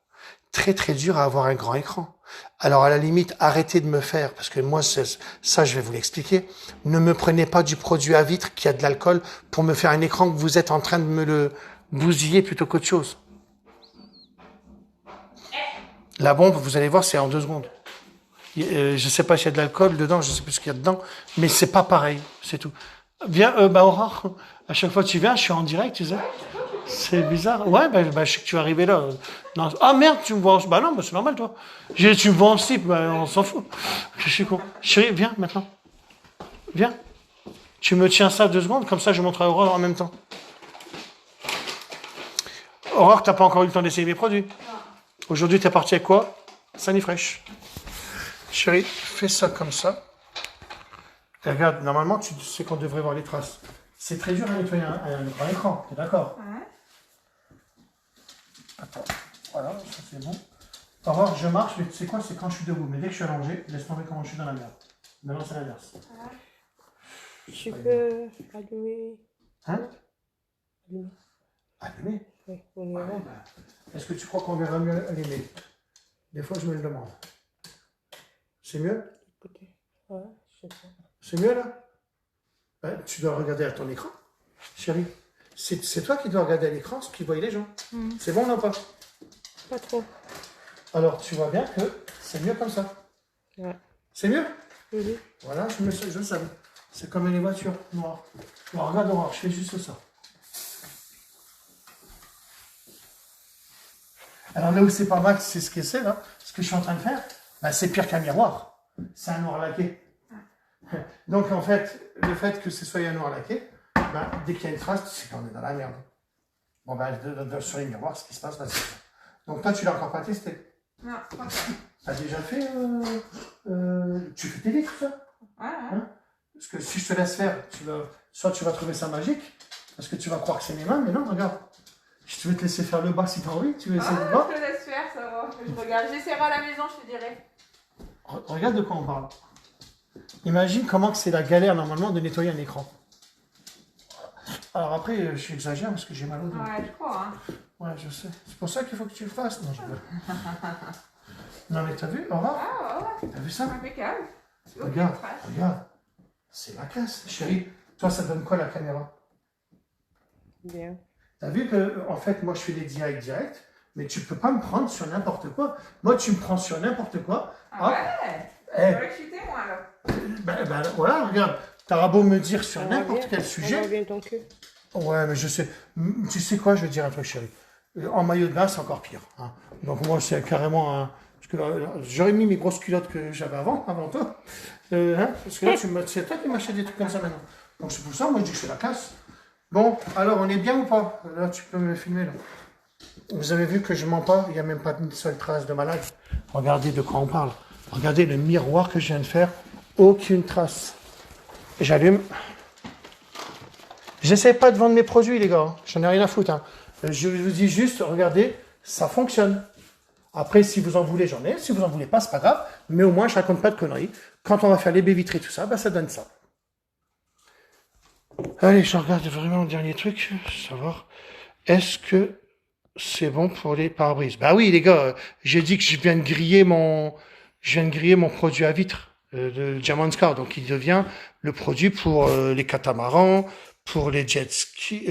Très très dur à avoir un grand écran. Alors à la limite, arrêtez de me faire, parce que moi, ça je vais vous l'expliquer, ne me prenez pas du produit à vitre qui a de l'alcool pour me faire un écran que vous êtes en train de me le bousiller plutôt qu'autre chose. La bombe, vous allez voir, c'est en 2 secondes. Je sais pas s'il y a de l'alcool dedans, je sais plus ce qu'il y a dedans, mais c'est pas pareil, c'est tout. Viens, Aurore, à chaque fois que tu viens, je suis en direct, tu sais. C'est bizarre. Ouais, je sais que tu es arrivé là. Non. Ah merde, tu me vois en... Bah non, c'est normal, toi. Tu me vois en slip, on s'en fout. Je suis con. Chérie, viens maintenant. Viens. Tu me tiens ça 2 secondes, comme ça je montre à Aurore en même temps. Aurore, t'as pas encore eu le temps d'essayer mes produits. Aujourd'hui, t'es parti avec quoi? Sunny Fresh. Chérie, fais ça comme ça. Et regarde, normalement, tu sais qu'on devrait voir les traces. C'est très dur à nettoyer un grand écran, t'es d'accord? Attends, voilà, ça c'est bon. Aurore, je marche, mais tu sais quoi, c'est quand je suis debout. Mais dès que je suis allongé, laisse tomber comment je suis dans la merde. Maintenant, c'est l'inverse. Tu peux allumer. Hein? Allumer. Allumer? Oui, on verra. Est-ce que tu crois qu'on verra mieux allumer? Des fois, je me le demande. C'est mieux? Écoutez. Ouais, je sais pas. C'est mieux là? Tu dois regarder à ton écran, chérie. C'est toi qui dois regarder à l'écran ce qu'ils voient les gens. C'est bon ou pas? Pas trop. Alors, tu vois bien que c'est mieux comme ça. Ouais. C'est mieux? Oui. Voilà, je le savais. C'est comme les voitures noires. Bon, regarde Aurore, je fais juste ça. Alors là où c'est pas mal, c'est ce que c'est là. Ce que je suis en train de faire, c'est pire qu'un miroir. C'est un noir laqué. Donc en fait, le fait que ce soit un noir laqué, dès qu'il y a une trace, tu sais qu'on est dans la merde. Bon sur les miroirs, ce qui se passe, c'est ça. Donc toi, tu l'as encore pas testé? Non, pas encore. T'as déjà fait... tu fais tes livres, tout ça? Hein? Parce que si je te laisse faire, soit tu vas trouver ça magique, parce que tu vas croire que c'est mes mains, mais non, regarde. Je vais te laisser faire le bas si tu as envie. Tu veux essayer le bas? Je te laisse faire, ça va. Je regarde. J'essaierai à la maison, je te dirai. Regarde de quoi on parle. Imagine comment c'est la galère normalement de nettoyer un écran. Alors après, je exagère parce que j'ai mal au dos. Ouais, je crois. Hein. Ouais, je sais. C'est pour ça qu'il faut que tu le fasses. Non, je veux. Non, mais t'as vu, Aurore? Ouais. T'as vu ça? Impeccable. Regarde. C'est la classe, chérie. Toi, ça donne quoi la caméra? Bien. T'as vu que, en fait, moi, je fais des directs, mais tu peux pas me prendre sur n'importe quoi. Moi, tu me prends sur n'importe quoi. Ouais. Eh, Je vais chuter, moi, alors. voilà, regarde. T'auras beau me dire sur On n'importe revient. quel On sujet. revient ton cul. Ouais, mais je sais. Tu sais quoi, je vais te dire un truc, chérie. En maillot de bain, c'est encore pire. Hein. Donc moi, c'est carrément un... Parce que j'aurais mis mes grosses culottes que j'avais avant toi. Parce que là, c'est toi qui m'achètes des trucs comme ça maintenant. Donc c'est pour ça, moi, je dis que c'est la classe. Bon, alors, on est bien ou pas? Là, tu peux me filmer, là. Vous avez vu que je mens pas, il n'y a même pas une seule trace de malade. Regardez de quoi on parle. Regardez le miroir que je viens de faire. Aucune trace. J'allume. J'essaie pas de vendre mes produits, les gars. J'en ai rien à foutre. Hein. Je vous dis juste, regardez, ça fonctionne. Après, si vous en voulez, j'en ai. Si vous en voulez pas, c'est pas grave. Mais au moins, je raconte pas de conneries. Quand on va faire les baies vitrées, tout ça, ça donne ça. Allez, je regarde vraiment le dernier truc. Savoir, est-ce que c'est bon pour les pare-brises? Bah oui, les gars, j'ai dit que je viens de griller mon produit à vitre de Diamond Scar. Donc, il devient le produit pour les catamarans, pour les jet skis,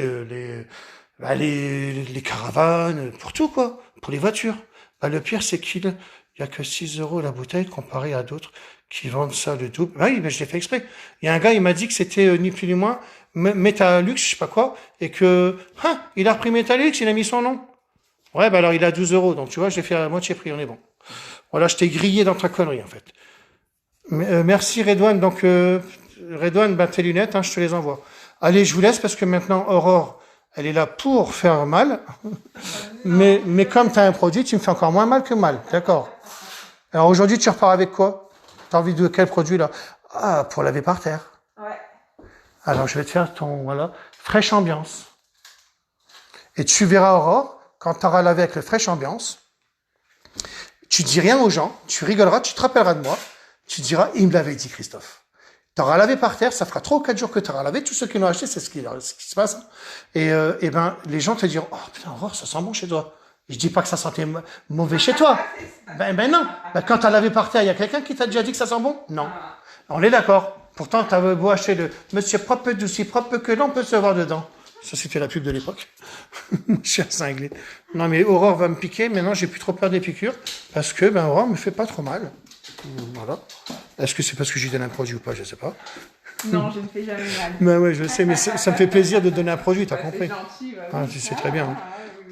les caravanes, pour tout, quoi. Pour les voitures. Le pire, c'est qu'il y a que 6 € la bouteille comparé à d'autres qui vendent ça le double. Oui, mais je l'ai fait exprès. Il y a un gars, il m'a dit que c'était ni plus ni moins Metalux, je sais pas quoi, et que, il a repris Metalux, il a mis son nom. Ouais, alors il a 12 €, donc tu vois, j'ai fait à moitié prix, on est bon. Voilà, je t'ai grillé dans ta connerie, en fait. Merci Redouane, donc, Redouane, tes lunettes, je te les envoie. Allez, je vous laisse parce que maintenant, Aurore, elle est là pour faire mal. mais comme tu as un produit, tu me fais encore moins mal que mal. D'accord. Alors aujourd'hui, tu repars avec quoi? Tu as envie de quel produit là? Ah, pour laver par terre. Ouais. Alors je vais te faire fraîche ambiance. Et tu verras Aurore, quand tu auras lavé avec le fraîche ambiance, tu dis rien aux gens, tu rigoleras, tu te rappelleras de moi, tu diras, il me l'avait dit Christophe. Tu auras lavé par terre, ça fera 3 ou 4 jours que tu auras lavé. Tous ceux qui l'ont acheté, c'est ce qui se passe. Et les gens te diront, oh putain, Aurore, ça sent bon chez toi. Je dis pas que ça sentait mauvais chez toi. Ben non. Quand tu as lavé par terre, il y a quelqu'un qui t'a déjà dit que ça sent bon? Non. On est d'accord. Pourtant, tu avais beau acheter le monsieur propre d'aussi propre que l'on peut se voir dedans. Ça, c'était la pub de l'époque. Je suis un cinglé. Non, mais Aurore va me piquer. Maintenant, j'ai plus trop peur des piqûres. Parce que, Aurore me fait pas trop mal. Voilà. Est-ce que c'est parce que je lui donne un produit ou pas? Je sais pas. Non, je ne fais jamais mal. Mais ouais, je sais, mais ça me fait plaisir de donner un produit, t'as compris? C'est gentil. Tu sais très bien.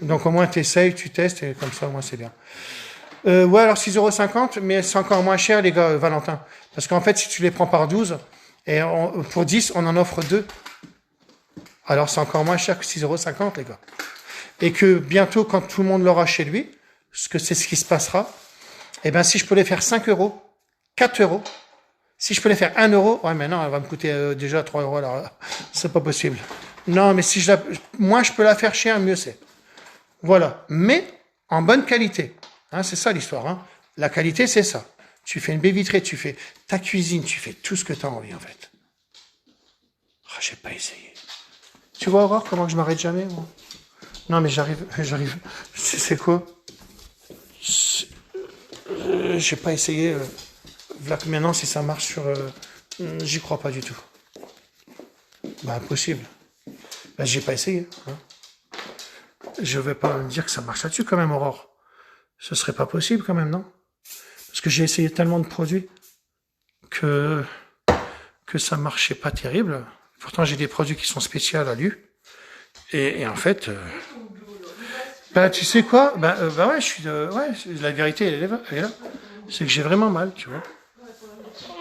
Donc au moins, tu essayes, tu testes, et comme ça, au moins, c'est bien. Ouais, alors 6,50 €, mais c'est encore moins cher, les gars, Valentin. Parce qu'en fait, si tu les prends par 12, Et pour 10, on en offre 2. Alors c'est encore moins cher que 6,50 €, les gars. Et que bientôt, quand tout le monde l'aura chez lui, parce que c'est ce qui se passera, eh ben si je peux les faire 5 €, 4 €, si je peux les faire 1 €, ouais, mais non, elle va me coûter déjà 3 €, alors là, c'est pas possible. Non, mais si moi je peux la faire chez un, mieux c'est. Voilà. Mais en bonne qualité. Hein, c'est ça l'histoire. Hein. La qualité, c'est ça. Tu fais une baie vitrée, tu fais ta cuisine, tu fais tout ce que tu as envie, en fait. Oh, j'ai pas essayé. Tu vois, Aurore, comment je m'arrête jamais, moi? Non, mais j'arrive. C'est quoi? J'ai pas essayé. Voilà que maintenant, si ça marche sur... j'y crois pas du tout. Bah, impossible. Bah, j'ai pas essayé. Hein. Je vais pas me dire que ça marche là-dessus, quand même, Aurore. Ce serait pas possible, quand même, non? Parce que j'ai essayé tellement de produits que ça marchait pas terrible. Pourtant, j'ai des produits qui sont spéciaux à lui. Et en fait... bah, tu sais quoi? Bah ouais, ouais, la vérité, elle est là. C'est que j'ai vraiment mal, tu vois.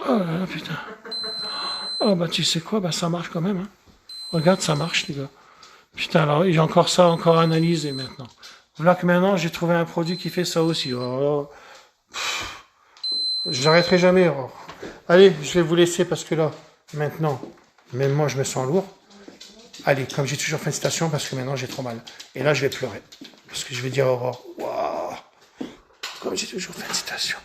Oh là là, putain. Oh, bah, tu sais quoi? Bah, ça marche quand même, hein. Regarde, ça marche, les gars. Putain, alors, il y a encore ça, encore analysé maintenant. Voilà que maintenant, j'ai trouvé un produit qui fait ça aussi. Oh, j'arrêterai jamais. Oh. Allez, je vais vous laisser parce que là, maintenant, même moi, je me sens lourd. Allez, comme j'ai toujours fait une citation, parce que maintenant, j'ai trop mal. Et là, je vais pleurer. Parce que je vais dire à Aurore, waouh, comme j'ai toujours fait une citation.